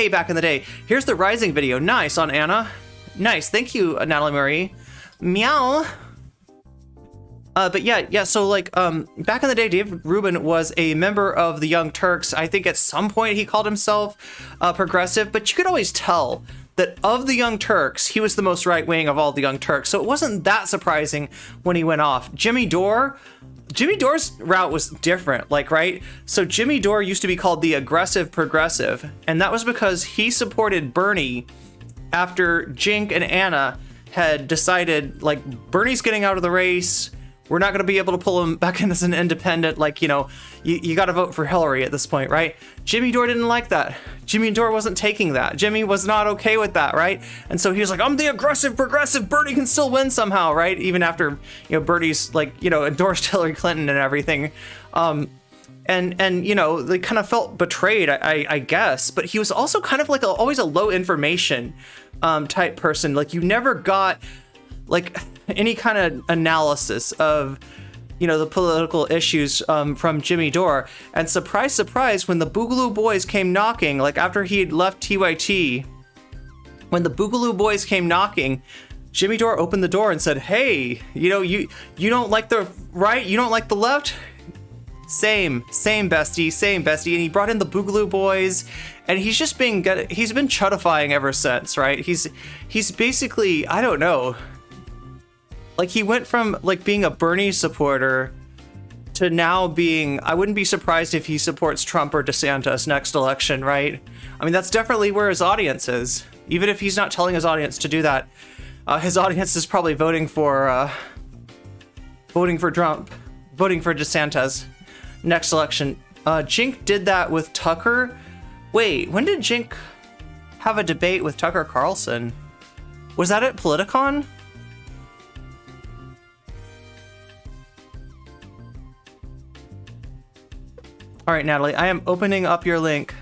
back in the day. Here's the Rising video. Nice on Anna. Nice, thank you, Natalie Marie. Meow. But yeah. So like, back in the day, Dave Rubin was a member of the Young Turks. I think at some point he called himself progressive, but you could always tell that of the Young Turks, he was the most right-wing of all the Young Turks. So it wasn't that surprising when he went off. Jimmy Dore's route was different, like, right? So Jimmy Dore used to be called the aggressive progressive, and that was because he supported Bernie after Jink and Anna had decided, like, Bernie's getting out of the race. We're not going to be able to pull him back in as an independent. Like, you know, you got to vote for Hillary at this point, right? Jimmy Dore didn't like that. Jimmy Dore wasn't taking that. Jimmy was not okay with that, right? And so he was like, I'm the aggressive progressive. Bernie can still win somehow, right? Even after, you know, Bernie's, like, you know, endorsed Hillary Clinton and everything. And you know, they kind of felt betrayed, I guess. But he was also kind of like always a low information type person. Like, you never got like any kind of analysis of, you know, the political issues from Jimmy Dore. And surprise, surprise, when the Boogaloo Boys came knocking, like after he had left TYT, when the Boogaloo Boys came knocking, Jimmy Dore opened the door and said, hey, you know, you don't like the right, you don't like the left? Same bestie. And he brought in the Boogaloo Boys, and he's just been chuddifying ever since, right? He's basically, I don't know, like, he went from like being a Bernie supporter to now being, I wouldn't be surprised if he supports Trump or DeSantis next election, right? I mean, that's definitely where his audience is. Even if he's not telling his audience to do that, his audience is probably voting for Trump, voting for DeSantis next election. Jink did that with Tucker. Wait, when did Jink have a debate with Tucker Carlson? Was that at Politicon? All right, Natalie, I am opening up your link.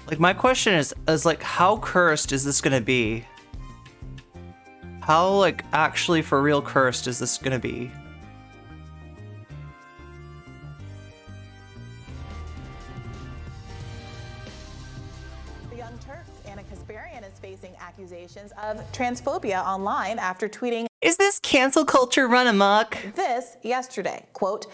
Like, my question is like, how cursed is this gonna be? How, like, actually for real cursed is this gonna be? The Young Turks, Anna Kasparian, is facing accusations of transphobia online after tweeting, Is this cancel culture run amok? this yesterday. Quote,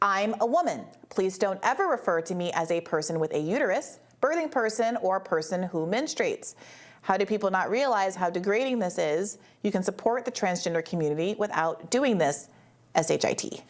I'm a woman. Please don't ever refer to me as a person with a uterus, birthing person, or person who menstruates. How do people not realize how degrading this is? You can support the transgender community without doing this, SHIT.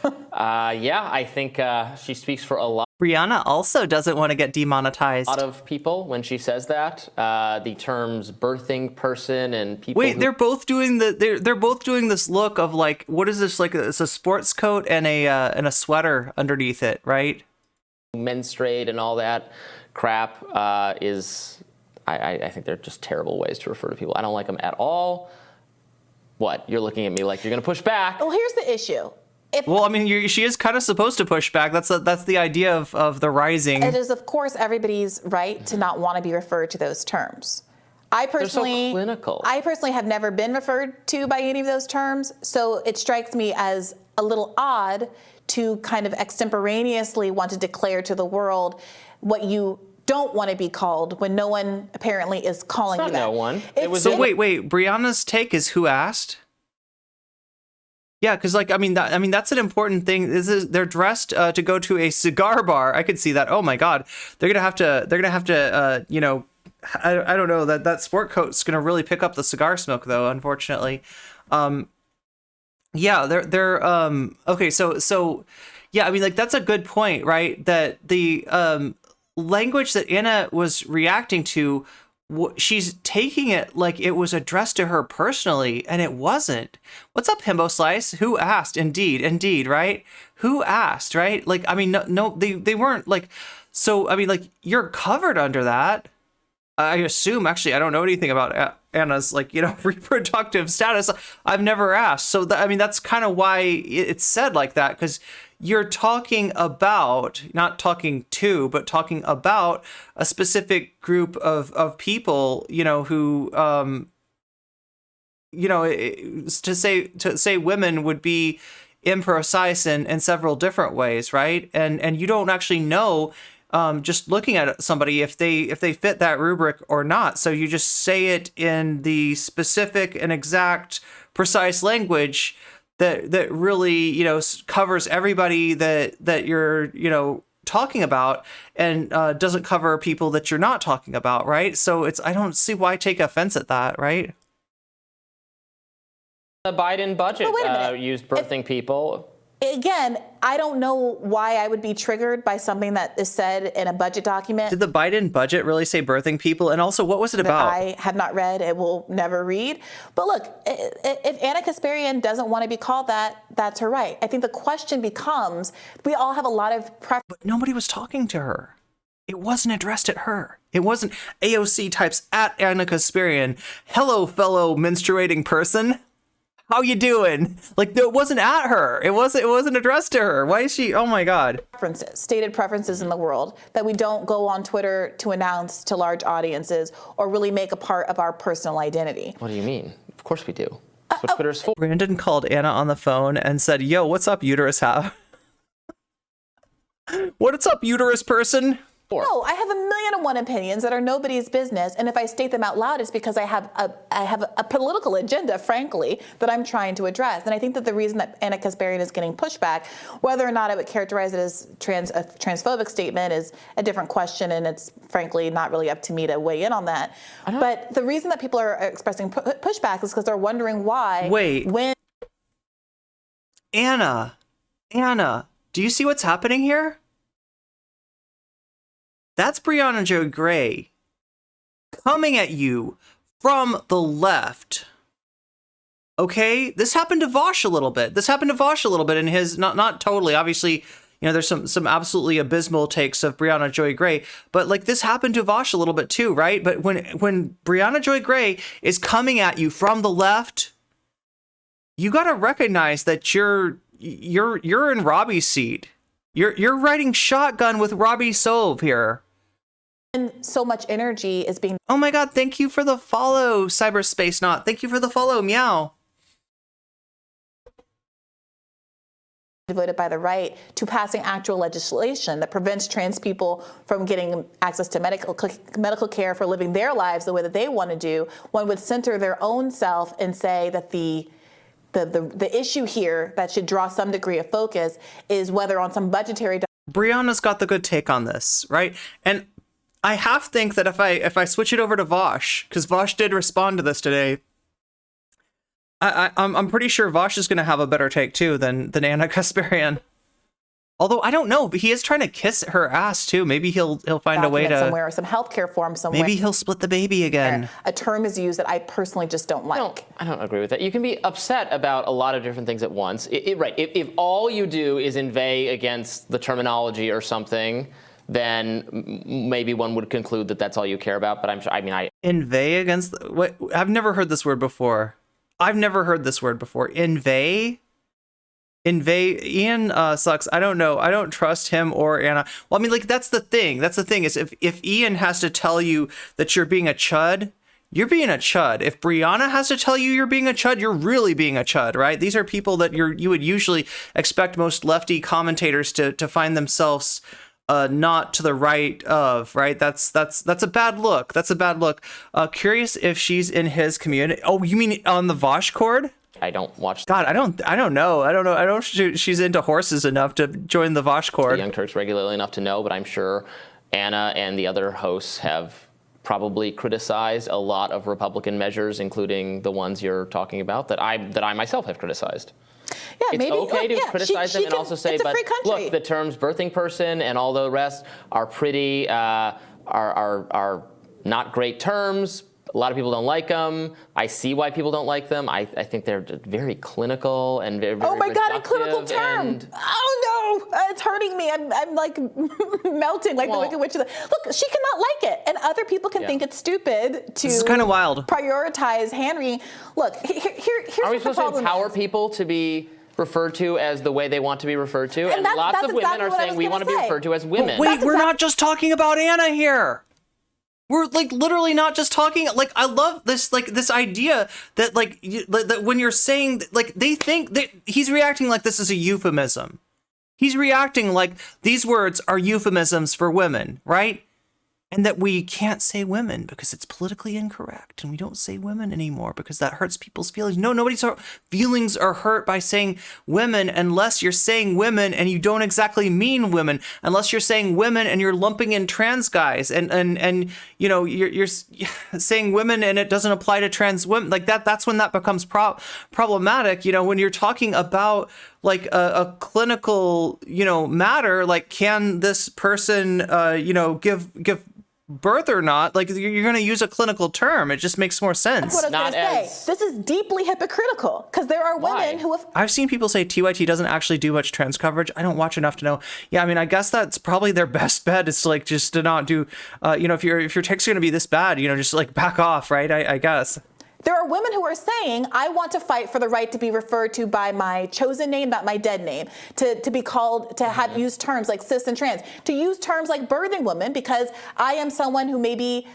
Yeah, I think she speaks for a lot Brianna also doesn't want to get demonetized. of people when she says that. The terms birthing person and people. Wait, they're both doing they're both doing this look of, like, what is this, like, it's a sports coat and a sweater underneath it, right? Menstruate and all that crap is. I think they're just terrible ways to refer to people. I don't like them at all. What? You're looking at me like you're going to push back. Well, here's the issue. Well, I mean, she is kind of supposed to push back. That's the idea of the rising. It is, of course, everybody's right to not want to be referred to those terms. They're so clinical. I personally have never been referred to by any of those terms, so it strikes me as a little odd to kind of extemporaneously want to declare to the world what you don't want to be called when no one apparently is calling you that. No one. So wait, Brianna's take is who asked? Yeah, because, like, I mean that's an important thing. They're dressed to go to a cigar bar. I could see that. Oh my God, they're gonna have to you know, I don't know, that sport coat's gonna really pick up the cigar smoke though, unfortunately. Yeah, they're okay. So yeah, I mean, like, that's a good point, right? That the language that Anna was reacting to, she's taking it like it was addressed to her personally, and it wasn't. What's up, Himbo Slice? Who asked? Indeed, right? Who asked, right? Like, I mean, no, they weren't, like, so, I mean, like, you're covered under that. I assume, actually, I don't know anything about Anna's, like, you know, reproductive status. I've never asked. So, I mean, that's kind of why it's said like that, because you're talking about, not talking to, but talking about a specific group of people, you know, who, you know, to say women would be imprecise in several different ways, right? And you don't actually know just looking at somebody if they fit that rubric or not. So you just say it in the specific and exact precise language that really, covers everybody that you're, talking about, and doesn't cover people that you're not talking about, right? So I don't see why take offense at that, right? The Biden budget used birthing people. Again, I don't know why I would be triggered by something that is said in a budget document. Did the Biden budget really say birthing people? And also, what was it about? I have not read, it will never read. But look, if Anna Kasparian doesn't want to be called that, that's her right. I think the question becomes, we all have a lot of preference. But nobody was talking to her. It wasn't addressed at her. It wasn't AOC types at Anna Kasparian. Hello, fellow menstruating person. How you doing? Like, it wasn't at her. It wasn't addressed to her. Why is she? Oh my God. Stated preferences in the world that we don't go on Twitter to announce to large audiences or really make a part of our personal identity. What do you mean? Of course we do. That's what Twitter's for. Brandon called Anna on the phone and said, "Yo, what's up, uterus half? What's up, uterus person?" No, I have 1,000,001 opinions that are nobody's business, and if I state them out loud, it's because I have a political agenda, frankly, that I'm trying to address. And I think that the reason that Anna Kasparian is getting pushback, whether or not I would characterize it as a transphobic statement, is a different question, and it's frankly not really up to me to weigh in on that. But the reason that people are expressing pushback is because they're wondering why. Wait. Anna, do you see what's happening here? That's Brianna Jo Gray coming at you from the left. Okay? This happened to Vosh a little bit. In his, not totally, obviously, there's some absolutely abysmal takes of Brianna Joy Gray, but like this happened to Vosh a little bit too, right? But when Brianna Joy Gray is coming at you from the left, you got to recognize that you're in Robbie's seat. You're riding shotgun with Robbie Sove here. And so much energy is being... Oh my God, thank you for the follow, Cyberspace Not. Thank you for the follow, meow. Devoted by the right to passing actual legislation that prevents trans people from getting access to medical care for living their lives the way that they want to do. One would center their own self and say that the issue here that should draw some degree of focus is whether on some budgetary... Brianna's got the good take on this, right? And I half think that if I switch it over to Vosh, because Vosh did respond to this today, I'm pretty sure Vosh is going to have a better take too than Anna Kasparian. Although I don't know, but he is trying to kiss her ass too. Maybe he'll find a way to somewhere, some healthcare form somewhere. Maybe he'll split the baby again. A term is used that I personally just don't like. I don't agree with that. You can be upset about a lot of different things at once. Right. If all you do is inveigh against the terminology or something, then maybe one would conclude that that's all you care about. But inveigh against what? I've never heard this word before. Inveigh. Ian sucks. I don't know. I don't trust him or Anna. Well, I mean, like, that's the thing. Is if Ian has to tell you that you're being a chud, you're being a chud. If Brianna has to tell you you're being a chud, you're really being a chud, right? These are people that you would usually expect most lefty commentators to find themselves not to the right of, right? That's a bad look. Curious if she's in his community. Oh, you mean on the Vosh cord? I don't watch. God, I don't know. I don't know. She's into horses enough to join the Vosh cord. The Young Turks regularly enough to know, but I'm sure Anna and the other hosts have probably criticized a lot of Republican measures, including the ones you're talking about that I myself have criticized. Yeah, it's maybe okay to criticize them and also say, but look, the terms birthing person and all the rest are pretty are not great terms. A lot of people don't like them. I see why people don't like them. I think they're very clinical and very oh my God, a clinical term. Oh no, it's hurting me. I'm like melting like the Wicked Witch. Look, she cannot like it. And other people can think it's stupid to this is kind of wild. Prioritize Henry. Look, here's are we supposed to empower people to be referred to as the way they want to be referred to? And lots of women are saying we want to be referred to as women. Wait, we're not just talking about Anna here. We're like literally not just talking. Like, I love this, like this idea that like that when you're saying like they think that he's reacting like this is a euphemism. He's reacting like these words are euphemisms for women, right? And that we can't say women because it's politically incorrect, and we don't say women anymore because that hurts people's feelings. No, nobody's feelings are hurt by saying women unless you're saying women and you don't exactly mean women, unless you're saying women and you're lumping in trans guys and you know you're saying women and it doesn't apply to trans women like that. That's when that becomes problematic. You know, when you're talking about like a clinical, you know, matter, like can this person, you know, give birth or not, like you're going to use a clinical term. It just makes more sense. That's what I was going to say. This is deeply hypocritical because there are women who have... I've seen people say TYT doesn't actually do much trans coverage. I don't watch enough to know. Yeah, I mean, I guess that's probably their best bet is to like just to not do, you know, if your takes are going to be this bad, you know, just like back off, right? I guess. There are women who are saying, I want to fight for the right to be referred to by my chosen name, not my dead name, to be called, to have use terms like cis and trans, to use terms like birthing woman because I am someone who maybe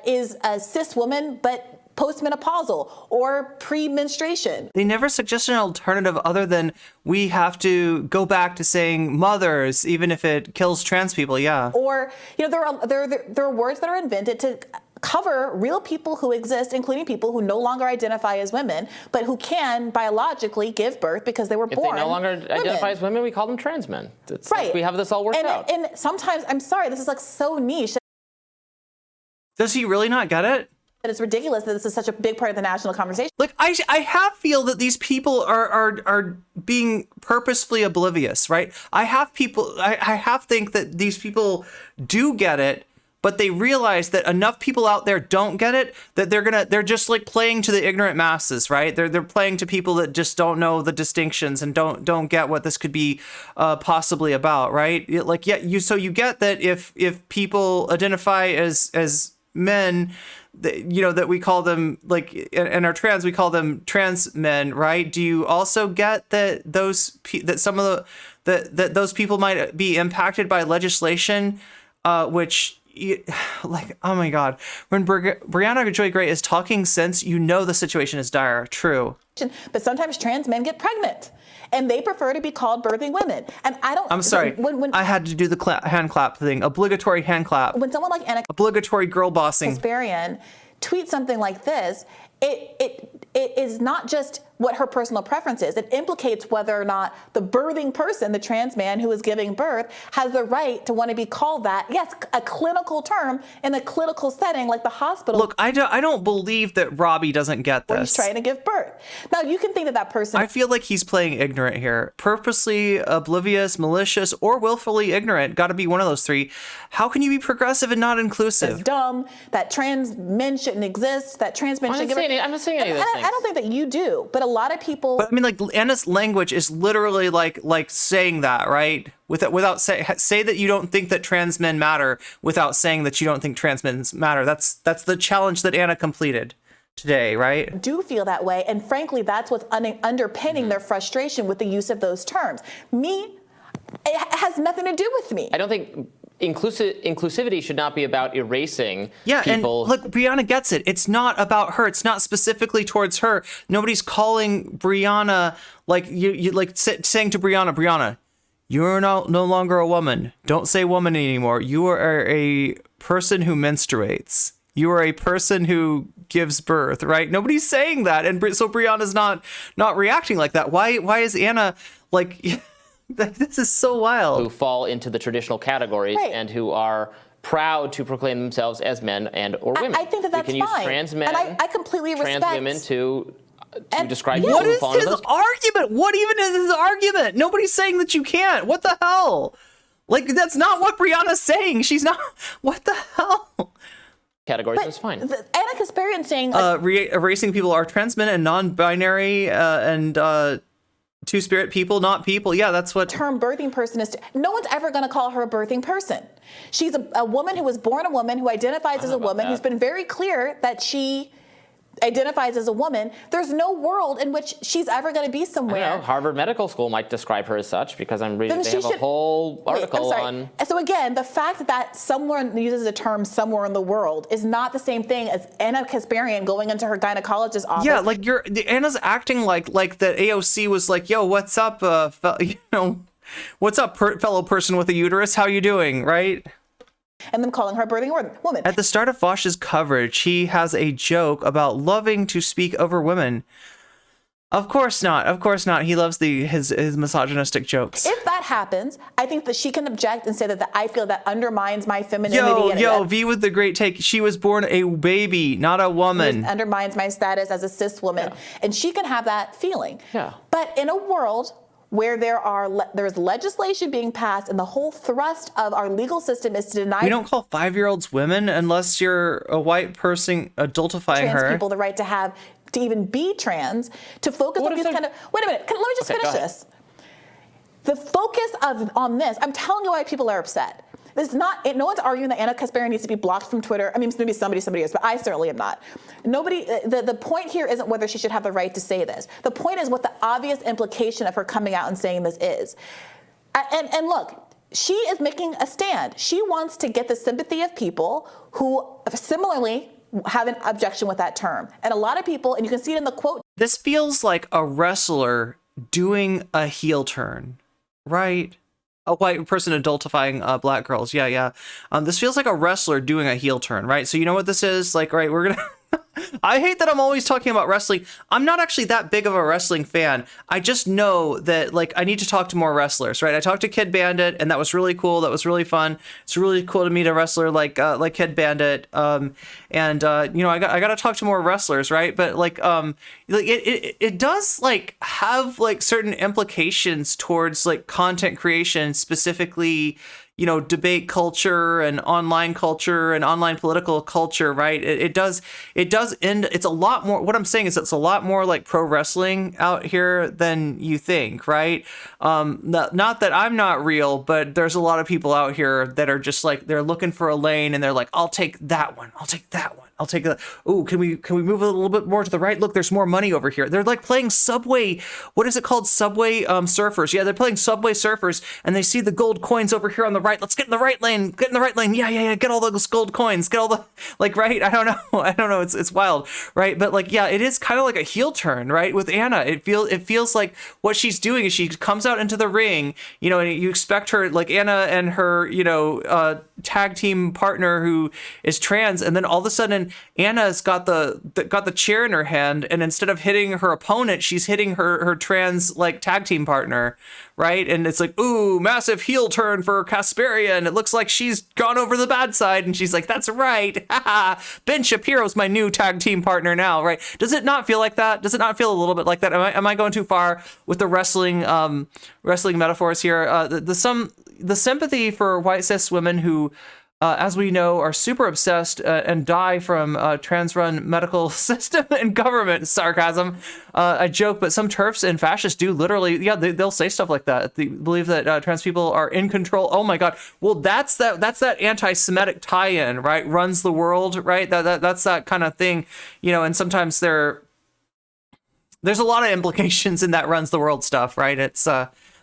is a cis woman, but postmenopausal or pre-menstruation. They never suggested an alternative other than we have to go back to saying mothers, even if it kills trans people, yeah. Or, you know, there are words that are invented to cover real people who exist, including people who no longer identify as women, but who can biologically give birth because they were born. If they no longer identify as women, we call them trans men. It's right. Like we have this all worked out. And sometimes, I'm sorry, this is like so niche. Does he really not get it? That it's ridiculous that this is such a big part of the national conversation. Like, I have feel that these people are being purposefully oblivious, right? I have think that these people do get it, but they realize that enough people out there don't get it, that they're just like playing to the ignorant masses, right? They're playing to people that just don't know the distinctions and don't get what this could be possibly about, right? Like, yeah, so you get that if people identify as men, you know, that we call them like, and are trans, we call them trans men, right? Do you also get that those people might be impacted by legislation, which, like, oh my God, when Brianna Joy Gray is talking sense, you know the situation is dire. True. But sometimes trans men get pregnant and they prefer to be called birthing women. And I'm sorry, when I had to do the hand clap thing, obligatory hand clap. When someone like Anna, obligatory girl bossing, Kasparian, tweets something like this, it is not just what her personal preference is. It implicates whether or not the birthing person, the trans man who is giving birth, has the right to want to be called that. Yes, a clinical term in a clinical setting like the hospital. Look, I don't believe that Robbie doesn't get this. Where he's trying to give birth. Now, you can think that person... I feel like he's playing ignorant here. Purposely oblivious, malicious, or willfully ignorant. Got to be one of those three. How can you be progressive and not inclusive? It's dumb, that trans men shouldn't exist, that trans men shouldn't give birth. I'm not saying any of those things. I don't think that you do, but a lot of people... But I mean, like, Anna's language is literally like saying that, right? Without say that you don't think that trans men matter without saying that you don't think trans men matter. That's the challenge that Anna completed today, right? Do feel that way, and frankly, that's what's underpinning their frustration with the use of those terms. It has nothing to do with me. I don't think... Inclusivity should not be about erasing people. Yeah, and look, Brianna gets it. It's not about her. It's not specifically towards her. Nobody's calling Brianna, like, you like saying to Brianna, you're no longer a woman. Don't say woman anymore. You are a person who menstruates. You are a person who gives birth, right? Nobody's saying that. And so Brianna's not reacting like that. Why is Anna, like... This is so wild. Who fall into the traditional categories and who are proud to proclaim themselves as men and or women. I think that that's fine. You can use trans men, and I completely trans respect women to describe people what who is fall into his those. argument? What even is his argument? Nobody's saying that you can't. What the hell? Like, that's not what Brianna's saying. She's not. What the hell? Categories, that's fine. Anna Kasparian saying erasing people are trans men and non-binary and two-spirit people, not people. Yeah, that's what term birthing person is. No one's ever going to call her a birthing person. She's a woman who was born a woman, who identifies as a woman, who's been very clear that she identifies as a woman, there's no world in which she's ever going to be somewhere. I know, Harvard Medical School might describe her as such because I'm reading. They have a whole article on. So again, the fact that someone uses the term "somewhere in the world" is not the same thing as Anna Kasparian going into her gynecologist's office. Yeah, like Anna's acting like the AOC was like, "Yo, what's up, what's up, fellow person with a uterus? How you doing?" Right? And them calling her a birthing woman. At the start of Vosh's coverage, he has a joke about loving to speak over women. Of course not. Of course not. He loves his misogynistic jokes. If that happens, I think that she can object and say that I feel that undermines my femininity. V with the great take. She was born a baby, not a woman. Undermines my status as a cis woman. Yeah. And she can have that feeling. Yeah. But in a world where there's legislation being passed and the whole thrust of our legal system is to deny... We don't call 5-year-olds women unless you're a white person adultifying trans people the right to even be trans, to focus on these kind of... Wait a minute, let me just finish this. The focus on this, I'm telling you why people are upset. This is not, no one's arguing that Anna Kasparian needs to be blocked from Twitter. I mean, maybe somebody is, but I certainly am not. The point here isn't whether she should have the right to say this. The point is what the obvious implication of her coming out and saying this is. And look, she is making a stand. She wants to get the sympathy of people who similarly have an objection with that term. And a lot of people, and you can see it in the quote. This feels like a wrestler doing a heel turn, right? A white person adultifying black girls. Yeah. This feels like a wrestler doing a heel turn, right? So you know what this is? Like, right, we're gonna... I hate that I'm always talking about wrestling. I'm not actually that big of a wrestling fan. I just know that, like, I need to talk to more wrestlers, right? I talked to Kid Bandit, and that was really cool. That was really fun. It's really cool to meet a wrestler like Kid Bandit. I got to talk to more wrestlers, right? But it does like have like certain implications towards like content creation, specifically, debate culture and online political culture, right? It does end. It's a lot more. What I'm saying is it's a lot more like pro wrestling out here than you think, right? Not that I'm not real, but there's a lot of people out here that are just like, they're looking for a lane and they're like, I'll take that one. I'll take that one. I'll take that. Oh, can we move a little bit more to the right? Look, there's more money over here. They're like playing Subway. What is it called? Subway Surfers. Yeah, they're playing Subway Surfers, and they see the gold coins over here on the right. Let's get in the right lane. Get in the right lane. Yeah. Get all those gold coins. Get all the right. I don't know. It's wild, right? But it is kind of like a heel turn, right? With Anna, it feels like what she's doing is she comes out into the ring, and you expect her, like Anna and her, tag team partner who is trans, and then all of a sudden Anna's got the chair in her hand, and instead of hitting her opponent, she's hitting her trans like tag team partner, right? And it's like, ooh, massive heel turn for Kasparian. It looks like she's gone over the bad side, and she's like, that's right. Ben Shapiro's my new tag team partner now, right? Does it not feel like that? Does it not feel a little bit like that? Am I going too far with the wrestling metaphors here? The sympathy for white cis women who, as we know, are super obsessed and die from trans-run medical system and government. Sarcasm, a joke, but some TERFs and fascists do literally, they'll say stuff like that. They believe that trans people are in control. Oh my God. Well, that's that anti-Semitic tie-in, right? Runs the world, right? That's that kind of thing, and sometimes there's a lot of implications in that runs the world stuff, right? It's,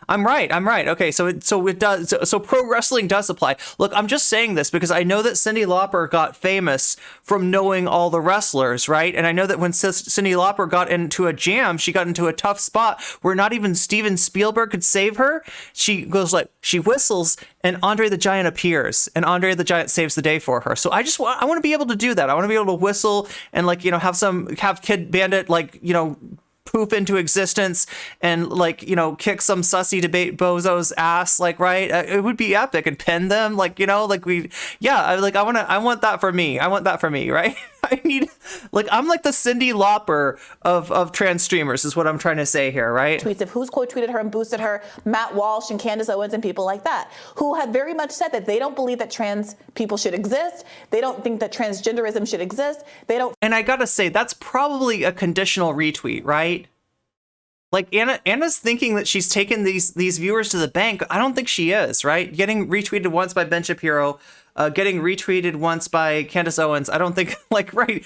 I'm right. Okay, so it does. So pro wrestling does apply. Look, I'm just saying this because I know that Cyndi Lauper got famous from knowing all the wrestlers, right? And I know that when Cyndi Lauper got into a jam, she got into a tough spot where not even Steven Spielberg could save her. She goes she whistles, and Andre the Giant appears, and Andre the Giant saves the day for her. So I want to be able to do that. I want to be able to whistle and have Kid Bandit poof into existence and kick some sussy debate bozo's ass, right? It would be epic, and pin them, I want that for me. Right? I need, I'm like the Cyndi Lauper of trans streamers is what I'm trying to say here, right? Tweets of who's quote tweeted her and boosted her, Matt Walsh and Candace Owens and people like that, who have very much said that they don't believe that trans people should exist. They don't think that transgenderism should exist. And I gotta say, that's probably a conditional retweet, right? Anna's thinking that she's taken these viewers to the bank. I don't think she is, right? Getting retweeted once by Ben Shapiro, getting retweeted once by Candace Owens. I don't think right.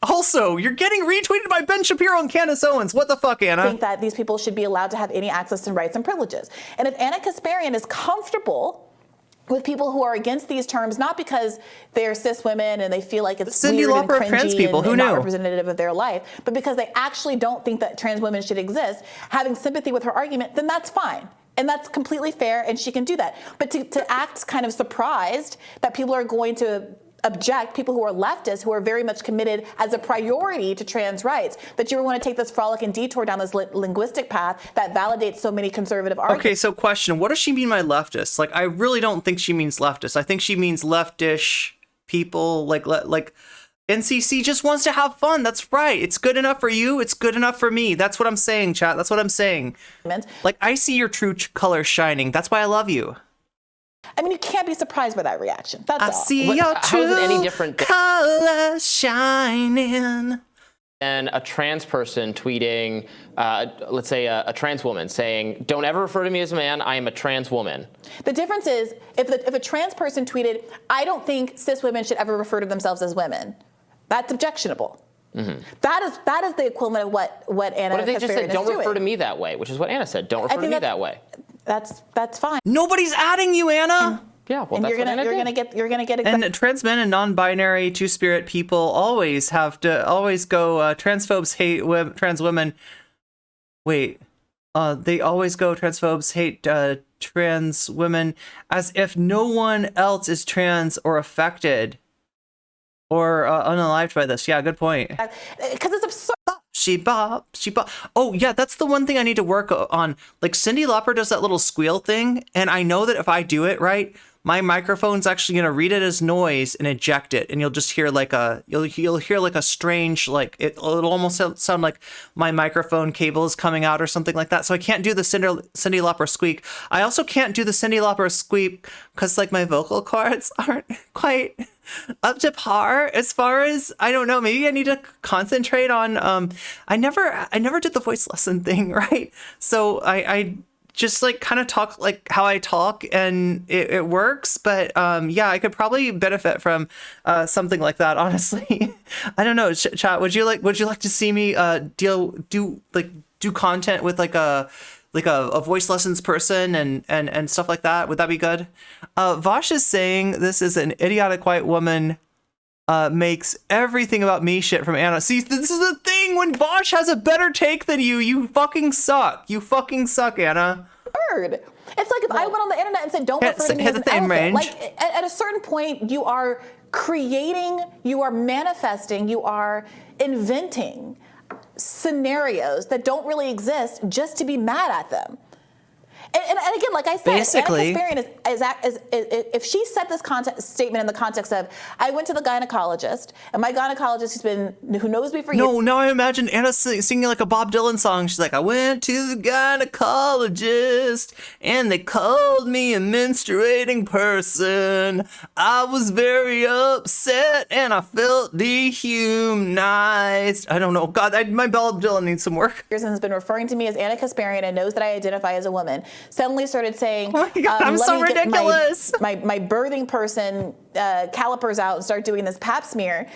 Also, you're getting retweeted by Ben Shapiro and Candace Owens. What the fuck, Anna? I think that these people should be allowed to have any access to rights and privileges. And if Anna Kasparian is comfortable with people who are against these terms, not because they're cis women and they feel like it's Cindy weird Lauper and of trans cringy people. Who and knew? not representative of their life, but because they actually don't think that trans women should exist, having sympathy with her argument, then that's fine. And that's completely fair, and she can do that. But to act kind of surprised that people are going to object, people who are leftists, who are very much committed as a priority to trans rights, that you want to take this frolic and detour down this linguistic path that validates so many conservative arguments. Okay, so question, what does she mean by leftist? Like, I really don't think she means leftist. I think she means leftish people, like NCC just wants to have fun. That's right. It's good enough for you. It's good enough for me. That's what I'm saying, chat. That's what I'm saying. Like, I see your true colors shining. That's why I love you. I mean, you can't be surprised by that reaction. That's all. I see your true colors shining. And a trans person tweeting, let's say a trans woman saying, don't ever refer to me as a man, I am a trans woman. The difference is, if a trans person tweeted, I don't think cis women should ever refer to themselves as women, that's objectionable. Mm-hmm. That is the equivalent of what Anna What if they just said, don't refer to me me that way, which is what Anna said, don't refer to me that way. That's fine. Nobody's adding you, Anna. Yeah, well, and that's you're gonna get and trans men and non-binary two-spirit people always go transphobes hate trans women. Wait, they always go transphobes hate trans women as if no one else is trans or affected or unalived by this. Yeah, good point. Because it's absurd. She bop. Oh, yeah, that's the one thing I need to work on. Like, Cyndi Lauper does that little squeal thing, and I know that if I do it right, my microphone's actually going to read it as noise and eject it, and you'll just hear like you'll hear like a strange, like, it'll almost sound like my microphone cable is coming out or something like that. So I can't do the Cyndi Lauper squeak. I also can't do the Cyndi Lauper squeak because, like, my vocal cords aren't quite up to par as far as, I don't know, maybe I need to concentrate on, I never did the voice lesson thing, right? So I just like kind of talk like how I talk and it works, but yeah, I could probably benefit from something like that, honestly. I don't know, chat, would you like to see me do content with like a voice lessons person and stuff like that? Would that be good? Vosh is saying this is an idiotic white woman makes everything about me shit from Anna. See, this is the thing. When Vosh has a better take than you fucking suck. You fucking suck, Anna. Bird. It's like if I went on the internet and said, don't refer to me as an elephant. Like, at a certain point, you are creating, you are manifesting, you are inventing scenarios that don't really exist just to be mad at them. And again, like I said, basically, Anna Kasparian is if she said this statement in the context of, I went to the gynecologist, and my gynecologist who knows me for years. No, now I imagine Anna singing like a Bob Dylan song. She's like, I went to the gynecologist, and they called me a menstruating person. I was very upset, and I felt dehumanized. I don't know. God, my Bob Dylan needs some work. And has been referring to me as Anna Kasparian and knows that I identify as a woman. Suddenly started saying, oh my God, I'm so ridiculous. My birthing person calipers out and start doing this pap smear.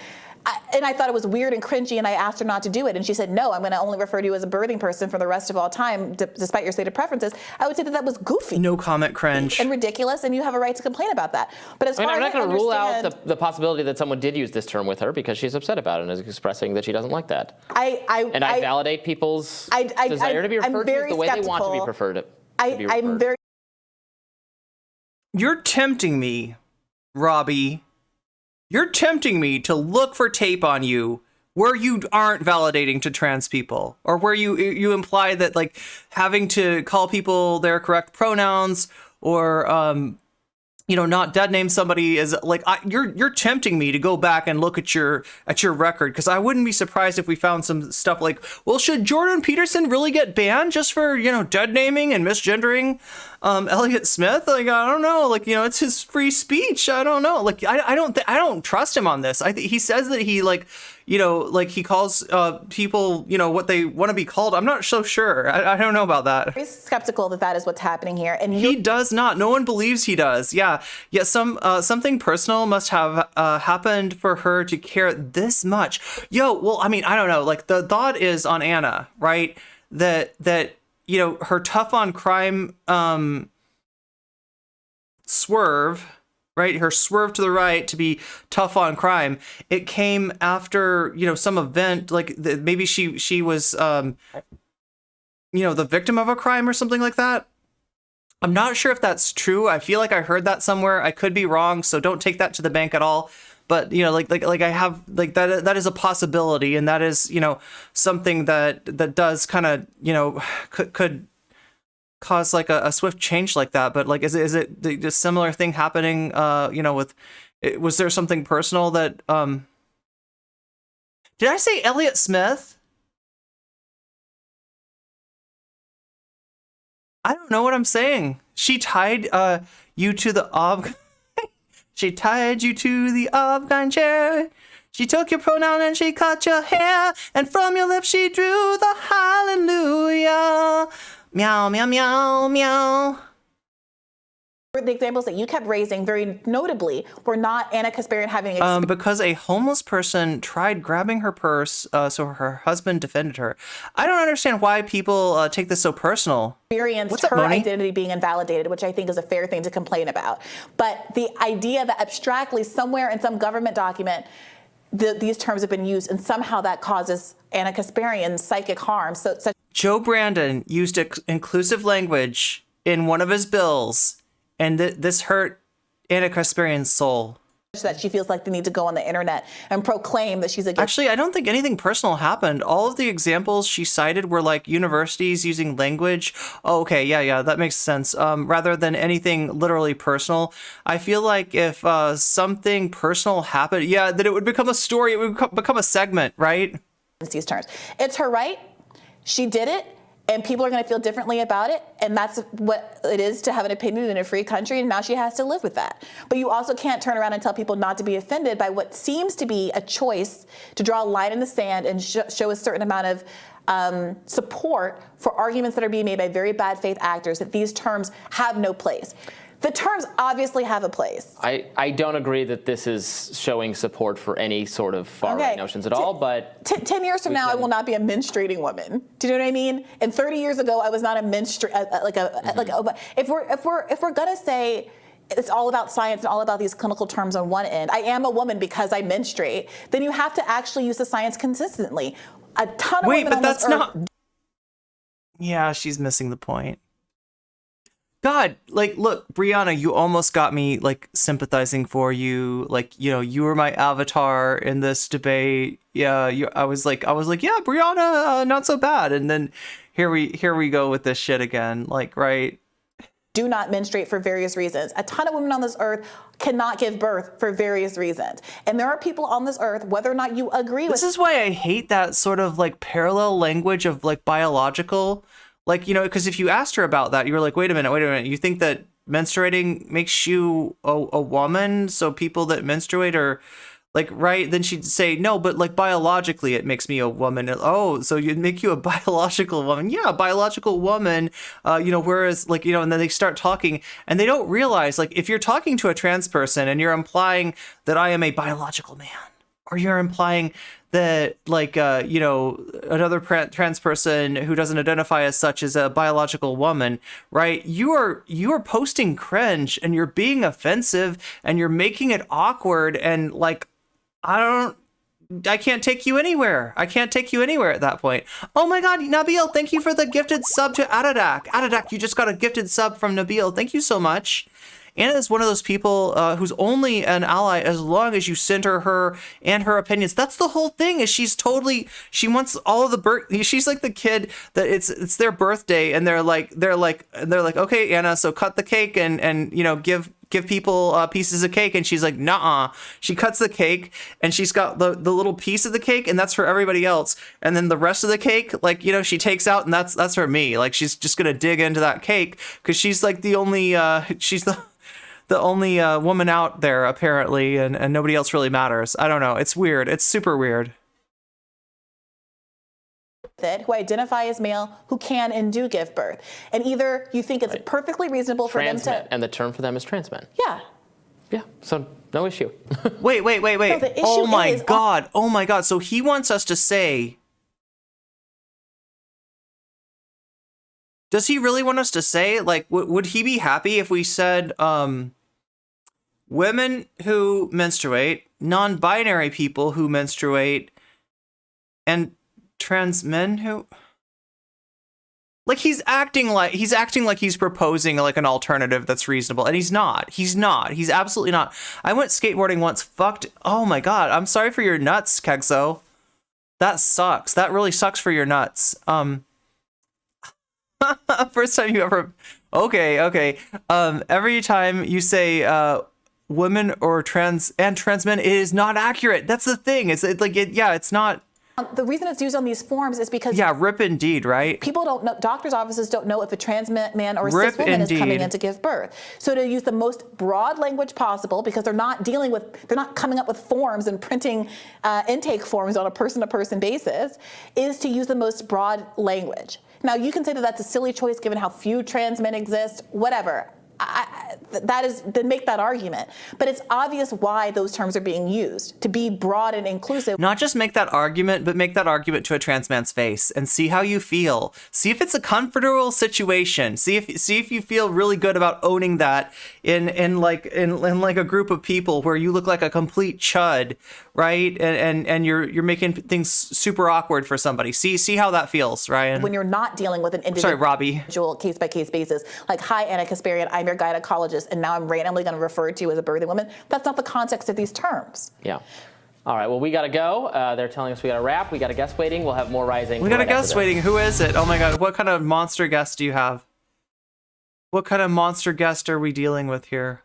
And I thought it was weird and cringy, and I asked her not to do it. And she said, no, I'm going to only refer to you as a birthing person for the rest of all time, despite your stated preferences. I would say that was goofy. No comment, cringe. And ridiculous, and you have a right to complain about that. But as far as I'm not going to rule out the possibility that someone did use this term with her because she's upset about it and is expressing that she doesn't like that. I validate people's desire to be referred to as the way they want to be preferred. I'm very. You're tempting me, Robbie. You're tempting me to look for tape on you where you aren't validating to trans people, or where you imply that, like, having to call people their correct pronouns or not dead name somebody is like, you're tempting me to go back and look at your record, because I wouldn't be surprised if we found some stuff like, well, should Jordan Peterson really get banned just for dead naming and misgendering Elliott Smith, like, I don't know, like, you know, it's his free speech. I don't know. Like, I don't trust him on this. He says that he, like, you know, like, he calls people, you know, what they want to be called. I'm not so sure. I don't know about that. He's skeptical that that is what's happening here. And he does not. No one believes he does. Yeah. Something personal must have happened for her to care this much. Well, I mean, I don't know. Like, the thought is on Anna, right? That you know, her tough on crime swerve, right? Her swerve to the right to be tough on crime. It came after, you know, some event, like maybe she was, you know, the victim of a crime or something like that. I'm not sure if that's true. I feel like I heard that somewhere. I could be wrong, so don't take that to the bank at all. But, you know, like I have, like, that is a possibility, and that is, you know, something that does kind of, you know, could cause like a swift change like that. But, like, is it the similar thing happening, you know, was there something personal that, did I say Elliott Smith? I don't know what I'm saying. She tied you to the She tied you to the Afghan chair. She took your pronoun and she cut your hair. And from your lips she drew the hallelujah. Meow, meow, meow, meow. The examples that you kept raising, very notably, were not Anna Kasparian having because a homeless person tried grabbing her purse, so her husband defended her. I don't understand why people take this so personal. Experienced her identity being invalidated, which I think is a fair thing to complain about. But the idea that abstractly somewhere in some government document these terms have been used, and somehow that causes Anna Kasparian psychic harm. Joe Brandon used inclusive language in one of his bills, and this hurt Anna Kasparian's soul. That she feels like they need to go on the internet and proclaim that she's a... Actually, I don't think anything personal happened. All of the examples she cited were like universities using language. Oh, okay, yeah, that makes sense. Rather than anything literally personal. I feel like if something personal happened, that it would become a story. It would become a segment, right? These terms. It's her right. She did it. And people are going to feel differently about it. And that's what it is to have an opinion in a free country. And now she has to live with that. But you also can't turn around and tell people not to be offended by what seems to be a choice to draw a line in the sand and show a certain amount of support for arguments that are being made by very bad faith actors that these terms have no place. The terms obviously have a place. I don't agree that this is showing support for any sort of far-right notions at all, but... 10 years from now, I will not be a menstruating woman. Do you know what I mean? And 30 years ago, I was not a if we're gonna say it's all about science and all about these clinical terms on one end, I am a woman because I menstruate, then you have to actually use the science consistently. A ton of women on this earth... Yeah, she's missing the point. God, like, look, Brianna, you almost got me, like, sympathizing for you. Like, you know, you were my avatar in this debate. Yeah, I was like, yeah, Brianna, not so bad. And then here we go with this shit again. Like, right? Do not menstruate for various reasons. A ton of women on this earth cannot give birth for various reasons. And there are people on this earth, whether or not you agree with... This is why I hate that sort of, like, parallel language of, like, biological... Like, you know, because if you asked her about that, you were like, wait a minute. You think that menstruating makes you a woman? So people that menstruate are like, right? Then she'd say, no, but like biologically, it makes me a woman. Oh, so you'd make you a biological woman. Yeah, a biological woman. You know, whereas like, you know, and then they start talking and they don't realize, like, if you're talking to a trans person and you're implying that I am a biological man, or you're implying that, like, you know, another trans person who doesn't identify as such is a biological woman, right? You are posting cringe and you're being offensive and you're making it awkward and, like, I can't take you anywhere. I can't take you anywhere at that point. Oh my God, Nabil, thank you for the gifted sub to Adadak. Adadak, you just got a gifted sub from Nabil. Thank you so much. Anna is one of those people who's only an ally as long as you center her and her opinions. That's the whole thing. Is she wants all of the she's like the kid that it's their birthday and they're like, okay, Anna, so cut the cake and you know give give people pieces of cake, and she's like, "Nuh-uh." She cuts the cake, and she's got the little piece of the cake, and that's for everybody else. And then the rest of the cake, like, you know, she takes out, and that's for me. Like, she's just gonna dig into that cake because she's like the only she's the only woman out there apparently, and nobody else really matters. I don't know. It's weird. It's super weird. Who identify as male, who can and do give birth, and either you think it's perfectly reasonable for them to, and the term for them is trans men. Yeah, so no issue. wait. No, Oh my god. So he wants us to say, does he really want us to say, like, would he be happy if we said women who menstruate, non-binary people who menstruate, and trans men who, like, he's acting like he's proposing like an alternative that's reasonable, and he's not. He's absolutely not. I went skateboarding once. Fucked. Oh my god. I'm sorry for your nuts, Kegso. That sucks. That really sucks for your nuts. First time you ever. Okay. Every time you say women or trans men, it is not accurate. That's the thing. It's not. The reason it's used on these forms is because rip indeed, right? People don't know, doctors' offices don't know if a trans man or a cis woman is coming in to give birth. So to use the most broad language possible, because they're not coming up with forms and printing intake forms on a person-to-person basis, is to use the most broad language. Now, you can say that that's a silly choice given how few trans men exist, whatever. Then make that argument. But it's obvious why those terms are being used, to be broad and inclusive. Not just make that argument, but make that argument to a trans man's face and see how you feel. See if it's a comfortable situation. See if you feel really good about owning that in like a group of people where you look like a complete chud, right? And you're making things super awkward for somebody. See how that feels, Ryan. When you're not dealing with an individual case-by-case basis, like, hi, Anna Kasparian, I'm your gynecologist, and now I'm randomly going to refer to you as a birthing woman. That's not the context of these terms. Yeah. All right, well, we got to go. They're telling us we got to wrap. We got a guest waiting. We'll have more rising. We got a guest waiting. Who is it? Oh my god, what kind of monster guest do you have? What kind of monster guest are we dealing with here?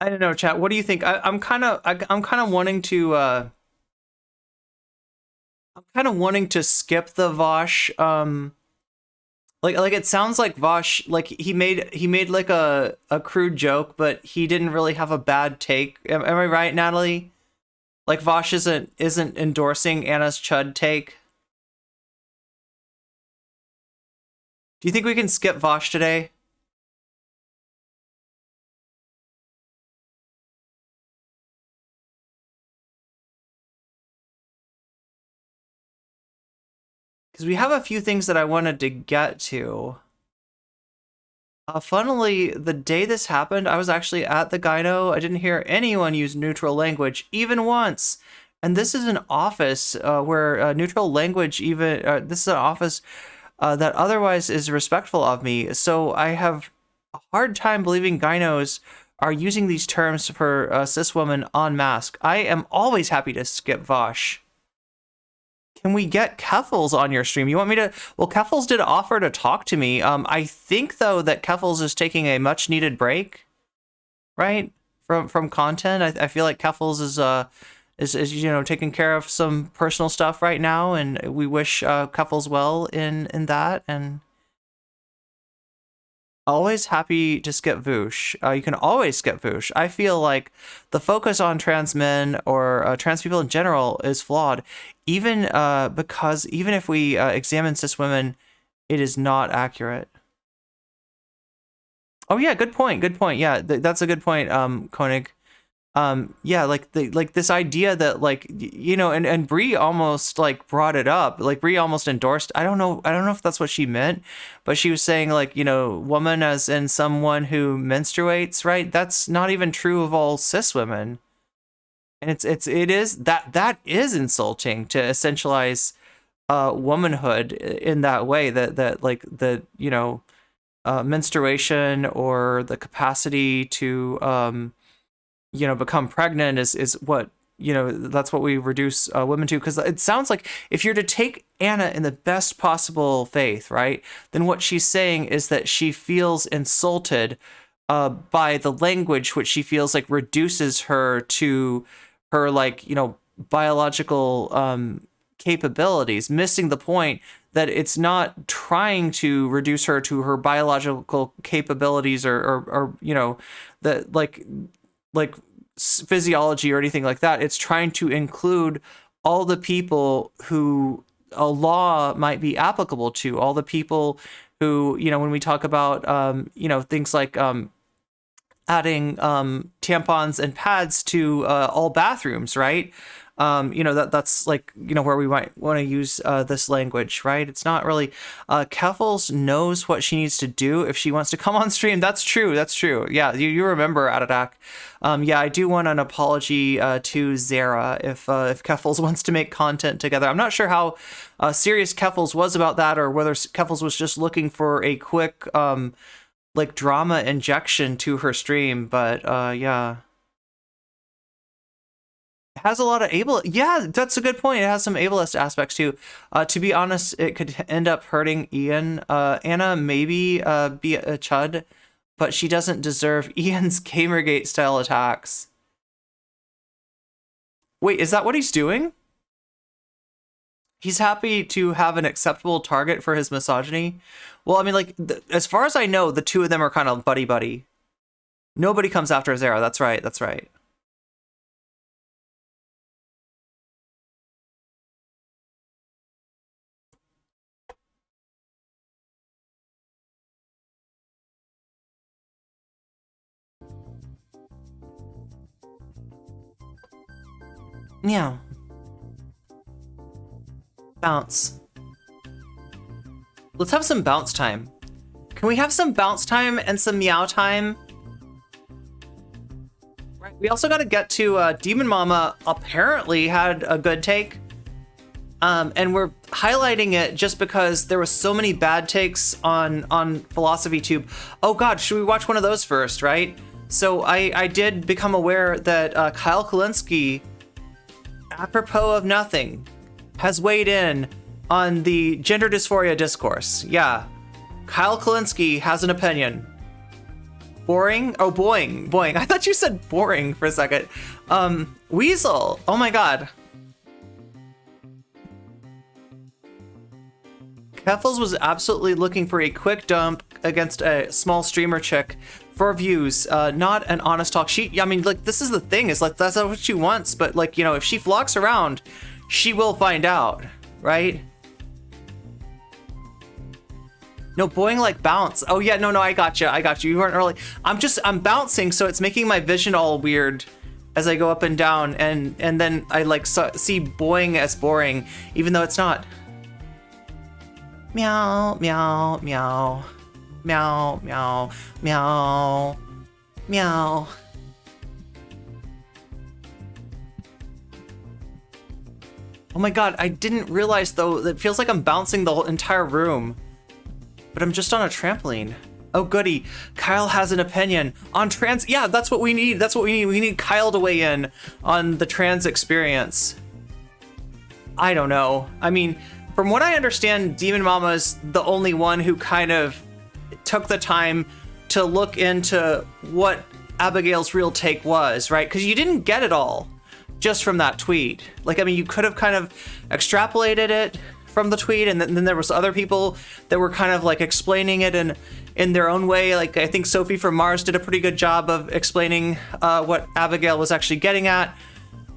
I don't know, chat. What do you think? I'm kind of wanting to skip the Vosh. Like it sounds like Vosh, like he made like a crude joke, but he didn't really have a bad take. Am I right, Natalie? Like Vosh isn't endorsing Anna's chud take. Do you think we can skip Vosh today? Because we have a few things that I wanted to get to. Funnily, the day this happened, I was actually at the gyno. I didn't hear anyone use neutral language, even once. And this is an office where neutral language this is an office that otherwise is respectful of me. So I have a hard time believing gynos are using these terms for cis women en masse. I am always happy to skip Vosh. Can we get Keffels on your stream? You want me to? Well, Keffels did offer to talk to me. I think though that Keffels is taking a much needed break, right? From content. I feel like Keffels is taking care of some personal stuff right now, and we wish Keffels well in that. And always happy to skip Voosh. You can always skip Voosh. I feel like the focus on trans men or trans people in general is flawed, even because even if we examine cis women, it is not accurate. Oh yeah, good point. Yeah, that's a good point, Koenig. Yeah, like this idea that, like, and Bree almost like brought it up, like Bree almost endorsed. I don't know if that's what she meant, but she was saying, like, woman as in someone who menstruates, right? That's not even true of all cis women, and that is insulting to essentialize womanhood in that way. That menstruation or the capacity to become pregnant is what that's what we reduce women to. Because it sounds like if you're to take Anna in the best possible faith, right, then what she's saying is that she feels insulted by the language, which she feels like reduces her to her biological capabilities, missing the point that it's not trying to reduce her to her biological capabilities or the like physiology or anything like that. It's trying to include all the people who a law might be applicable to, all the people who, when we talk about things like adding tampons and pads to all bathrooms, right? That's like, where we might want to use this language, right? It's not really, Keffels knows what she needs to do if she wants to come on stream. That's true. Yeah, you remember, Adadak. Yeah, I do want an apology to Zara if Keffels wants to make content together. I'm not sure how serious Keffels was about that, or whether Keffels was just looking for a quick drama injection to her stream, but yeah. It has a lot of yeah, that's a good point. It has some ableist aspects too. To be honest, it could end up hurting Ian. Anna maybe be a chud, but she doesn't deserve Ian's Gamergate style attacks. Wait, is that what he's doing? He's happy to have an acceptable target for his misogyny. Well, I mean, as far as I know, the two of them are kind of buddy-buddy. Nobody comes after Zara. That's right. Meow. Bounce. Let's have some bounce time. Can we have some bounce time and some meow time? Right. We also got to get to Demon Mama apparently had a good take. And we're highlighting it just because there was so many bad takes on Philosophy Tube. Oh God, should we watch one of those first, right? So I did become aware that Kyle Kulinski, apropos of nothing, has weighed in on the gender dysphoria discourse. Yeah, Kyle Kulinski has an opinion. Boring? Oh, boing. I thought you said boring for a second. Weasel. Oh my God. Keffels was absolutely looking for a quick dump against a small streamer chick for views, not an honest talk. I mean, this is the thing, is that's not what she wants, but if she flocks around, she will find out, right? No, boing bounce. Oh yeah, no, I got you. You weren't early. I'm bouncing, so it's making my vision all weird as I go up and down, and then I see boing as boring, even though it's not. Meow, meow, meow. Meow, meow, meow, meow. Oh my God, I didn't realize though, it feels like I'm bouncing the whole entire room, but I'm just on a trampoline. Oh goody, Kyle has an opinion on trans. Yeah, that's what we need. We need Kyle to weigh in on the trans experience. I don't know. I mean, from what I understand, Demon Mama's the only one who kind of took the time to look into what Abigail's real take was, right? Because you didn't get it all just from that tweet. I mean, you could have kind of extrapolated it from the tweet, and then there was other people that were kind of explaining it in their own way. I think Sophie from Mars did a pretty good job of explaining what Abigail was actually getting at.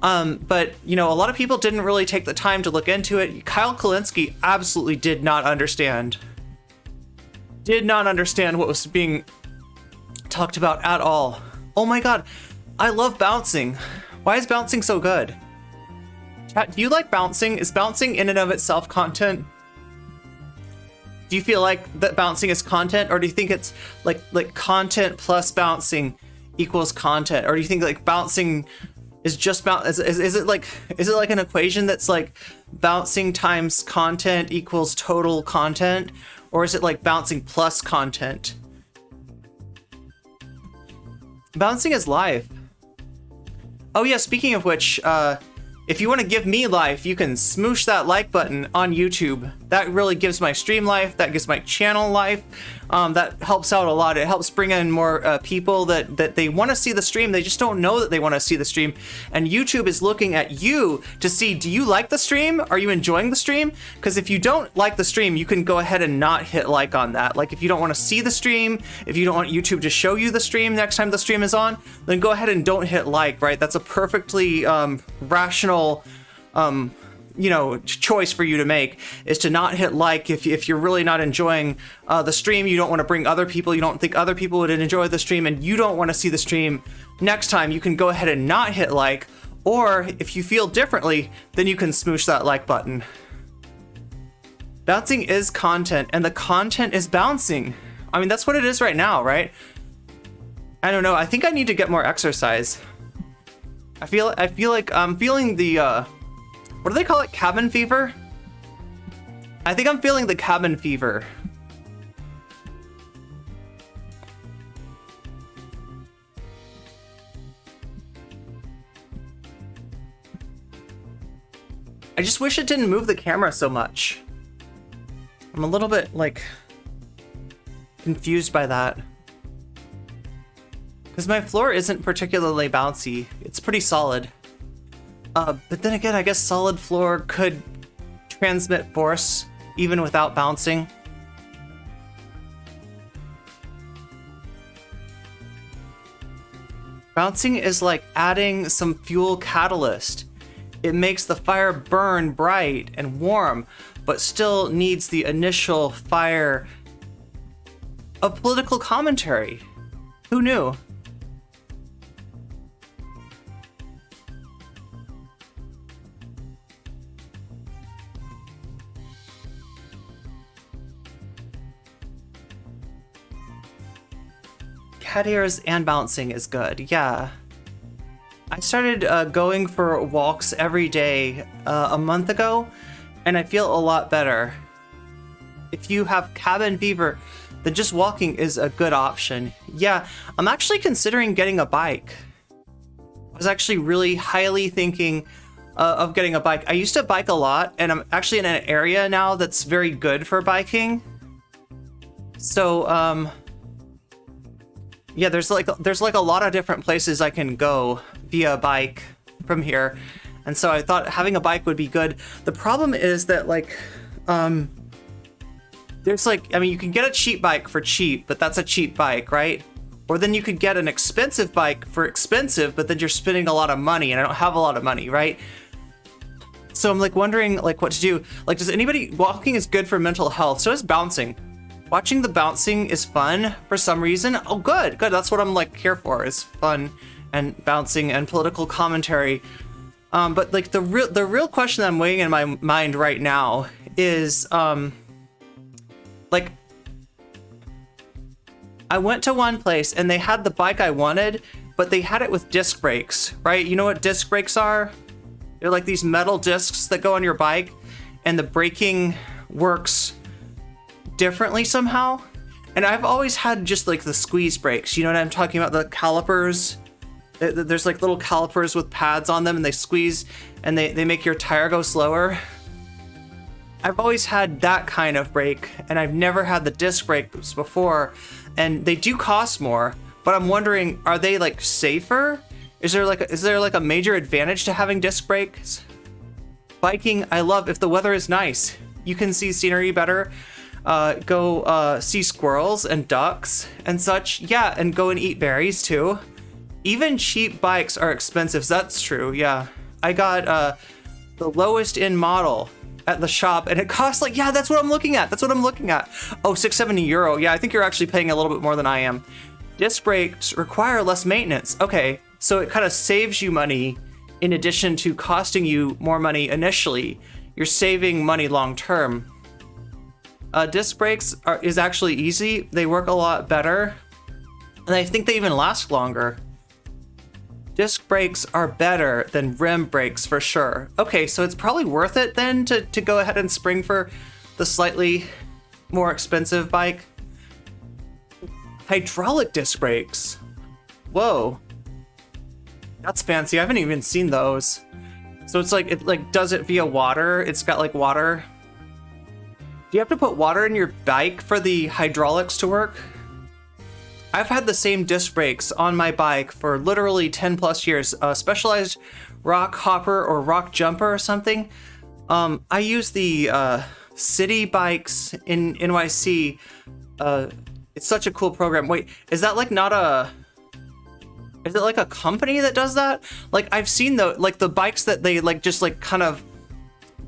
But a lot of people didn't really take the time to look into it. Kyle Kulinski absolutely did not understand what was being talked about at all. Oh my God, I love bouncing. Why is bouncing so good? Chat, do you like bouncing? Is bouncing in and of itself content? Do you feel like that bouncing is content, or do you think it's like content plus bouncing equals content, or do you think bouncing is just bounce? Is it like an equation that's bouncing times content equals total content, Or is it like bouncing plus content? Bouncing is live. Oh yeah, speaking of which, if you want to give me life, you can smoosh that like button on YouTube. That really gives my stream life, that gives my channel life. That helps out a lot. It helps bring in more people that they want to see the stream. They just don't know that they want to see the stream. And YouTube is looking at you to see, do you like the stream? Are you enjoying the stream? Because if you don't like the stream, you can go ahead and not hit like on that. Like if you don't want to see the stream, if you don't want YouTube to show you the stream next time the stream is on, then go ahead and don't hit like, right? That's a perfectly rational choice for you to make, is to not hit like if you're really not enjoying the stream. You don't want to bring other people, you don't think other people would enjoy the stream, and you don't want to see the stream next time. You can go ahead and not hit like, or if you feel differently, then you can smoosh that like button. Bouncing is content, and the content is bouncing. I mean, that's what it is right now, right? I don't know, I think I need to get more exercise. I feel like I'm feeling the what do they call it? Cabin fever? I think I'm feeling the cabin fever. I just wish it didn't move the camera so much. I'm a little bit like confused by that. Because my floor isn't particularly bouncy. It's pretty solid. But then again, I guess solid floor could transmit force even without bouncing. Bouncing is like adding some fuel catalyst. It makes the fire burn bright and warm, but still needs the initial fire of political commentary. Who knew? Cat ears and bouncing is good, yeah. I started going for walks every day a month ago, and I feel a lot better. If you have cabin fever, then just walking is a good option. Yeah, I'm actually considering getting a bike. I was actually really highly thinking of getting a bike. I used to bike a lot, and I'm actually in an area now that's very good for biking. So, yeah, there's like a lot of different places I can go via bike from here. And so I thought having a bike would be good. The problem is that there's you can get a cheap bike for cheap, but that's a cheap bike, right? Or then you could get an expensive bike for expensive, but then you're spending a lot of money, and I don't have a lot of money, right? So I'm wondering what to do. Does anybody, walking is good for mental health, so is bouncing. Watching the bouncing is fun for some reason. Oh, good. That's what I'm here for, is fun and bouncing and political commentary. But the real question that I'm weighing in my mind right now is I went to one place and they had the bike I wanted, but they had it with disc brakes, right? You know what disc brakes are? They're like these metal discs that go on your bike, and the braking works differently somehow. And I've always had just the squeeze brakes, you know what I'm talking about, the calipers. There's little calipers with pads on them, and they squeeze and they make your tire go slower. I've always had that kind of brake, and I've never had the disc brakes before, and they do cost more, but I'm wondering, are they safer? Is there a major advantage to having disc brakes? Biking, I love if the weather is nice. You can see scenery better. Go see squirrels and ducks and such. Yeah, and go and eat berries too. Even cheap bikes are expensive. That's true, yeah. I got the lowest end model at the shop, and it costs yeah, that's what I'm looking at. Oh, €670. Yeah, I think you're actually paying a little bit more than I am. Disc brakes require less maintenance. Okay, so it kind of saves you money in addition to costing you more money initially. You're saving money long term. Disc brakes is actually easy. They work a lot better, and I think they even last longer. Disc brakes are better than rim brakes for sure. Okay, so it's probably worth it then to go ahead and spring for the slightly more expensive bike. Hydraulic disc brakes. Whoa. That's fancy. I haven't even seen those. So it's like, it like does it via water. It's got like water. Do you have to put water in your bike for the hydraulics to work? I've had the same disc brakes on my bike for literally 10 plus years. Specialized rock hopper or rock jumper or something. I use the city bikes in NYC. It's such a cool program. Wait, is that like not a... Is it like a company that does that? Like I've seen the bikes that they like just like kind of...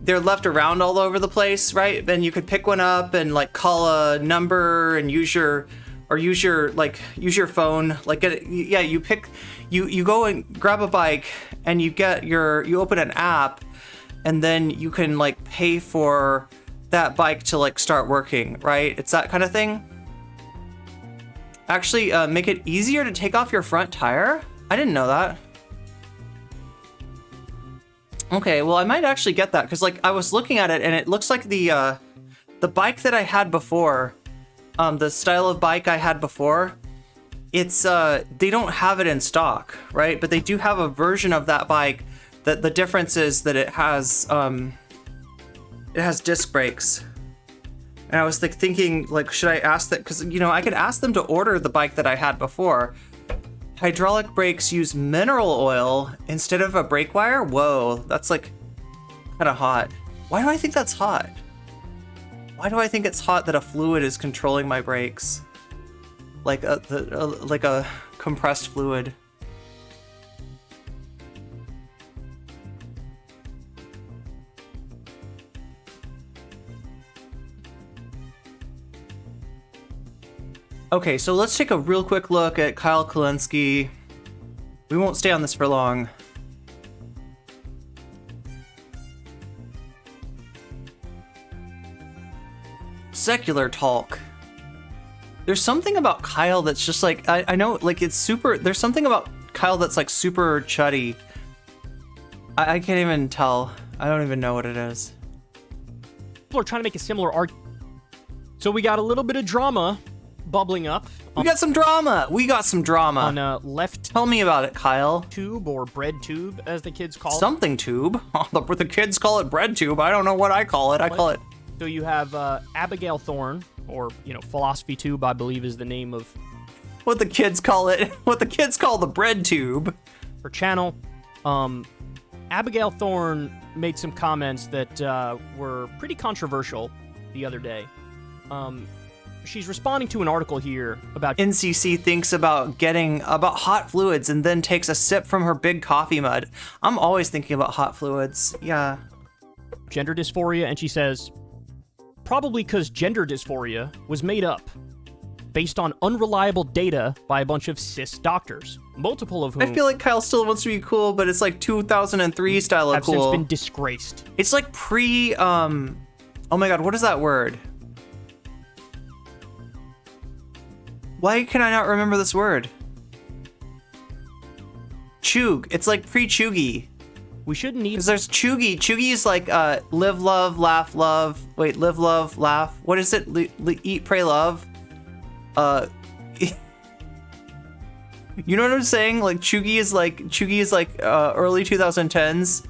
They're left around all over the place, right? Then you could pick one up and like call a number and use your phone. Like you go and grab a bike and you open an app and then you can like pay for that bike to like start working, right? It's that kind of thing. Actually, make it easier to take off your front tire? I didn't know that. Okay, well I might actually get that because like I was looking at it and it looks like the bike that I had before, the style of bike I had before, it's they don't have it in stock, right? But they do have a version of that bike that the difference is that it has disc brakes. And I was like thinking, like, should I ask that? Because, you know, I could ask them to order the bike that I had before. Hydraulic brakes use mineral oil instead of a brake wire? Whoa, that's like kind of hot. Why do I think that's hot? Why do I think it's hot that a fluid is controlling my brakes? Like a compressed fluid. Okay, so let's take a real quick look at Kyle Kulinski. We won't stay on this for long. Secular talk. There's something about Kyle that's just like, I know, like it's super, there's something about Kyle that's like super chuddy. I can't even tell. I don't even know what it is. People are trying to make a similar argument. So we got a little bit of drama bubbling up. We got some drama. We got some drama. On left. Tell me about it, Kyle. Tube or bread tube, as the kids call it. Something tube. The kids call it bread tube. I don't know what I call it. I call it. So you have Abigail Thorne, or philosophy tube, I believe is the name of what the kids call it. What the kids call the bread tube. Her channel. Abigail Thorne made some comments that were pretty controversial the other day. She's responding to an article here about NCC thinks about hot fluids and then takes a sip from her big coffee mug. I'm always thinking about hot fluids. Yeah. Gender dysphoria, and she says, probably because gender dysphoria was made up based on unreliable data by a bunch of cis doctors, multiple of whom I feel like Kyle still wants to be cool, but it's like 2003 style of cool. Have since been disgraced. It's like oh my god, what is that word? Why can I not remember this word? Chug. It's like pre-chuggy. We shouldn't need... Because there's chuggy. Chuggy is like live, love, laugh, love. Wait, live, love, laugh. What is it? Eat, pray, love. You know what I'm saying? Like chuggy is like early 2010s.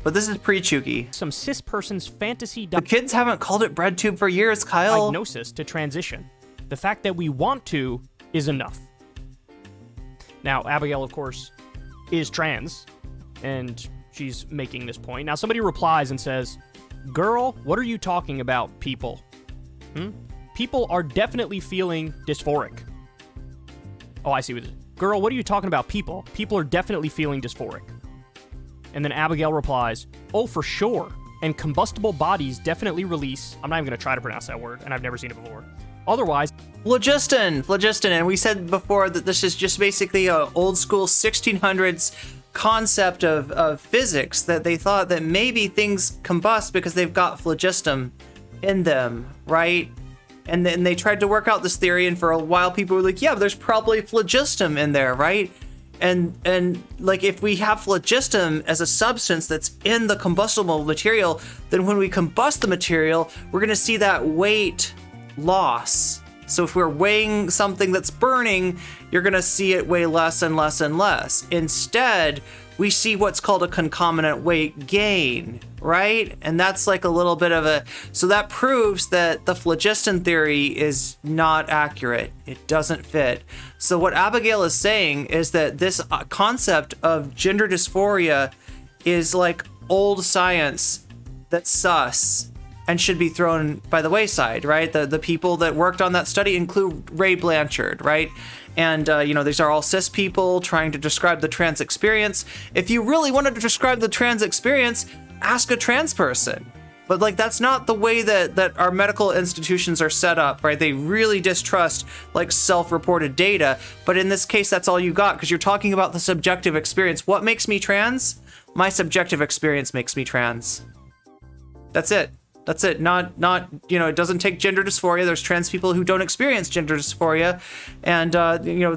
But this is pre-chuggy. Some cis person's fantasy... The kids haven't called it bread tube for years, Kyle. Diagnosis to transition. The fact that we want to is enough. Now, Abigail, of course, is trans, and she's making this point. Now, somebody replies and says, girl, what are you talking about, people? People are definitely feeling dysphoric. Oh, I see what it is. Girl, what are you talking about, people? People are definitely feeling dysphoric. And then Abigail replies, oh, for sure. And combustible bodies definitely release... I'm not even going to try to pronounce that word, and I've never seen it before. Otherwise... Phlogiston, and we said before that this is just basically a old school 1600s concept of physics, that they thought that maybe things combust because they've got phlogiston in them, right? And then they tried to work out this theory, and for a while people were like, yeah, but there's probably phlogiston in there, right? And like if we have phlogiston as a substance that's in the combustible material, then when we combust the material, we're gonna see that weight loss. So if we're weighing something that's burning, you're gonna see it weigh less and less and less. Instead, we see what's called a concomitant weight gain, right? And that's like a little bit of a, so that proves that the phlogiston theory is not accurate. It doesn't fit. So what Abigail is saying is that this concept of gender dysphoria is like old science that's sus and should be thrown by the wayside, right? The people that worked on that study include Ray Blanchard, right? And, these are all cis people trying to describe the trans experience. If you really wanted to describe the trans experience, ask a trans person. But like, that's not the way that our medical institutions are set up, right? They really distrust like self-reported data. But in this case, that's all you got, because you're talking about the subjective experience. What makes me trans? My subjective experience makes me trans. That's it. That's it. Not, it doesn't take gender dysphoria. There's trans people who don't experience gender dysphoria. And,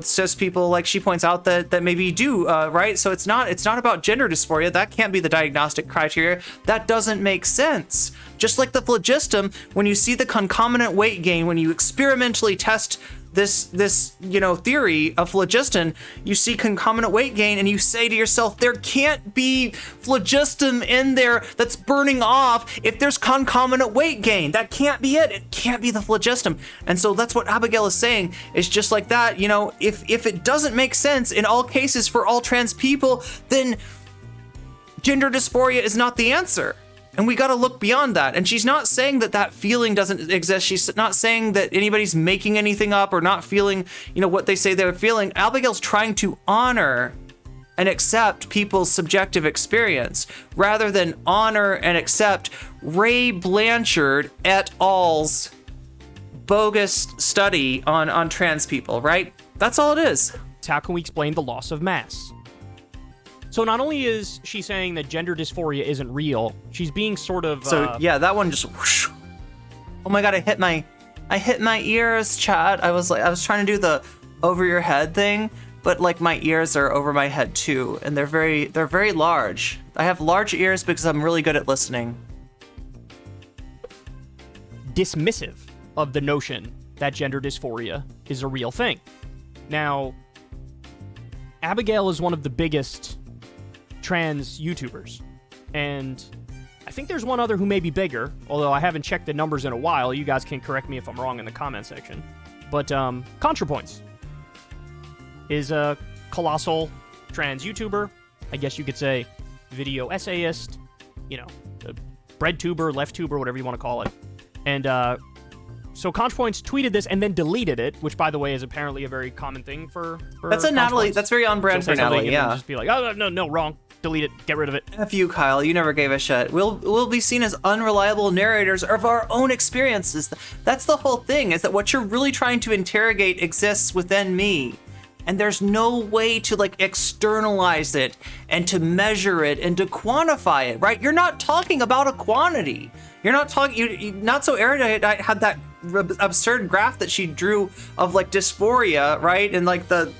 cis people, like she points out, that maybe do, right? So it's not about gender dysphoria. That can't be the diagnostic criteria. That doesn't make sense. Just like the phlogiston, when you see the concomitant weight gain, when you experimentally test this theory of phlogiston, you see concomitant weight gain and you say to yourself, there can't be phlogiston in there that's burning off if there's concomitant weight gain. That can't be it. It can't be the phlogiston. And so that's what Abigail is saying. It's just like that, if it doesn't make sense in all cases for all trans people, then gender dysphoria is not the answer. And we got to look beyond that. And she's not saying that feeling doesn't exist. She's not saying that anybody's making anything up or not feeling, what they say they're feeling. Abigail's trying to honor and accept people's subjective experience rather than honor and accept Ray Blanchard et al.'s bogus study on trans people, right? That's all it is. How can we explain the loss of mass? So not only is she saying that gender dysphoria isn't real, she's being sort of... yeah, that one just... Whoosh. Oh my god, I hit my ears, chat. I was trying to do the over your head thing, but like my ears are over my head too, and they're very large. I have large ears because I'm really good at listening. Dismissive of the notion that gender dysphoria is a real thing. Now, Abigail is one of the biggest trans YouTubers, and I think there's one other who may be bigger, although I haven't checked the numbers in a while. You guys can correct me if I'm wrong in the comment section. But ContraPoints is a colossal trans YouTuber. I guess you could say video essayist, bread tuber, left tuber, whatever you want to call it. And so ContraPoints tweeted this and then deleted it, which, by the way, is apparently a very common thing for that's a Natalie. That's very on brand for Natalie. Yeah, just be like, oh no, wrong. Delete it. Get rid of it. F you, Kyle. You never gave a shit. We'll be seen as unreliable narrators of our own experiences. That's the whole thing, is that what you're really trying to interrogate exists within me. And there's no way to like externalize it and to measure it and to quantify it, right? You're not talking about a quantity. You're not talking, you're not so erudite. I had that absurd graph that she drew of like dysphoria, right? And like the,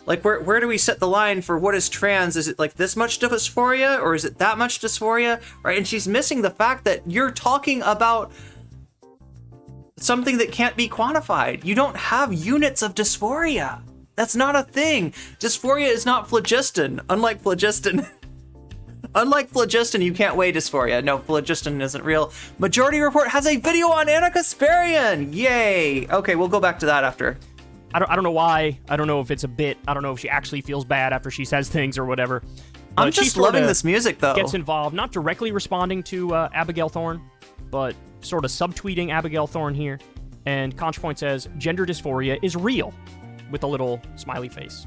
like where do we set the line for what is trans? Is it like this much dysphoria or is it that much dysphoria, right? And she's missing the fact that you're talking about something that can't be quantified. You don't have units of dysphoria. That's not a thing. Dysphoria is not phlogiston, unlike phlogiston. Unlike phlogiston, you can't weigh dysphoria. No, phlogiston isn't real. Majority Report has a video on Anna Kasparian. Yay. Okay, we'll go back to that after. I don't know why. I don't know if it's a bit. I don't know if she actually feels bad after she says things or whatever. I'm just loving this music, though. Gets involved, not directly responding to Abigail Thorne, but sort of subtweeting Abigail Thorne here. And ContraPoint says, gender dysphoria is real, with a little smiley face.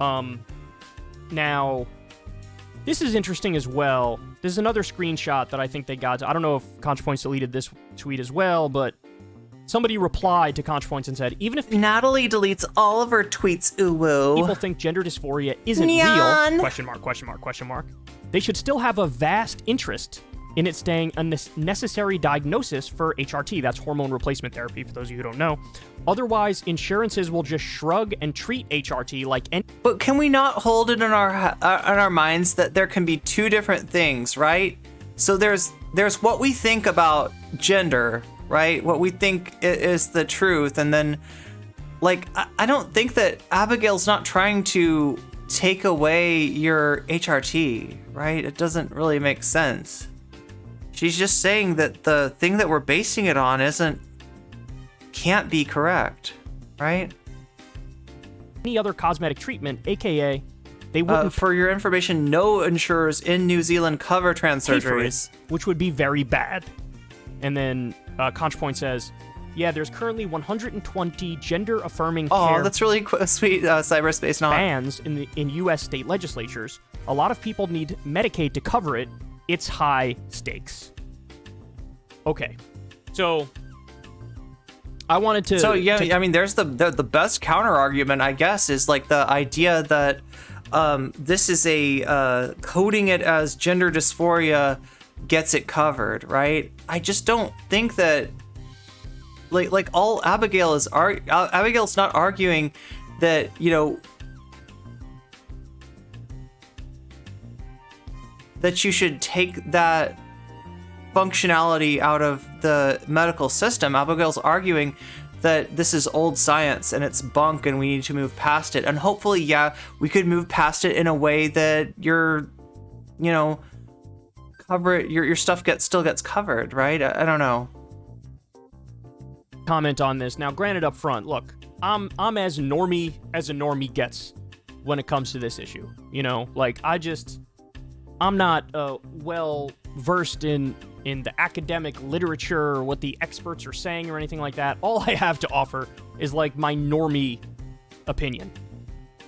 Now, this is interesting as well. This is another screenshot that I think they got. I don't know if ContraPoints deleted this tweet as well, but somebody replied to ContraPoints and said, even if Natalie deletes all of her tweets, ooh-woo. People think gender dysphoria isn't real, question mark, question mark, question mark, they should still have a vast interest in it staying a necessary diagnosis for HRT. That's hormone replacement therapy, for those of you who don't know. Otherwise, insurances will just shrug and treat HRT like any... But can we not hold it in our minds that there can be two different things, right? So there's what we think about gender, right? What we think is the truth. And then, like, I don't think that Abigail's not trying to take away your HRT, right? It doesn't really make sense. She's just saying that the thing that we're basing it on can't be correct, right? Any other cosmetic treatment, aka they wouldn't. For your information, no insurers in New Zealand cover trans surgeries, which would be very bad. And then ContraPoint says, yeah, there's currently 120 gender-affirming care that's really sweet, cyberspace not bans in U.S. state legislatures. A lot of people need Medicaid to cover it. It's high stakes. Okay, so I wanted to. So yeah, I mean, there's the best counter argument, I guess, is like the idea that this is a coding it as gender dysphoria gets it covered, right? I just don't think that. Like all Abigail's not arguing that, you know, that you should take that functionality out of the medical system. Abigail's arguing that this is old science and it's bunk and we need to move past it. And hopefully, yeah, we could move past it in a way that your stuff still gets covered, right? I don't know. Comment on this. Now, granted up front, look, I'm as normie as a normie gets when it comes to this issue. You know, like I'm not well versed in the academic literature or what the experts are saying or anything like that. All I have to offer is like my normie opinion.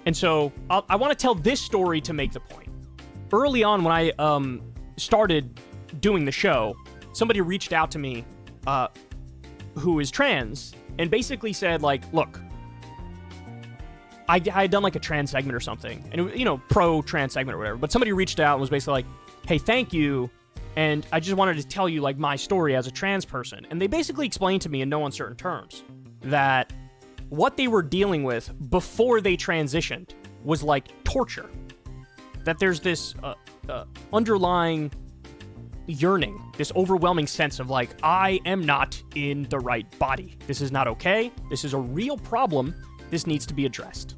And so I want to tell this story to make the point. Early on when I started doing the show, somebody reached out to me who is trans and basically said, like, look, I had done like a trans segment or something, and you know, pro trans segment or whatever, but somebody reached out and was basically like, hey, thank you, and I just wanted to tell you like my story as a trans person. And they basically explained to me in no uncertain terms that what they were dealing with before they transitioned was like torture, that there's this underlying yearning, this overwhelming sense of like, I am not in the right body. This is not okay. This is a real problem. This needs to be addressed.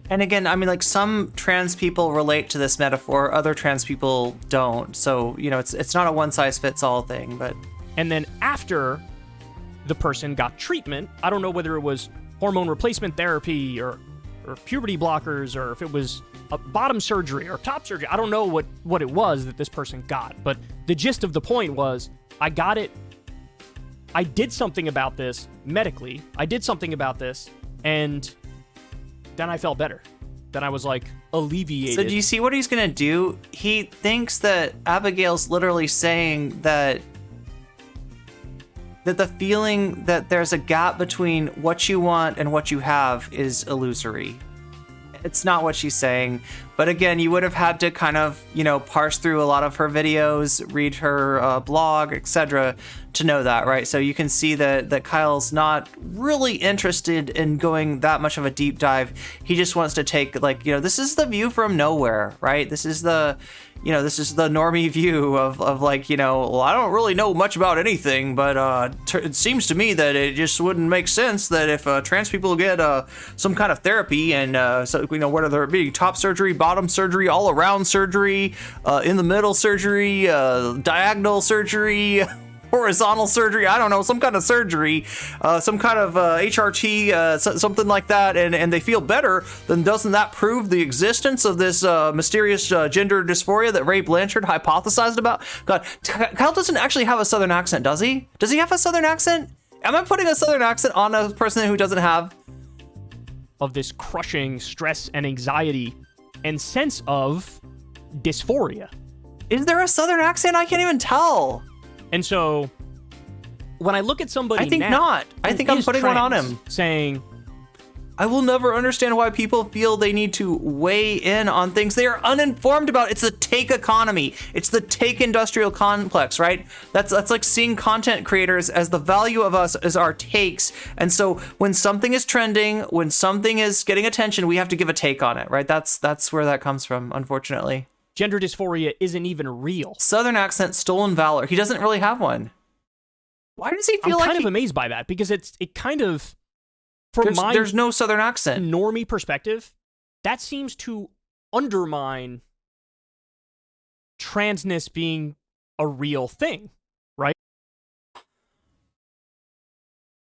And again, I mean, like, some trans people relate to this metaphor, other trans people don't. So, you know, it's not a one-size-fits-all thing, but... And then after the person got treatment, I don't know whether it was hormone replacement therapy or puberty blockers, or if it was a bottom surgery or top surgery. I don't know what it was that this person got, but the gist of the point was, I got it. I did something about this medically. I did something about this, and then I felt better. Then I was like alleviated. So do you see what he's gonna do? He thinks that Abigail's literally saying that the feeling that there's a gap between what you want and what you have is illusory. It's not what she's saying. But again, you would have had to kind of, you know, parse through a lot of her videos, read her blog, etc. to know that, right? So you can see that Kyle's not really interested in going that much of a deep dive. He just wants to take, like, you know, this is the view from nowhere, right? This is the normie view of like, you know, well, I don't really know much about anything, but it seems to me that it just wouldn't make sense that if trans people get some kind of therapy and so, you know, whether it be top surgery, bottom surgery, all around surgery, in the middle surgery, diagonal surgery, horizontal surgery, I don't know, some kind of surgery, some kind of HRT, something like that, and they feel better, then doesn't that prove the existence of this mysterious gender dysphoria that Ray Blanchard hypothesized about? God, Kyle doesn't actually have a Southern accent, does he? Does he have a Southern accent? Am I putting a Southern accent on a person who doesn't have? Of this crushing stress and anxiety and sense of dysphoria. Is there a Southern accent? I can't even tell. And so, when I look at somebody I think now, not. I think I'm putting one on him. Saying, I will never understand why people feel they need to weigh in on things they are uninformed about. It's the take economy. It's the take industrial complex, right? That's like seeing content creators as the value of us as our takes. And so when something is trending, when something is getting attention, we have to give a take on it, right? That's where that comes from, unfortunately. Gender dysphoria isn't even real. Southern accent, stolen valor. He doesn't really have one. Why does he feel I'm like kind of amazed by that, because it kind of, from there's no Southern accent. normie perspective, that seems to undermine transness being a real thing, right?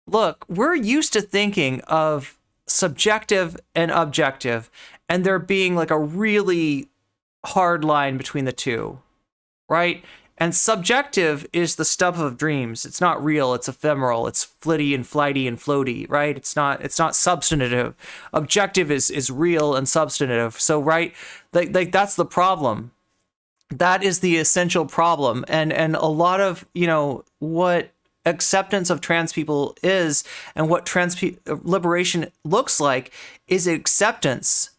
Look, we're used to thinking of subjective and objective, and there being like a really hard line between the two, right? And subjective is the stuff of dreams. It's not real. It's ephemeral. It's flitty and flighty and floaty, right? It's not substantive. Objective is real and substantive. So, right, like that's the problem. That is the essential problem. And a lot of, what acceptance of trans people is, and what liberation looks like, is acceptance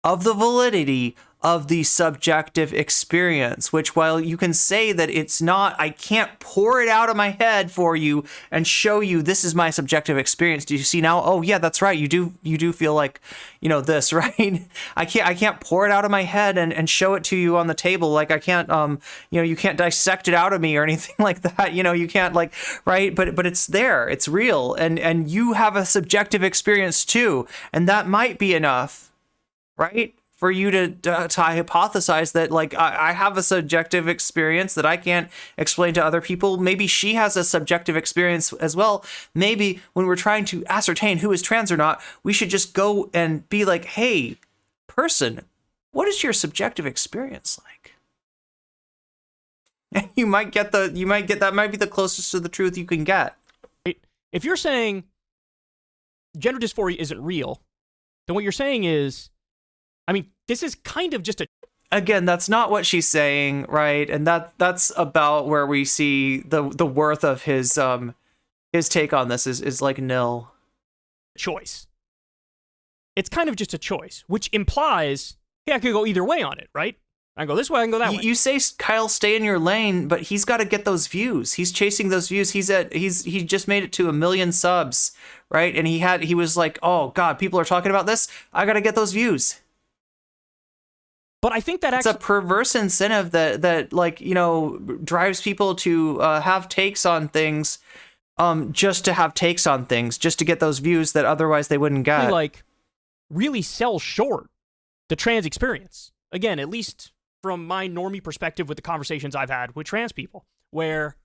of the validity of the subjective experience, which, while you can say that it's not, I can't pour it out of my head for you and show you this is my subjective experience. Do you see now? Oh yeah, that's right. You do feel like, this, right? I can't pour it out of my head and show it to you on the table. Like I can't, you can't dissect it out of me or anything like that. You can't right? But it's there, it's real. And you have a subjective experience too. And that might be enough, right? For you to hypothesize that, I have a subjective experience that I can't explain to other people. Maybe she has a subjective experience as well. Maybe when we're trying to ascertain who is trans or not, we should just go and be like, hey, person, what is your subjective experience like? And you might get that might be the closest to the truth you can get. If you're saying gender dysphoria isn't real, then what you're saying is, this is kind of just Again, that's not what she's saying, right? And that's about where we see the worth of his take on this is like nil. Choice. It's kind of just a choice, which implies, hey, I could go either way on it, right? I can go this way, I can go that way. You say, Kyle, stay in your lane, but he's got to get those views. He's chasing those views. He just made it to 1 million subs, right? And he was like, oh God, people are talking about this. I got to get those views. But I think that it's a perverse incentive that drives people to have takes on things, just to have takes on things, just to get those views that otherwise they wouldn't get. Really sell short the trans experience. Again, at least from my normie perspective with the conversations I've had with trans people, where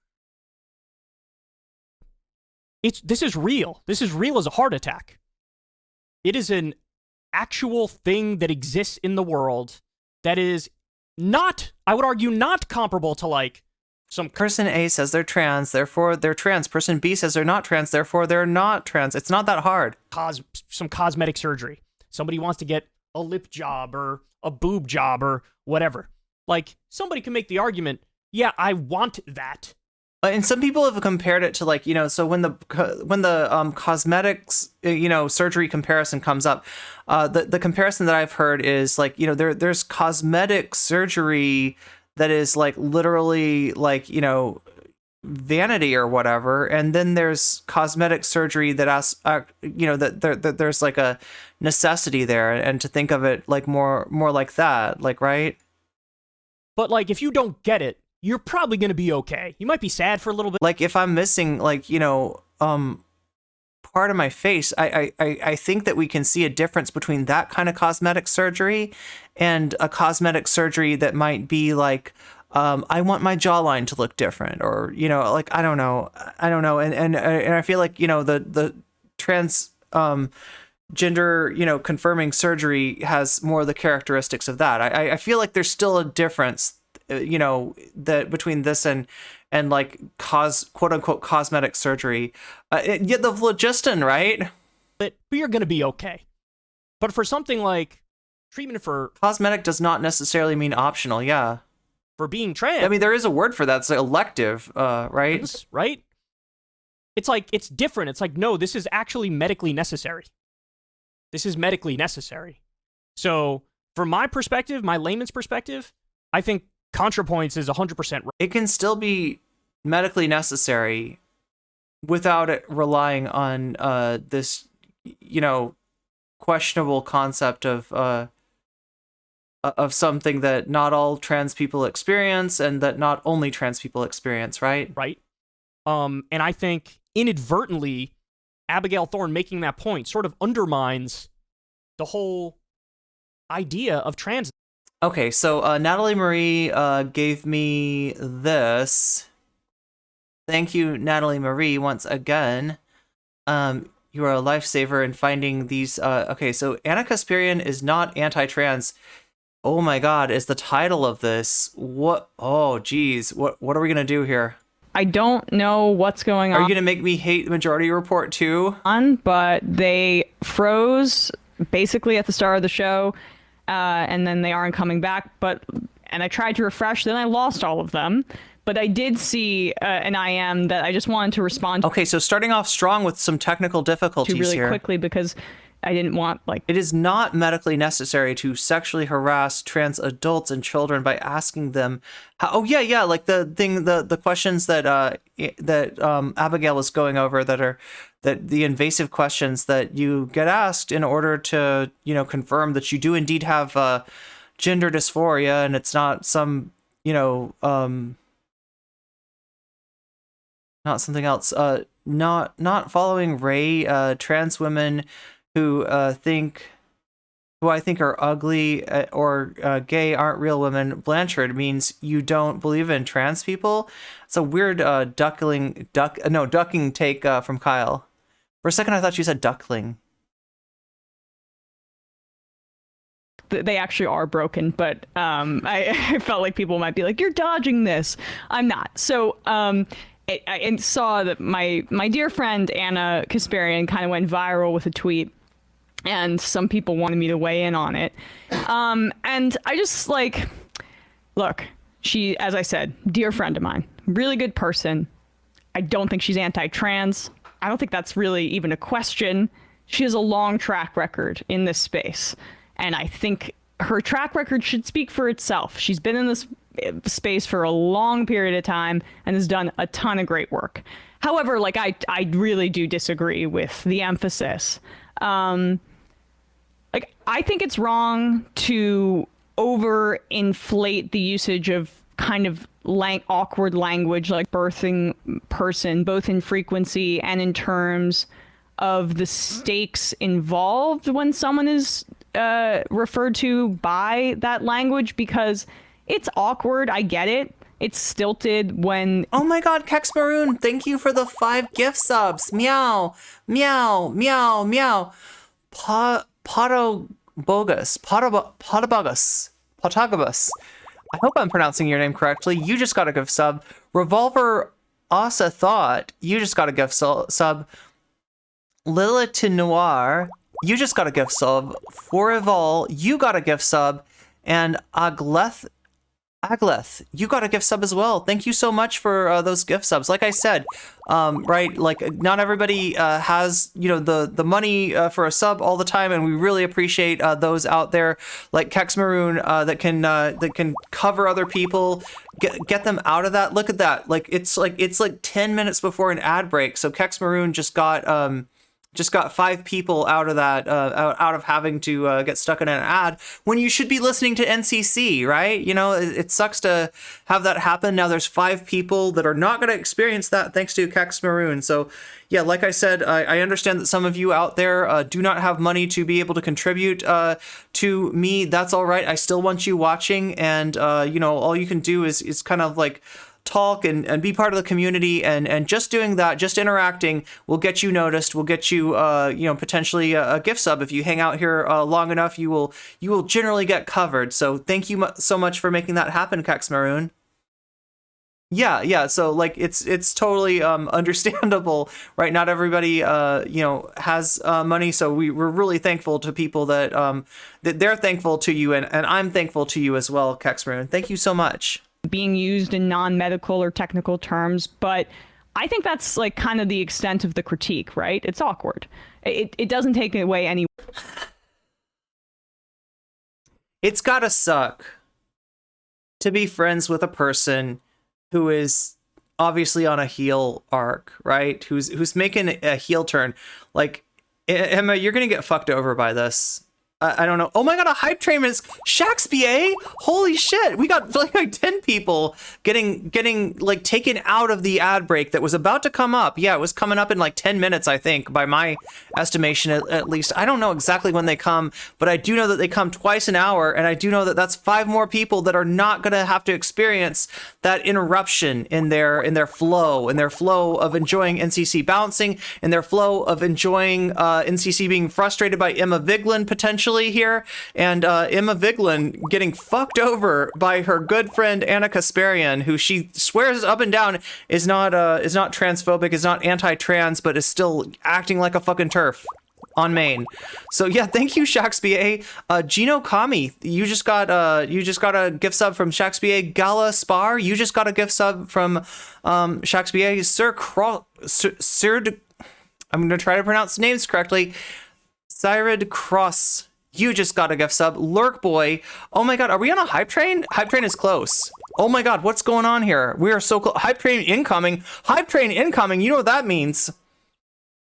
this is real. This is real as a heart attack. It is an actual thing that exists in the world that is not, I would argue, not comparable to some person A says they're trans, therefore they're trans. Person B says they're not trans, therefore they're not trans. It's not that hard. Some cosmetic surgery. Somebody wants to get a lip job or a boob job or whatever. Somebody can make the argument, yeah, I want that. And some people have compared it to so when the cosmetics surgery comparison comes up, the comparison that I've heard is there's cosmetic surgery that is literally vanity or whatever, and then there's cosmetic surgery that that there's a necessity there, and to think of it more like that, right? But if you don't get it, you're probably going to be okay. You might be sad for a little bit. If I'm missing, part of my face, I think that we can see a difference between that kind of cosmetic surgery and a cosmetic surgery that might be I want my jawline to look different, or, I don't know. And I feel the trans, gender, confirming surgery has more of the characteristics of that. I feel like there's still a difference, that between this and quote unquote cosmetic surgery, yet the phlogiston, right? But you're going to be okay. But for something like treatment for cosmetic does not necessarily mean optional. Yeah. For being trans. There is a word for that. It's elective, right? Right. It's it's different. It's no, this is actually medically necessary. This is medically necessary. So from my perspective, my layman's perspective, I think ContraPoints is 100% right. It can still be medically necessary without it relying on this, questionable concept of something that not all trans people experience and that not only trans people experience, right? Right. And I think inadvertently, Abigail Thorne making that point sort of undermines the whole idea of trans. Okay, so Natalie Marie gave me this. Thank you, Natalie Marie, once again. You are a lifesaver in finding these. Okay, so Anna Kasparian is not anti-trans. Oh my God, is the title of this? What? Oh, geez. What are we gonna do here? I don't know what's going on. Are you gonna make me hate Majority Report too? But they froze basically at the start of the show, and then they aren't coming back. And I tried to refresh, then I lost all of them. But I did see an IM that I just wanted to respond to. Okay, so starting off strong with some technical difficulties really here. Quickly because I didn't want It is not medically necessary to sexually harass trans adults and children by asking them how. Oh yeah, like the questions that Abigail was going over that the invasive questions that you get asked in order to confirm that you do indeed have gender dysphoria and it's not some not something else. Not following Ray. Trans women who I think are ugly or gay aren't real women. Blanchard means you don't believe in trans people. It's a weird ducking take from Kyle. For a second, I thought you said duckling. They actually are broken, but I felt like people might be like, "You're dodging this." I'm not. So I saw that my dear friend Anna Kasparian kind of went viral with a tweet. And some people wanted me to weigh in on it. And I just look, she, as I said, dear friend of mine, really good person. I don't think she's anti-trans. I don't think that's really even a question. She has a long track record in this space. And I think her track record should speak for itself. She's been in this space for a long period of time and has done a ton of great work. However, I really do disagree with the emphasis. I think it's wrong to overinflate the usage of kind of awkward language like birthing person, both in frequency and in terms of the stakes involved when someone is referred to by that language, because it's awkward. I get it. It's stilted when... Oh my God, Kex Maroon, thank you for the 5 gift subs. Meow, meow, meow, meow. Potagabus. I hope I'm pronouncing your name correctly. You just got a gift sub. Revolver Asa Thought, you just got a gift sub. Lilith Noir, you just got a gift sub. Forival, you got a gift sub. And Agleth, you got a gift sub as well. Thank you so much for those gift subs. Like I said, right, like not everybody has the money for a sub all the time, and we really appreciate those out there like Kex Maroon that can cover other people, get them out of that. Look at that, it's like 10 minutes before an ad break. So Kex Maroon just got 5 people out of that, out of having to get stuck in an ad when you should be listening to NCC, right? It sucks to have that happen. Now there's 5 people that are not going to experience that thanks to Kex Maroon. So yeah, like I said, I understand that some of you out there do not have money to be able to contribute to me. That's all right. I still want you watching, and all you can do is kind of like talk and be part of the community, and just doing that, just interacting will get you noticed, will get you potentially a gift sub. If you hang out here long enough, you will generally get covered. So thank you so much for making that happen, Kex Maroon. Yeah, so it's totally understandable, right? Not everybody has money, so we're really thankful to people that they're thankful to you, and I'm thankful to you as well, Kex Maroon. Thank you so much. Being used in non-medical or technical terms, but I think that's kind of the extent of the critique, right? It's awkward. It doesn't take away any... It's gotta suck to be friends with a person who is obviously on a heel arc, right? Who's making a heel turn. Like, Emma, you're gonna get fucked over by this. I don't know. Oh my god, a hype train is Shapiro. Holy shit. We got like 10 people getting like taken out of the ad break that was about to come up. Yeah, it was coming up in like 10 minutes, I think, by my estimation at least. I don't know exactly when they come, but I do know that they come twice an hour, and I do know that that's 5 more people that are not going to have to experience that interruption in their flow of enjoying NCC bouncing, in their flow of enjoying NCC being frustrated by Emma Vigeland potentially here, and Emma Vigeland getting fucked over by her good friend Anna Kasparian, who she swears up and down is not transphobic, is not anti-trans, but is still acting like a fucking TERF on main. So yeah, thank you, Shapiro. Gino Kami, you just got a gift sub from Shapiro. Gala Spar, you just got a gift sub from Shapiro. Sir, I'm gonna try to pronounce names correctly. Cyrid Cross, you just got a gift sub. Lurk Boy, oh my god, are we on a hype train? Hype train is close. Oh my god, what's going on here? We are so close. Hype train incoming. Hype train incoming. You know what that means.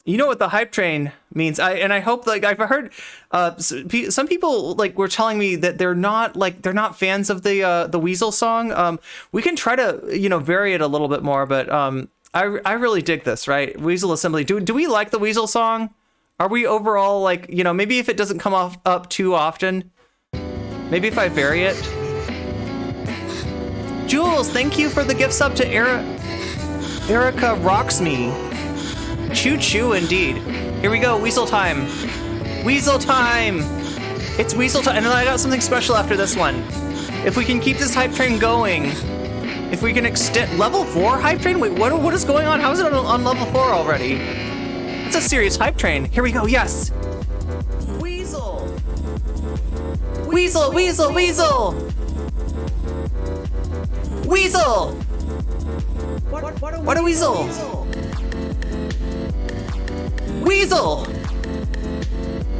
You know what the hype train means. I hope, like, I've heard some people like were telling me that they're not fans of the Weasel song. We can try to, you know, vary it a little bit more, but I really dig this, right? Weasel Assembly. Do we like the Weasel song? Are we overall, like, you know, maybe if it doesn't come up too often, maybe if I vary it. Jules, thank you for the gift sub to Erica Rocks Me. Choo choo indeed. Here we go, Weasel time. Weasel time. It's Weasel time. And then I got something special after this one. If we can keep this hype train going, if we can extend level 4 hype train. Wait, what is going on? How is it on level 4 already? It's a serious hype train. Here we go. Yes. Weasel. Weasel. Weasel. Weasel. Weasel. What a weasel. Weasel.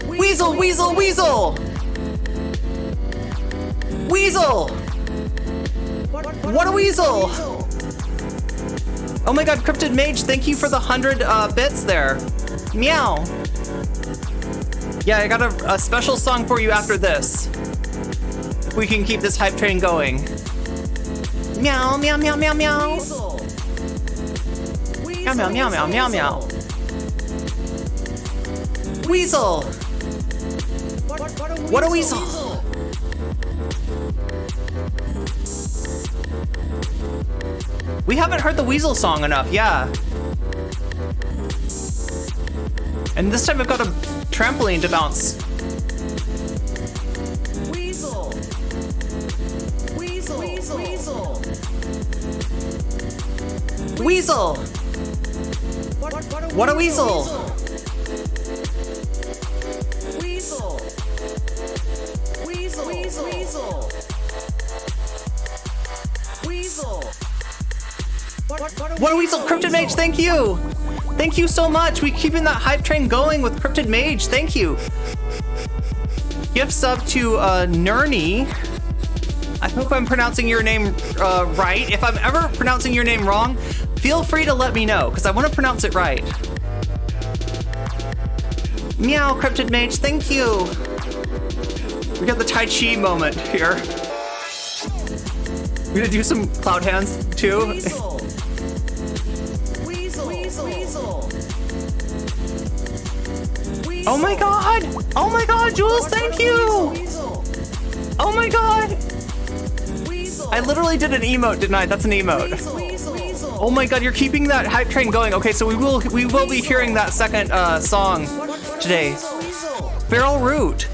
Weasel. Weasel. Weasel. Weasel. What a weasel. Oh my god, Cryptid Mage, thank you for the 100 bits there. Meow. Yeah, I got a special song for you after this. If we can keep this hype train going. Meow, meow, meow, meow, meow. Weasel. Meow, meow, meow, meow, meow, meow. Weasel. What a weasel. We haven't heard the Weasel song enough, yeah. And this time I've got a trampoline to bounce. Weasel. Weasel. Weasel. Weasel. Weasel. What a weasel. Weasel. Weasel. Weasel. Weasel. What a weasel. Cryptid Mage, thank you. Thank you so much. We keeping that hype train going with Cryptid Mage. Thank you. Gift sub to Nurny. I hope I'm pronouncing your name right. If I'm ever pronouncing your name wrong, feel free to let me know, because I want to pronounce it right. Meow, Cryptid Mage, thank you. We got the Tai Chi moment here. We're gonna do some cloud hands too. Weasel. Weasel. Weasel. Weasel. Oh my god! Oh my god, Jules, thank you! Oh my god! I literally did an emote, didn't I? That's an emote. Oh my god, you're keeping that hype train going. Okay, so we will be hearing that second song today. Feral Root,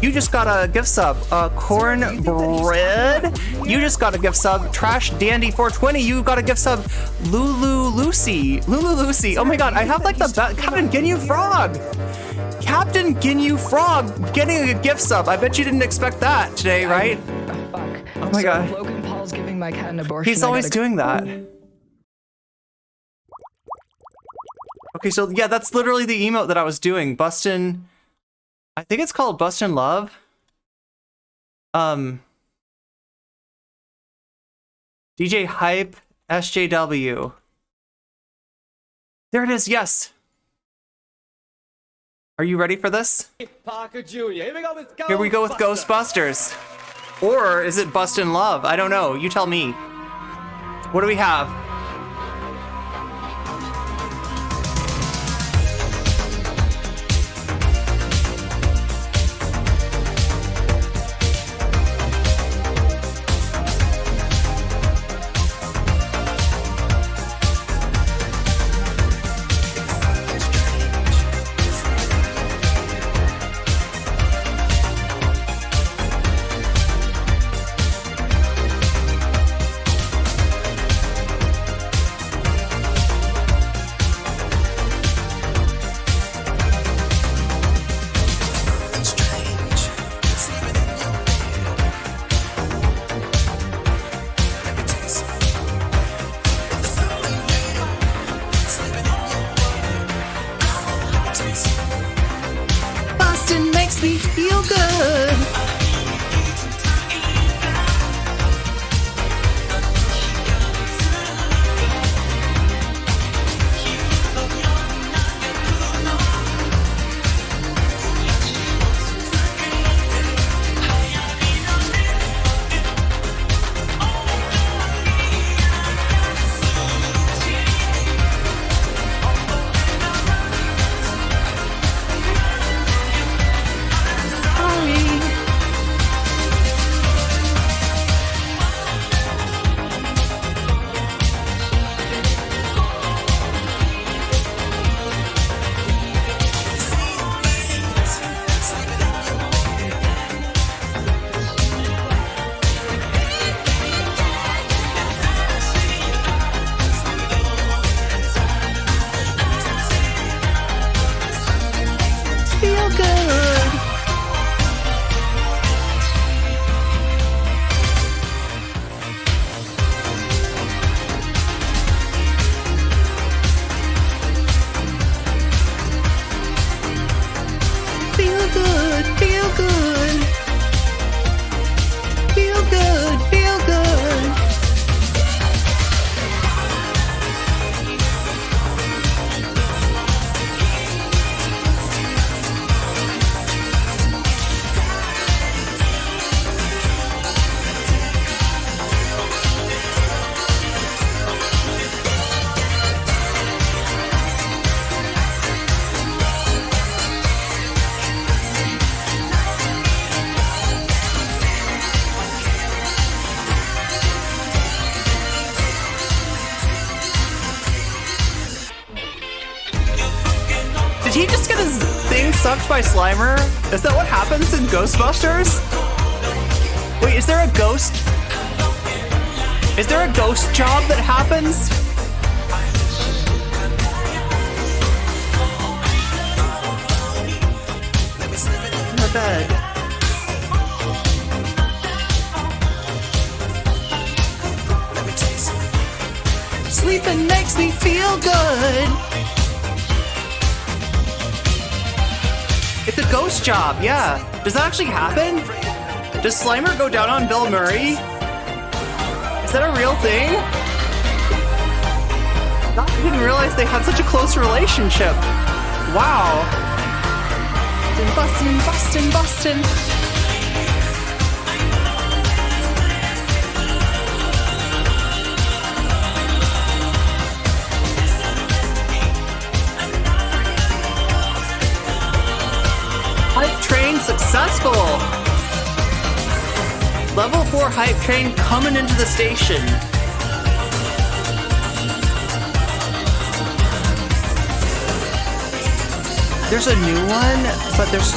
you just got a gift sub. Corn Bread, you just got a gift sub. Trash Dandy 420, you got a gift sub. Lulu Lucy, oh my god, I have like the Captain Ginyu Frog. Captain Ginyu Frog getting a gift sub. I bet you didn't expect that today, right? Fuck. Oh my god. Logan Paul's giving my cat an abortion. He's always doing that. Okay, so yeah, that's literally the emote that I was doing. Bustin', I think it's called Bustin' Love. DJ Hype SJW. There it is, yes. Are you ready for this? Parker Jr. Here we go with Ghostbusters. Or is it Bustin' Love? I don't know. You tell me. What do we have? Did he just get his thing sucked by Slimer? Is that what happens in Ghostbusters? Wait, is there a ghost? Is there a ghost job that happens? In the bed. Sleeping makes me feel good. It's a ghost job, yeah. Does that actually happen? Does Slimer go down on Bill Murray? Is that a real thing? I didn't realize they had such a close relationship. Wow. Bustin', bustin', bustin'. Hype train successful. Level 4 hype train coming into the station. There's a new one, but there's...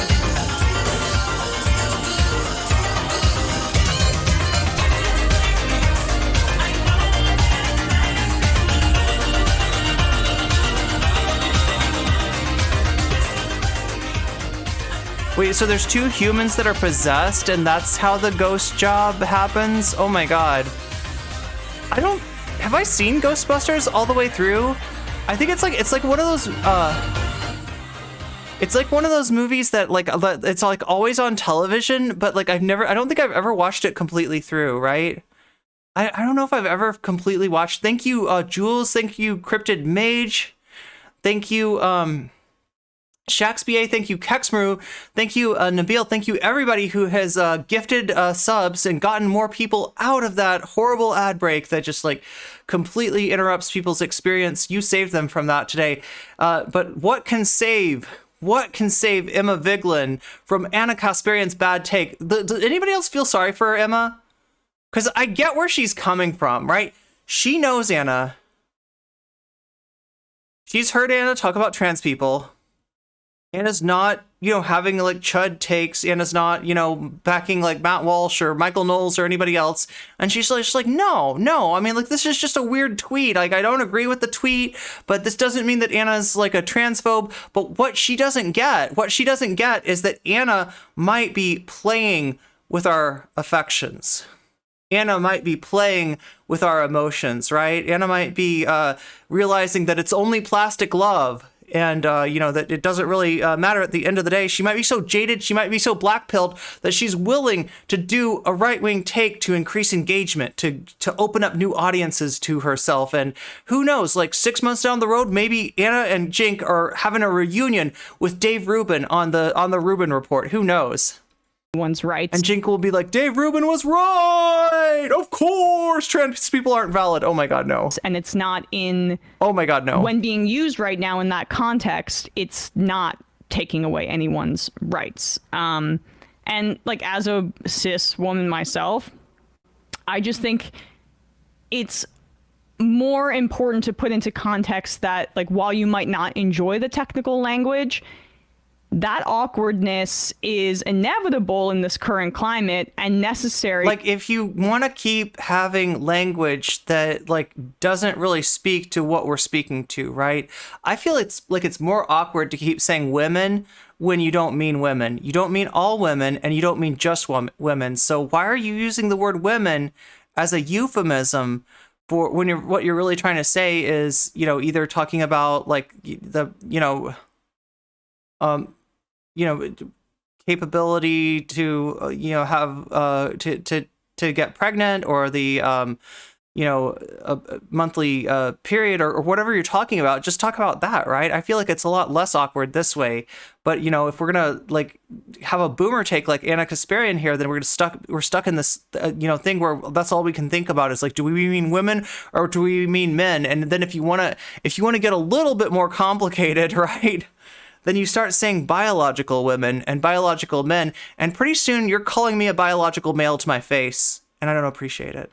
Wait, so there's two humans that are possessed, and that's how the ghost job happens? Oh my god. Have I seen Ghostbusters all the way through? I think it's like one of those, it's like one of those movies that it's like always on television, but like I don't think I've ever watched it completely through, right? I don't know if I've ever completely watched. Thank you, Jules. Thank you, Cryptid Mage. Thank you, ShaxBA, thank you. Kexmaru, thank you. Nabil, thank you. Everybody who has gifted subs and gotten more people out of that horrible ad break that just like completely interrupts people's experience. You saved them from that today. But what can save Emma Vigeland from Anna Kasparian's bad take? Does anybody else feel sorry for Emma? Because I get where she's coming from, right? She knows Anna. She's heard Anna talk about trans people. Anna's not, having like chud takes. Anna's not, backing like Matt Walsh or Michael Knowles or anybody else. And she's like, no. I mean, like, this is just a weird tweet. Like, I don't agree with the tweet, but this doesn't mean that Anna's like a transphobe. But what she doesn't get is that Anna might be playing with our affections. Anna might be playing with our emotions, right? Anna might be realizing that it's only plastic love. And, that it doesn't really matter at the end of the day. She might be so jaded, she might be so black-pilled that she's willing to do a right-wing take to increase engagement, to open up new audiences to herself. And who knows, like 6 months down the road, maybe Anna and Jink are having a reunion with Dave Rubin on the Rubin Report. Who knows? One's rights. And Jink will be like, Dave Rubin was right! Of course! Trans people aren't valid. Oh my god, no. And it's not in... Oh my god, no. When being used right now in that context, it's not taking away anyone's rights. And like, as a cis woman myself, I just think it's more important to put into context that, like, while you might not enjoy the technical language, that awkwardness is inevitable in this current climate and necessary. Like, if you want to keep having language that like doesn't really speak to what we're speaking to, right? I feel it's more awkward to keep saying women when you don't mean women. You don't mean all women, and you don't mean just women. So why are you using the word women as a euphemism for when what you're really trying to say is, either talking about like the, capability to have to get pregnant, or the a monthly period, or whatever you're talking about. Just talk about that, right? I feel like it's a lot less awkward this way. But if we're gonna like have a boomer take like Anna Kasparian here, then we're stuck in this thing where that's all we can think about is like, do we mean women or do we mean men? And then if you want to get a little bit more complicated, right, then you start saying biological women and biological men, and pretty soon you're calling me a biological male to my face, and I don't appreciate it.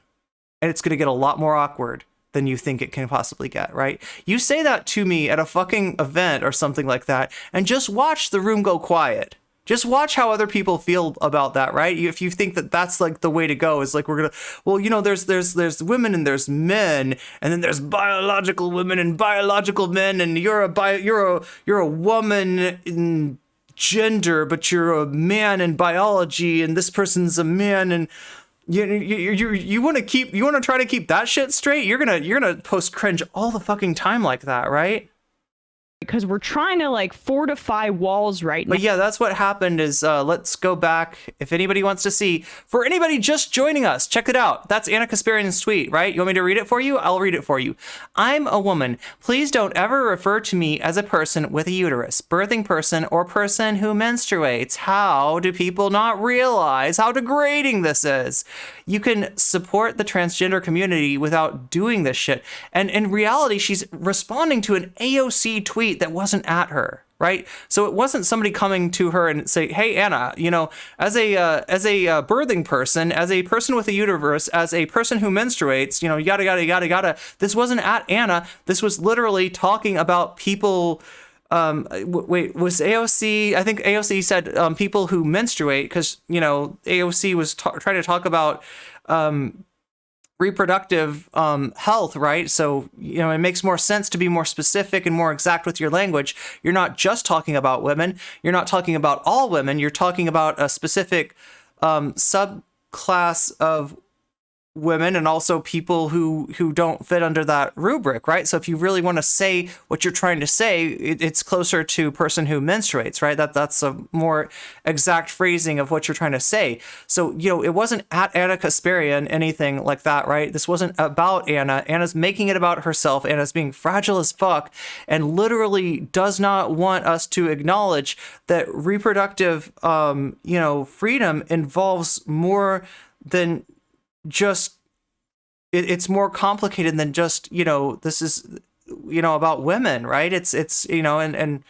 And it's going to get a lot more awkward than you think it can possibly get, right? You say that to me at a fucking event or something like that, and just watch the room go quiet. Just watch how other people feel about that, right? If you think that that's like the way to go, is like, we're gonna, well, there's women and there's men, and then there's biological women and biological men, and you're a woman in gender, but you're a man in biology, and this person's a man, and you want to try to keep that shit straight. You're gonna post cringe all the fucking time like that, right? Because we're trying to like fortify walls right now. But yeah, that's what happened is, let's go back. If anybody wants to see, for anybody just joining us, check it out. That's Anna Kasparian's tweet, right? You want me to read it for you? I'll read it for you. I'm a woman. Please don't ever refer to me as a person with a uterus, birthing person, or person who menstruates. How do people not realize how degrading this is? You can support the transgender community without doing this shit. And in reality, she's responding to an AOC tweet that wasn't at her, right? So it wasn't somebody coming to her and say, hey, Anna, as a birthing person, as a person with a uterus, as a person who menstruates, yada. This wasn't at Anna. This was literally talking about people. Wait, was AOC? I think AOC said people who menstruate, because AOC was trying to talk about reproductive health, right? So it makes more sense to be more specific and more exact with your language. You're not just talking about women. You're not talking about all women. You're talking about a specific subclass of women and also people who don't fit under that rubric, right? So if you really want to say what you're trying to say, it's closer to person who menstruates, right? That's a more exact phrasing of what you're trying to say. So, it wasn't at Anna Kasparian, anything like that, right? This wasn't about Anna. Anna's making it about herself. Anna's being fragile as fuck and literally does not want us to acknowledge that reproductive, freedom involves more than just it's more complicated than just this is about women, right? It's and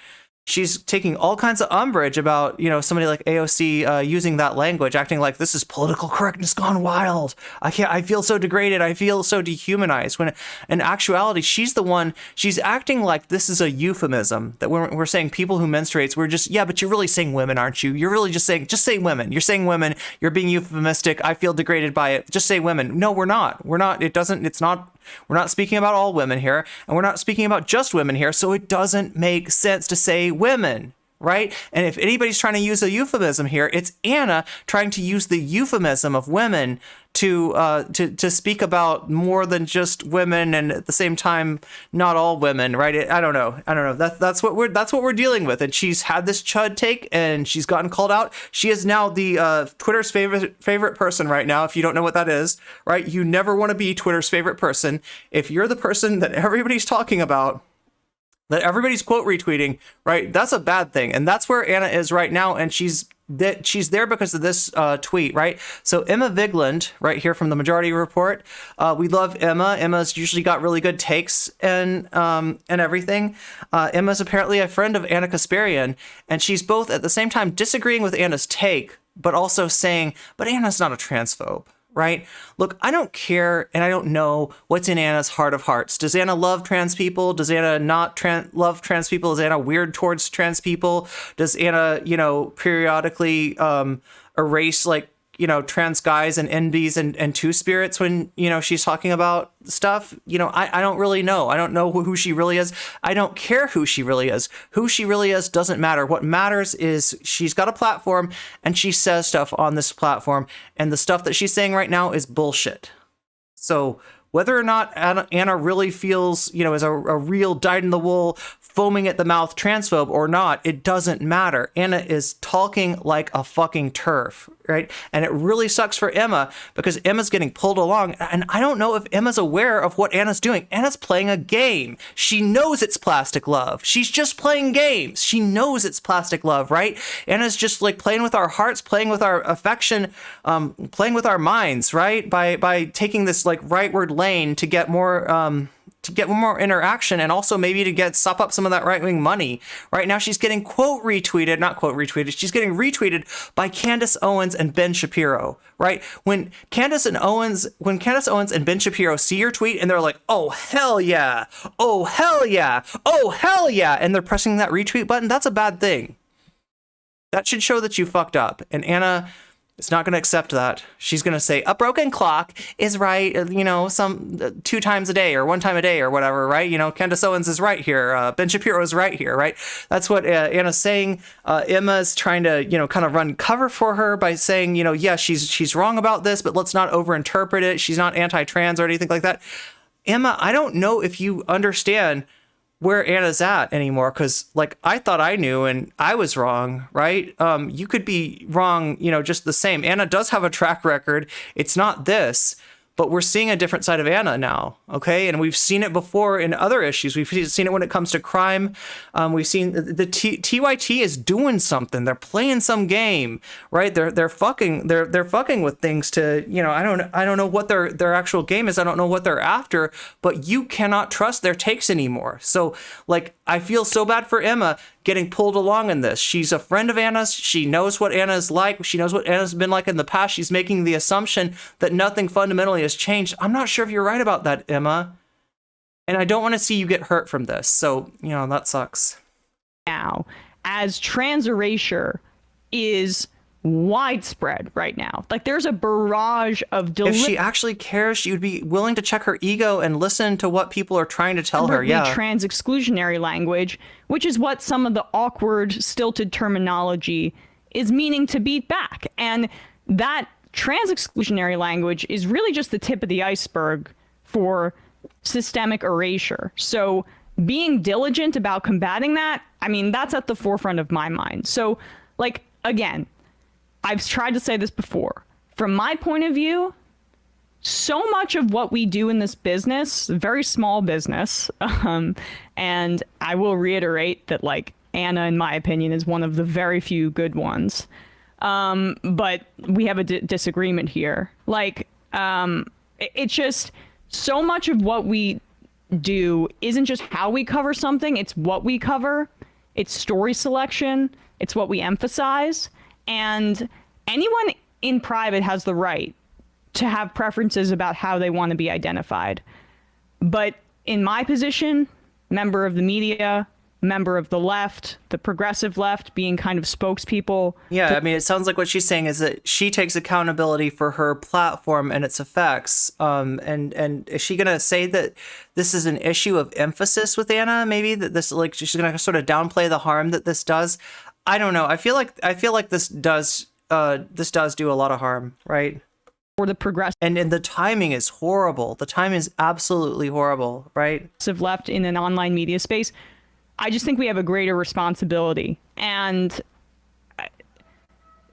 she's taking all kinds of umbrage about somebody like AOC using that language, acting like this is political correctness gone wild. I feel so degraded, I feel so dehumanized, when in actuality she's acting like this is a euphemism, that we're saying people who menstruates, we're just, yeah, but you're really saying women, aren't you? You're really just say women. You're saying women, you're being euphemistic, I feel degraded by it, just say women. No, we're not, we're not speaking about all women here, and we're not speaking about just women here, so it doesn't make sense to say women, right? And if anybody's trying to use a euphemism here, it's Anna trying to use the euphemism of women to speak about more than just women, and at the same time not all women, right? I don't know. That's what we're dealing with. And she's had this chud take, and she's gotten called out. She is now the Twitter's favorite person right now. If you don't know what that is, right? You never want to be Twitter's favorite person. If you're the person that everybody's talking about, that everybody's quote retweeting, right? That's a bad thing. And that's where Anna is right now. And she's there because of this tweet, right? So Emma Vigland, right here from the Majority Report. We love Emma. Emma's usually got really good takes and everything. Emma's apparently a friend of Anna Kasparian, and she's both at the same time disagreeing with Anna's take, but also saying, but Anna's not a transphobe. Right? Look, I don't care, and I don't know what's in Anna's heart of hearts. Does Anna love trans people? Does Anna not love trans people? Is Anna weird towards trans people? Does Anna, periodically erase trans guys and NBs and two spirits when she's talking about stuff? I don't really know. I don't know who she really is. I don't care who she really is. Who she really is doesn't matter. What matters is she's got a platform and she says stuff on this platform, and the stuff that she's saying right now is bullshit. So whether or not Anna really feels, is a real dyed-in-the-wool, foaming at the mouth transphobe or not, it doesn't matter. Anna is talking like a fucking TERF, right? And it really sucks for Emma, because Emma's getting pulled along, and I don't know if Emma's aware of what Anna's doing. Anna's playing a game. She knows it's plastic love. She's just playing games. She knows it's plastic love, right? Anna's just playing with our hearts, playing with our affection, playing with our minds, right? By taking this rightward lane to get more interaction, and also maybe to sop up some of that right-wing money. Right now she's getting she's getting retweeted by Candace Owens and Ben Shapiro, right? When Candace Owens and Ben Shapiro see your tweet and they're like, oh hell yeah, oh hell yeah, oh hell yeah, and they're pressing that retweet button, that's a bad thing. That should show that you fucked up. And Anna is not going to accept that. She's going to say a broken clock is right, some 2 times a day or 1 time a day or whatever, right? Candace Owens is right here. Ben Shapiro is right here, right? That's what Anna's saying. Emma's trying to, kind of run cover for her by saying, yeah, she's wrong about this, but let's not overinterpret it. She's not anti-trans or anything like that. Emma, I don't know if you understand where Anna's at anymore, because I thought I knew and I was wrong, right? You could be wrong, just the same. Anna does have a track record. It's not this, but we're seeing a different side of Anna now, okay? And we've seen it before in other issues. We've seen it when it comes to crime. We've seen the TYT is doing something. They're playing some game, right? They're fucking with things to, I don't know what their actual game is. I don't know what they're after, but you cannot trust their takes anymore. So I feel so bad for Emma getting pulled along in this. She's a friend of Anna's. She knows what Anna's like. She knows what Anna's been like in the past. She's making the assumption that nothing fundamentally has changed. I'm not sure if you're right about that, Emma. And I don't want to see you get hurt from this. So, that sucks. Now, as trans erasure is widespread right now. There's a barrage of if she actually cares, she would be willing to check her ego and listen to what people are trying to tell her. Yeah, trans exclusionary language, which is what some of the awkward, stilted terminology is meaning to beat back. And that trans exclusionary language is really just the tip of the iceberg for systemic erasure. So being diligent about combating that, I mean, that's at the forefront of my mind. So, like, again, I've tried to say this before. From my point of view, so much of what we do in this business, very small business, and I will reiterate that, like, Anna, in my opinion, is one of the very few good ones. But we have a disagreement here. Like, it's just so much of what we do isn't just how we cover something, it's what we cover, it's story selection, it's what we emphasize. And anyone in private has the right to have preferences about how they want to be identified. But in my position, member of the media, member of the left, the progressive left, being kind of spokespeople. Yeah, I mean, it sounds like what she's saying is that she takes accountability for her platform and its effects. And is she going to say that this is an issue of emphasis with Anna? Maybe that this, like, she's going to sort of downplay the harm that this does. I don't know. I feel like this does do a lot of harm, right? Or the progressive. And the timing is horrible. The timing is absolutely horrible, right? Left in an online media space. I just think we have a greater responsibility. And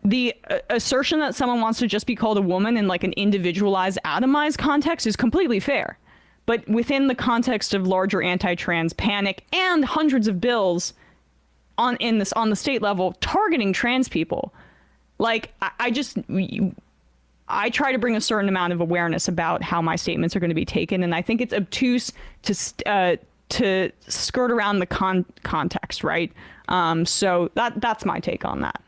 the assertion that someone wants to just be called a woman in like an individualized, atomized context is completely fair. But within the context of larger anti-trans panic and hundreds of bills on the state level targeting trans people, like I try to bring a certain amount of awareness about how my statements are going to be taken, and I think it's obtuse to skirt around the context, right? So that's my take on that.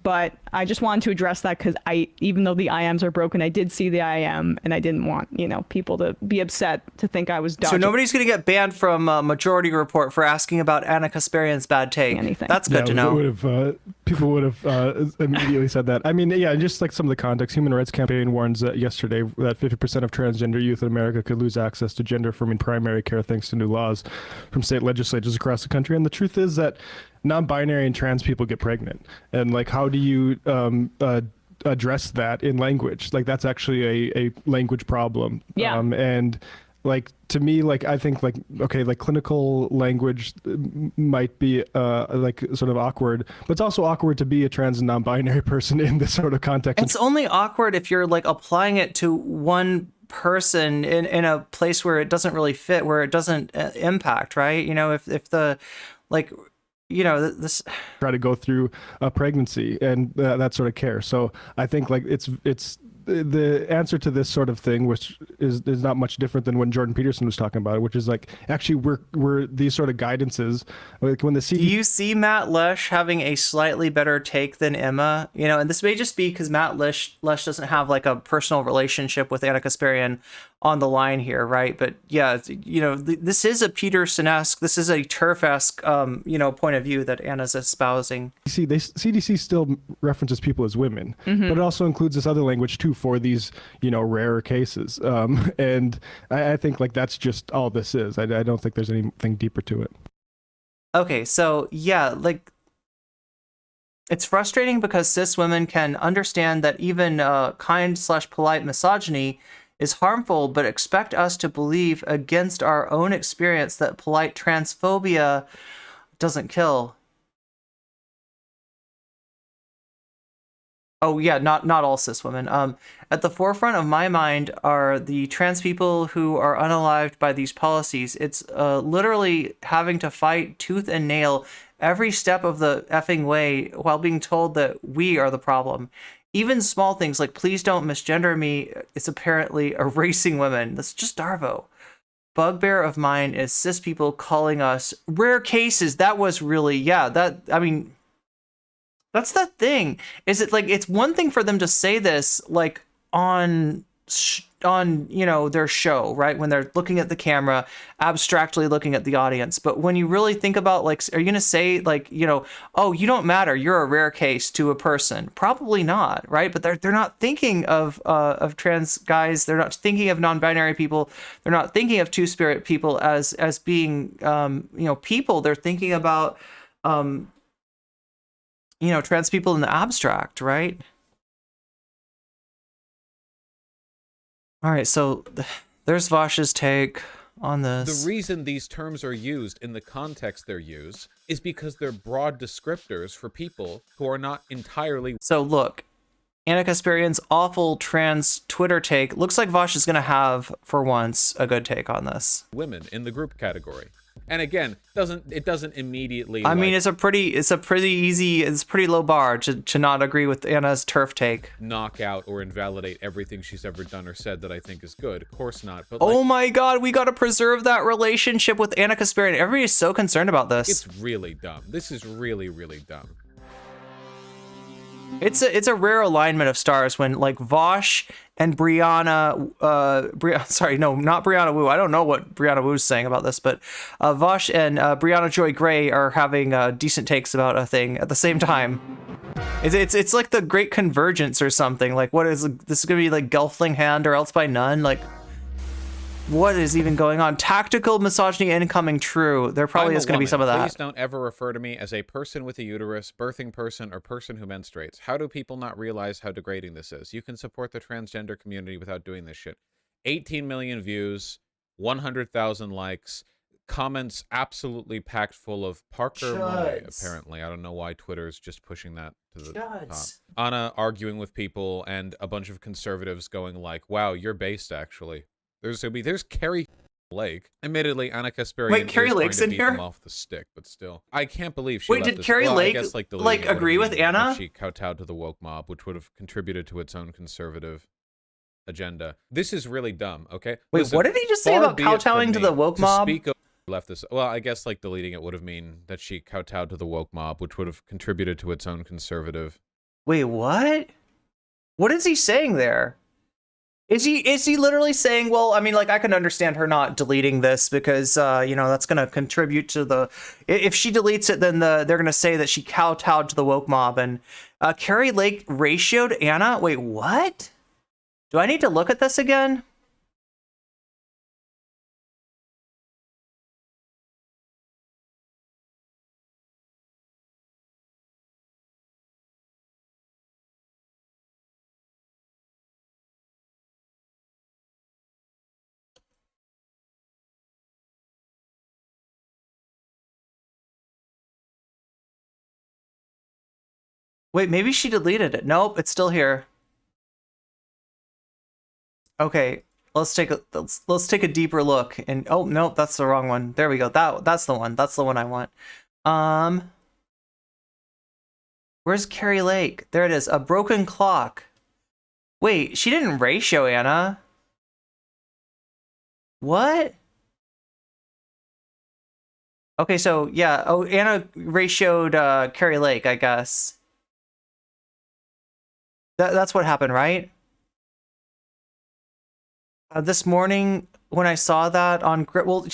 But I just wanted to address that because even though the IMs are broken, I did see the IM, and I didn't want, people to be upset to think I was dodging. So nobody's going to get banned from Majority Report for asking about Anna Kasparian's bad take. Anything. That's good to know. People would have immediately said that. I mean, yeah, just like some of the context, Human Rights Campaign warns yesterday that 50% of transgender youth in America could lose access to gender-affirming primary care thanks to new laws from state legislatures across the country. And the truth is that non-binary and trans people get pregnant, and like, how do you address that in language? Like, that's actually a language problem. Yeah. And like, to me, like, I think like, okay, like clinical language might be like sort of awkward, but it's also awkward to be a trans and non-binary person in this sort of context. It's only awkward if you're like applying it to one person in a place where it doesn't really fit, where it doesn't impact, right? If the, like, this try to go through a pregnancy and that sort of care. So I think like it's the answer to this sort of thing, which is not much different than when Jordan Peterson was talking about it, which is like, actually we're these sort of guidances, like when the CDC. Do you see Matt Lesh having a slightly better take than Emma? And this may just be because Matt Lesh doesn't have like a personal relationship with Anna Kasparian on the line here, right? But yeah, this is a Peterson-esque, this is a TERF-esque, point of view that Anna's espousing. CDC still references people as women, but it also includes this other language too for these, rarer cases. And I think like that's just all this is. I don't think there's anything deeper to it. Okay, so yeah, like, it's frustrating because cis women can understand that even kind/polite misogyny is harmful, but expect us to believe against our own experience that polite transphobia doesn't kill. Oh yeah, not all cis women. At the forefront of my mind are the trans people who are unalived by these policies. It's literally having to fight tooth and nail every step of the effing way while being told that we are the problem. Even small things like, please don't misgender me, it's apparently erasing women. That's just Darvo. Bugbear of mine is cis people calling us rare cases. That was really, that's the thing. Is it like, it's one thing for them to say this like on their show, right? When they're looking at the camera, abstractly looking at the audience. But when you really think about, like, are you going to say like, oh, you don't matter, you're a rare case to a person? Probably not, right? But they're not thinking of trans guys. They're not thinking of non-binary people. They're not thinking of two-spirit people as being people. They're thinking about trans people in the abstract, right? All right, so there's Vosh's take on this. The reason these terms are used in the context they're used is because they're broad descriptors for people who are not entirely... So look, Anna Kasparian's awful trans Twitter take looks like Vosh is going to have, for once, a good take on this. Women in the group category. And again, it doesn't immediately... I mean, it's a pretty low bar to not agree with Anna's TERF take. Knock out or invalidate everything she's ever done or said that I think is good. Of course not. But oh my God, we got to preserve that relationship with Anna Kasparian. Everybody is so concerned about this. It's really dumb. This is really, really dumb. It's a rare alignment of stars when like Vosh and Brianna, sorry, no, not Brianna Wu. I don't know what Brianna Wu's saying about this, but Vosh and Brianna Joy Gray are having decent takes about a thing at the same time. It's like the Great Convergence or something. Like, what is this is gonna be like Gelfling Hand or Else by None? Like, what is even going on? Tactical misogyny incoming true. There probably is going to be some of that. Please don't ever refer to me as a person with a uterus, birthing person, or person who menstruates. How do people not realize how degrading this is? You can support the transgender community without doing this shit. 18 million views, 100,000 likes, comments absolutely packed full of Parker Monet, apparently. I don't know why Twitter is just pushing that to the top. Anna arguing with people and a bunch of conservatives going like, wow, you're based actually. There's Carrie Lake. Admittedly, Anna Kasparian Wait, Carrie Lake's in here? Him off the stick, but still, I can't believe she. Wait, did Carrie Lake I guess, like agree with Anna? She kowtowed to the woke mob, which would have contributed to its own conservative agenda. This is really dumb. Okay. Wait, listen, what did he just say about kowtowing to the woke mob? Left this. Well, I guess like deleting it would have mean that she kowtowed to the woke mob, which would have contributed to its own conservative. Wait, what? What is he saying there? Is he literally saying, well, I mean, like, I can understand her not deleting this because, you know, that's going to contribute to the... If she deletes it, then they're going to say that she kowtowed to the woke mob. And Carrie Lake ratioed Anna? Wait, what? Do I need to look at this again? Wait, maybe she deleted it. Nope, it's still here. Okay, let's take a deeper look. And oh nope, that's the wrong one. There we go. That's the one. That's the one I want. Where's Carrie Lake? There it is. A broken clock. Wait, she didn't ratio Anna. What? Okay, so yeah. Oh, Anna ratioed Carrie Lake, I guess. That's what happened, right? This morning when I saw that on... Well,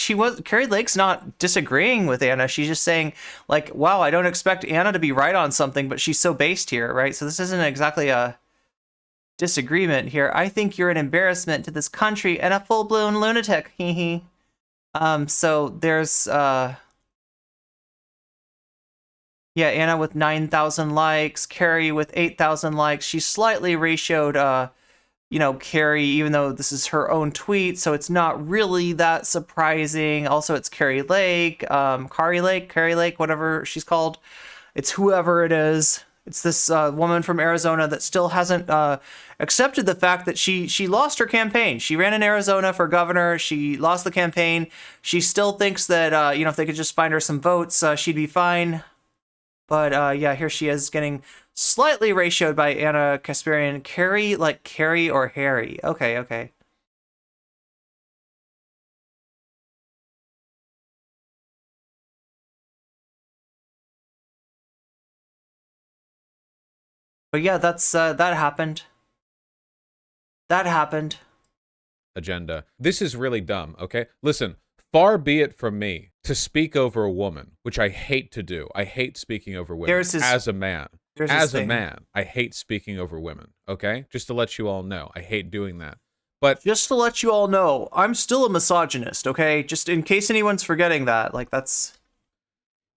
Carrie Lake's not disagreeing with Anna. She's just saying, like, wow, I don't expect Anna to be right on something, but she's so based here, right? So this isn't exactly a disagreement here. I think you're an embarrassment to this country and a full-blown lunatic. Hee hee. So there's... Yeah, Anna with 9,000 likes, Carrie with 8,000 likes. She slightly ratioed, you know, Carrie, even though this is her own tweet, so it's not really that surprising. Also, it's Carrie Lake, Carrie Lake, whatever she's called. It's whoever it is. It's this woman from Arizona that still hasn't accepted the fact that she lost her campaign. She ran in Arizona for governor. She lost the campaign. She still thinks that, you know, if they could just find her some votes, she'd be fine. But yeah, here she is getting slightly ratioed by Anna Kasparian. Carrie, like Carrie or Harry. Okay, okay. But yeah, that's that happened. That happened. Agenda. This is really dumb, okay? Listen, far be it from me to speak over a woman, which I hate to do. I hate speaking over women as a man. As a man, I hate speaking over women, okay? Just to let you all know, I hate doing that. But just to let you all know, I'm still a misogynist, okay? Just in case anyone's forgetting that, like that's...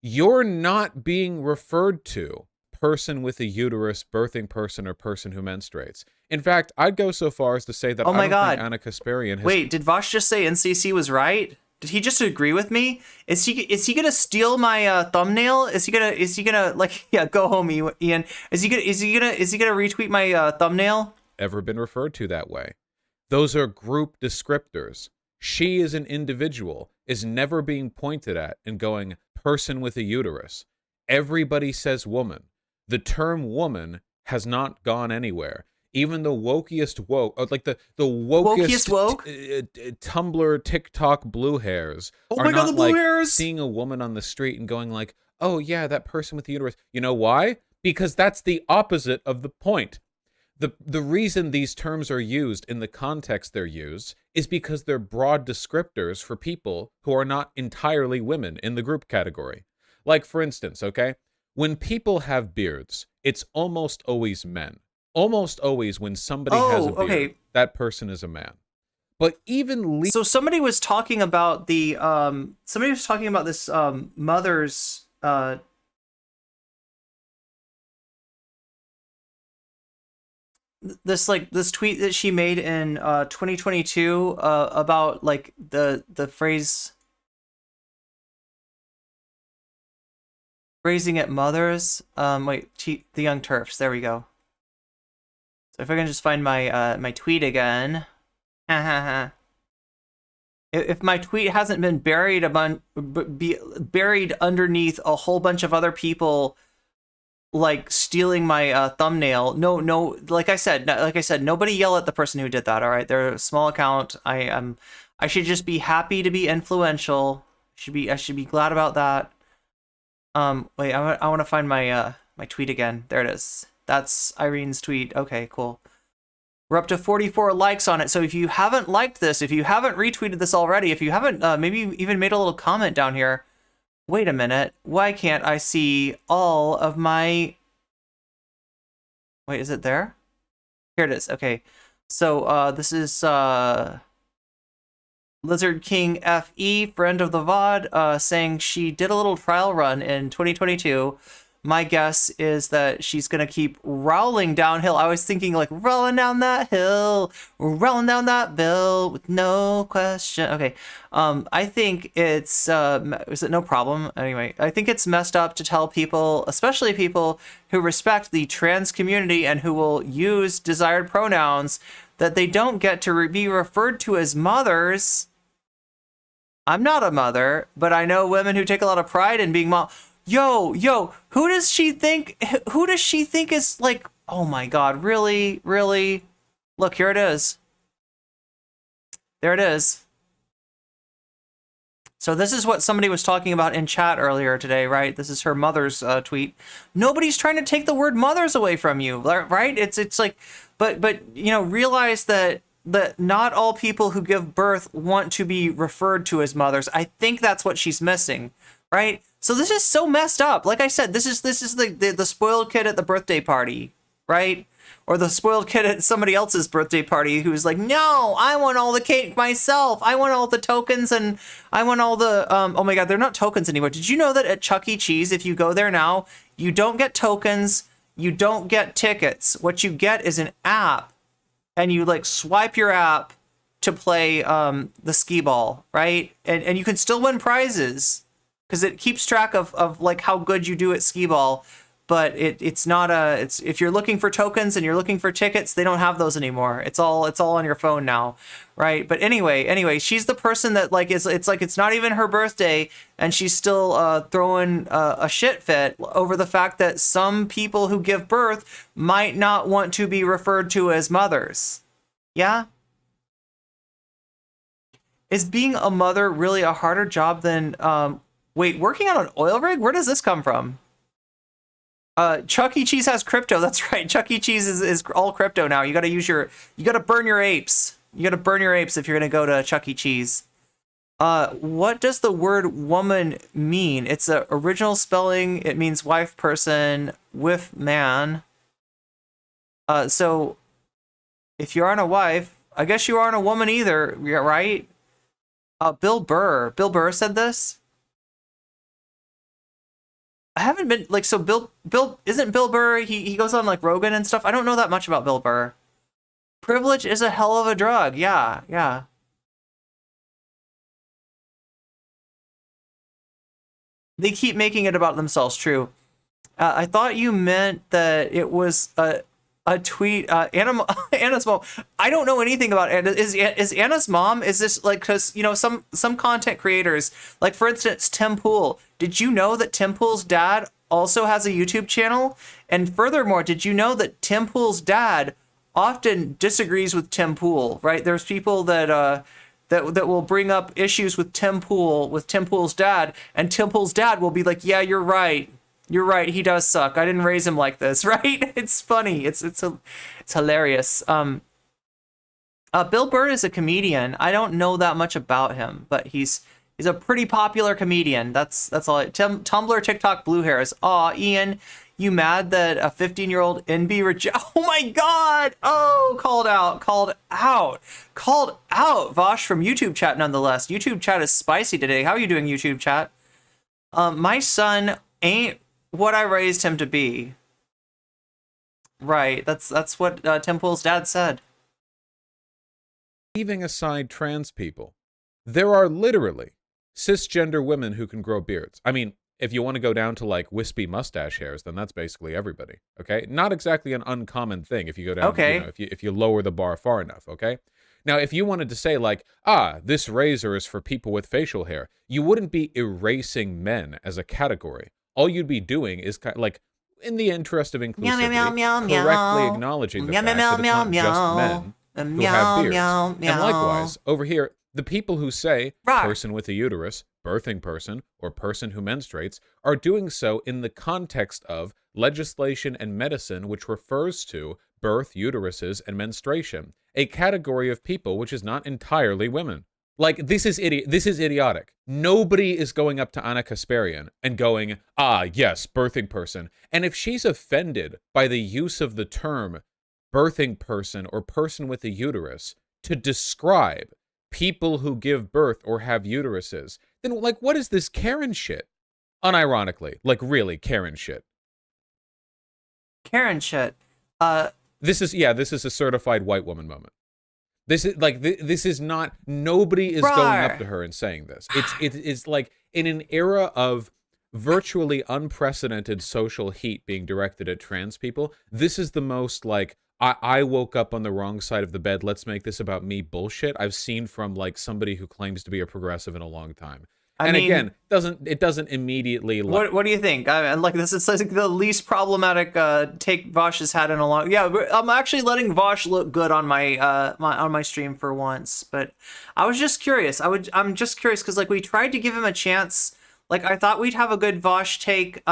You're not being referred to person with a uterus, birthing person, or person who menstruates. In fact, I'd go so far as to say that Oh my I don't God. think Anna Kasparian has... Wait, did Vosh just say NCC was right? Did he just agree with me? Is he gonna steal my thumbnail? Is he gonna like, yeah, go home, Ian. Is he gonna retweet my thumbnail? Ever been referred to that way. Those are group descriptors. She as an individual is never being pointed at and going, person with a uterus. Everybody says woman. The term woman has not gone anywhere. Even the wokiest woke, like the wokest woke? Tumblr, TikTok blue hairs are not like seeing a woman on the street and going like, oh yeah, that person with the uterus. You know why? Because that's the opposite of the point. The reason these terms are used in the context they're used is because they're broad descriptors for people who are not entirely women in the group category. Like, for instance, okay, when people have beards, it's almost always men. Almost always when somebody has a beard, that person is a man. But even... So somebody was talking about the... somebody was talking about this mother's... this tweet that she made in 2022 about like the phrase raising at mothers. Wait, the Young TERFs. There we go. So if I can just find my my tweet again. If my tweet hasn't been buried buried underneath a whole bunch of other people like stealing my thumbnail. No, like I said, nobody yell at the person who did that. All right, they're a small account. I should just be happy to be influential. I should be glad about that. Wait, I want to find my my tweet again. There it is. That's Irene's tweet. Okay, cool. We're up to 44 likes on it. So if you haven't liked this, if you haven't retweeted this already, if you haven't maybe even made a little comment down here. Wait a minute, why can't I see all of my... Wait, is it there? Here it is, okay. So, this is, Lizard King FE, friend of the VOD, saying she did a little trial run in 2022. My guess is that she's gonna keep rolling downhill. I was thinking like rolling down that hill, rolling down that bill with no question. Okay, I think it's is it no problem? Anyway, I think it's messed up to tell people, especially people who respect the trans community and who will use desired pronouns, that they don't get to be referred to as mothers. I'm not a mother, but I know women who take a lot of pride in being mom. Yo, who does she think is like, oh my God, really? Look, here it is. There it is. So this is what somebody was talking about in chat earlier today, right? This is her mother's tweet. Nobody's trying to take the word mothers away from you, right? It's like, but you know, realize that not all people who give birth want to be referred to as mothers. I think that's what she's missing, right? So this is so messed up. Like I said, this is the spoiled kid at the birthday party, right? Or the spoiled kid at somebody else's birthday party who's like, no, I want all the cake myself. I want all the tokens and I want all the, oh my God, they're not tokens anymore. Did you know that at Chuck E. Cheese, if you go there now, you don't get tokens, you don't get tickets. What you get is an app, and you like swipe your app to play the skee ball, right? And you can still win prizes, because it keeps track of like how good you do at skee ball, but it's not if you're looking for tokens and you're looking for tickets, they don't have those anymore. It's all on your phone now, right? But anyway, she's the person that like it's like it's not even her birthday and she's still throwing a shit fit over the fact that some people who give birth might not want to be referred to as mothers. Yeah? Is being a mother really a harder job than wait, working on an oil rig? Where does this come from? Chuck E. Cheese has crypto. That's right. Chuck E. Cheese is all crypto now. You gotta burn your apes. You gotta burn your apes if you're gonna go to Chuck E. Cheese. What does the word woman mean? It's a original spelling. It means wife, person, with man. So if you aren't a wife, I guess you aren't a woman either, right? Bill Burr said this. I haven't been like, so Bill isn't Bill Burr, he goes on like Rogan and stuff. I don't know that much about Bill Burr. Privilege is a hell of a drug. Yeah. They keep making it about themselves. True. I thought you meant that it was a tweet. Anna's mom. I don't know anything about Anna. Is Anna's mom? Is this like, because you know some content creators, like for instance Tim Pool. Did you know that Tim Pool's dad also has a YouTube channel? And furthermore, did you know that Tim Pool's dad often disagrees with Tim Pool? Right? There's people that that will bring up issues with Tim Pool's dad, and Tim Pool's dad will be like, "Yeah, you're right. You're right. He does suck. I didn't raise him like this." Right? It's funny. It's hilarious. Bill Burr is a comedian. I don't know that much about him, but he's a pretty popular comedian. That's all. Tumblr, TikTok, blue hairs. Aw, Ian, you mad that a 15-year-old NB Oh my God! Oh, called out. Vosh from YouTube chat, nonetheless. YouTube chat is spicy today. How are you doing, YouTube chat? My son ain't what I raised him to be. Right. That's what Tim Pool's dad said. Leaving aside trans people, there are literally cisgender women who can grow beards. I mean, if you want to go down to like wispy mustache hairs, then that's basically everybody. Okay, not exactly an uncommon thing if you go down. Okay. You know, if you lower the bar far enough. Okay. Now, if you wanted to say like, this razor is for people with facial hair, you wouldn't be erasing men as a category. All you'd be doing is kind of like, in the interest of inclusivity, correctly acknowledging the fact that it's not just men who have beards. And likewise, over here, the people who say person with a uterus, birthing person, or person who menstruates are doing so in the context of legislation and medicine which refers to birth, uteruses, and menstruation, a category of people which is not entirely women. Like, this is idiotic. Nobody is going up to Anna Kasparian and going, yes, birthing person. And if she's offended by the use of the term birthing person or person with a uterus to describe people who give birth or have uteruses, then, like, what is this Karen shit? Unironically, like, really, Karen shit. Karen shit. This is a certified white woman moment. This is like, this is not, nobody is going up to her and saying this. It's like, in an era of virtually unprecedented social heat being directed at trans people, this is the most, like, I woke up on the wrong side of the bed, let's make this about me bullshit I've seen from, like, somebody who claims to be a progressive in a long time. I mean, again, it doesn't immediately. What do you think? I mean, like, this is like the least problematic take Vosh has had in a long. Yeah, I'm actually letting Vosh look good on my on my stream for once. But I was just curious. I'm just curious because, like, we tried to give him a chance. Like, I thought we'd have a good Vosh take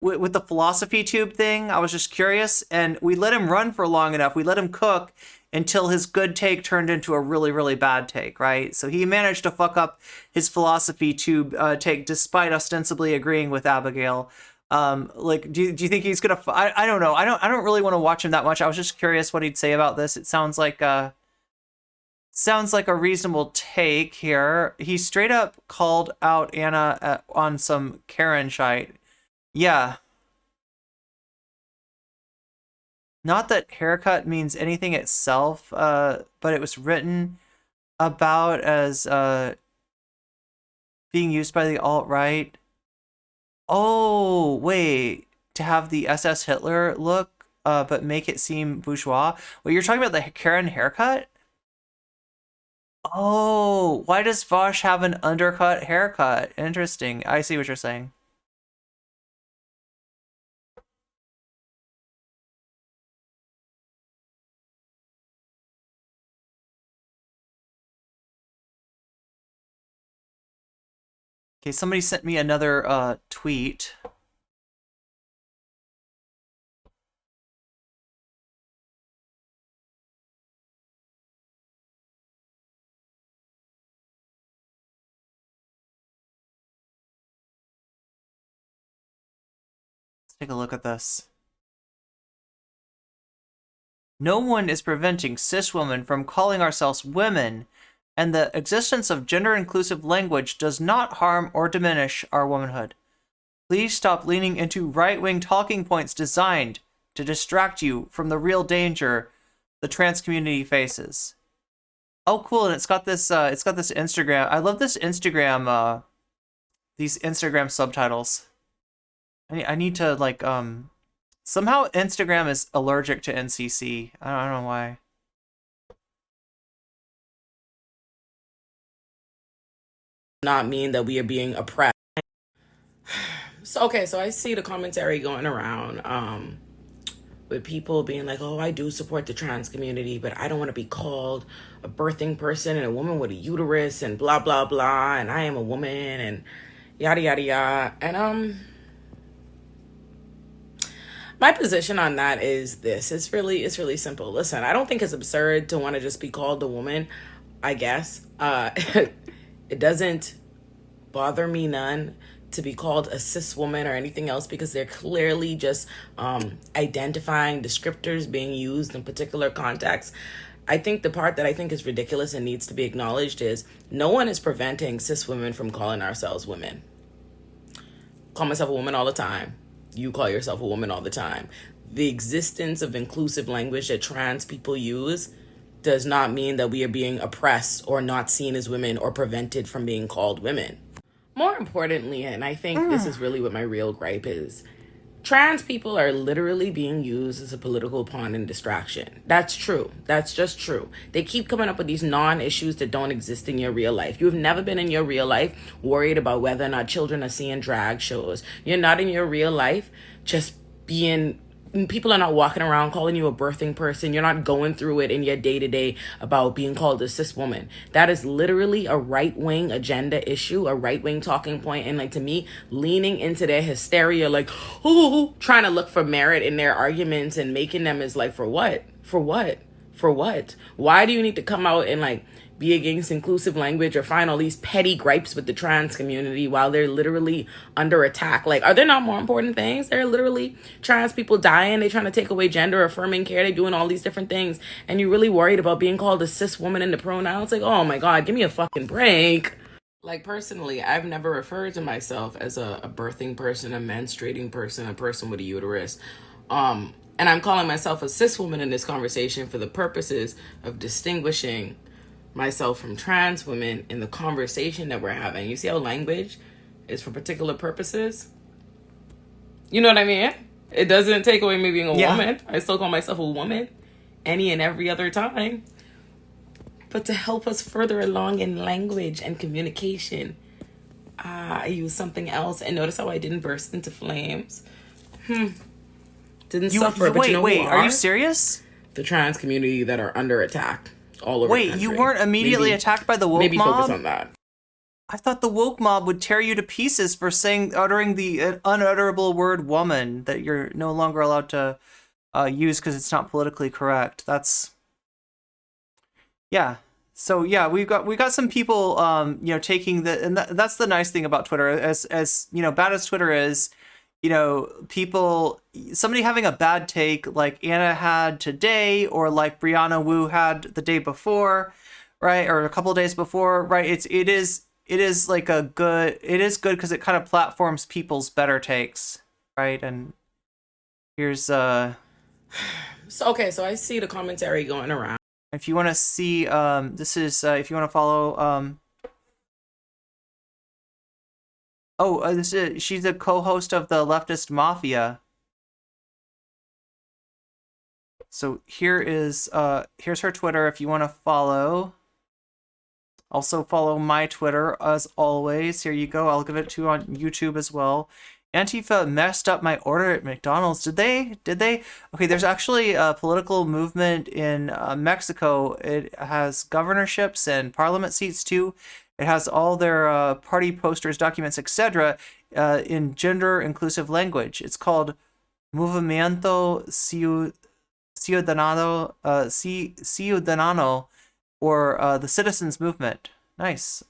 with the philosophy tube thing. I was just curious, and we let him run for long enough. We let him cook until his good take turned into a really, really bad take, right? So he managed to fuck up his philosophy tube take despite ostensibly agreeing with Abigail. Like, do you think he's gonna? I don't know. I don't really want to watch him that much. I was just curious what he'd say about this. It sounds like a reasonable take here. He straight up called out Anna on some Karen shite. Yeah. Not that haircut means anything itself, but it was written about as being used by the alt-right. Oh, wait. To have the SS Hitler look, but make it seem bourgeois. Wait, you're talking about the Karen haircut? Oh, why does Vosh have an undercut haircut? Interesting. I see what you're saying. Okay, somebody sent me another tweet. Let's take a look at this. No one is preventing cis women from calling ourselves women, and the existence of gender-inclusive language does not harm or diminish our womanhood. Please stop leaning into right-wing talking points designed to distract you from the real danger the trans community faces. Oh, cool! And it's got this Instagram. I love this Instagram. These Instagram subtitles. I need to like somehow Instagram is allergic to NCC. I don't know why. Not mean that we are being oppressed. So I see the commentary going around with people being like, oh, I do support the trans community, but I don't want to be called a birthing person and a woman with a uterus and blah, blah, blah, and I am a woman and yada, yada, yada. And my position on that is this. It's really simple. Listen, I don't think it's absurd to want to just be called a woman, I guess. It doesn't bother me none to be called a cis woman or anything else, because they're clearly just identifying descriptors being used in particular contexts. I think the part that I think is ridiculous and needs to be acknowledged is no one is preventing cis women from calling ourselves women. Call myself a woman all the time. You call yourself a woman all the time. The existence of inclusive language that trans people use does not mean that we are being oppressed or not seen as women or prevented from being called women. More importantly, and I think this is really what my real gripe is, trans people are literally being used as a political pawn and distraction. That's true. That's just true. They keep coming up with these non-issues that don't exist in your real life. You've never been in your real life worried about whether or not children are seeing drag shows. You're not in your real life just being... People are not walking around calling you a birthing person. You're not going through it in your day-to-day about being called a cis woman. That is literally a right-wing agenda issue, a right-wing talking point, and like, to me, leaning into their hysteria, like, oh, trying to look for merit in their arguments and making them as like, for what? For what? For what? Why do you need to come out and like be against inclusive language or find all these petty gripes with the trans community while they're literally under attack? Like, are there not more important things? There are literally trans people dying. They're trying to take away gender affirming care. They're doing all these different things. And you're really worried about being called a cis woman in the pronouns? Like, oh my God, give me a fucking break. Like, personally, I've never referred to myself as a birthing person, a menstruating person, a person with a uterus. And I'm calling myself a cis woman in this conversation for the purposes of distinguishing myself from trans women in the conversation that we're having. You see how language is for particular purposes? You know what I mean? It doesn't take away me being a woman. I still call myself a woman any and every other time. But to help us further along in language and communication, I use something else. And notice how I didn't burst into flames. Didn't suffer, but you know who are you serious? The trans community that are under attack. All over the country. You weren't immediately attacked by the woke mob? Maybe focus on that. I thought the woke mob would tear you to pieces for uttering the unutterable word woman that you're no longer allowed to use because it's not politically correct. That's... Yeah. So yeah, we got some people taking the... And that's the nice thing about Twitter. As bad as Twitter is, somebody having a bad take like Anna had today, or like Brianna Wu had the day before, right? Or a couple of days before, right? It is good because it kind of platforms people's better takes, right? And here's So I see the commentary going around. If you want to see, this is if you want to follow, she's a co-host of the Leftist Mafia. So here's her Twitter if you want to follow. Also follow my Twitter as always. Here you go. I'll give it to you on YouTube as well. Antifa messed up my order at McDonald's. Did they? Okay, there's actually a political movement in Mexico. It has governorships and parliament seats too. It has all their party posters, documents, etc. In gender-inclusive language. It's called Movimiento Ciudadano, or the Citizens Movement. Nice.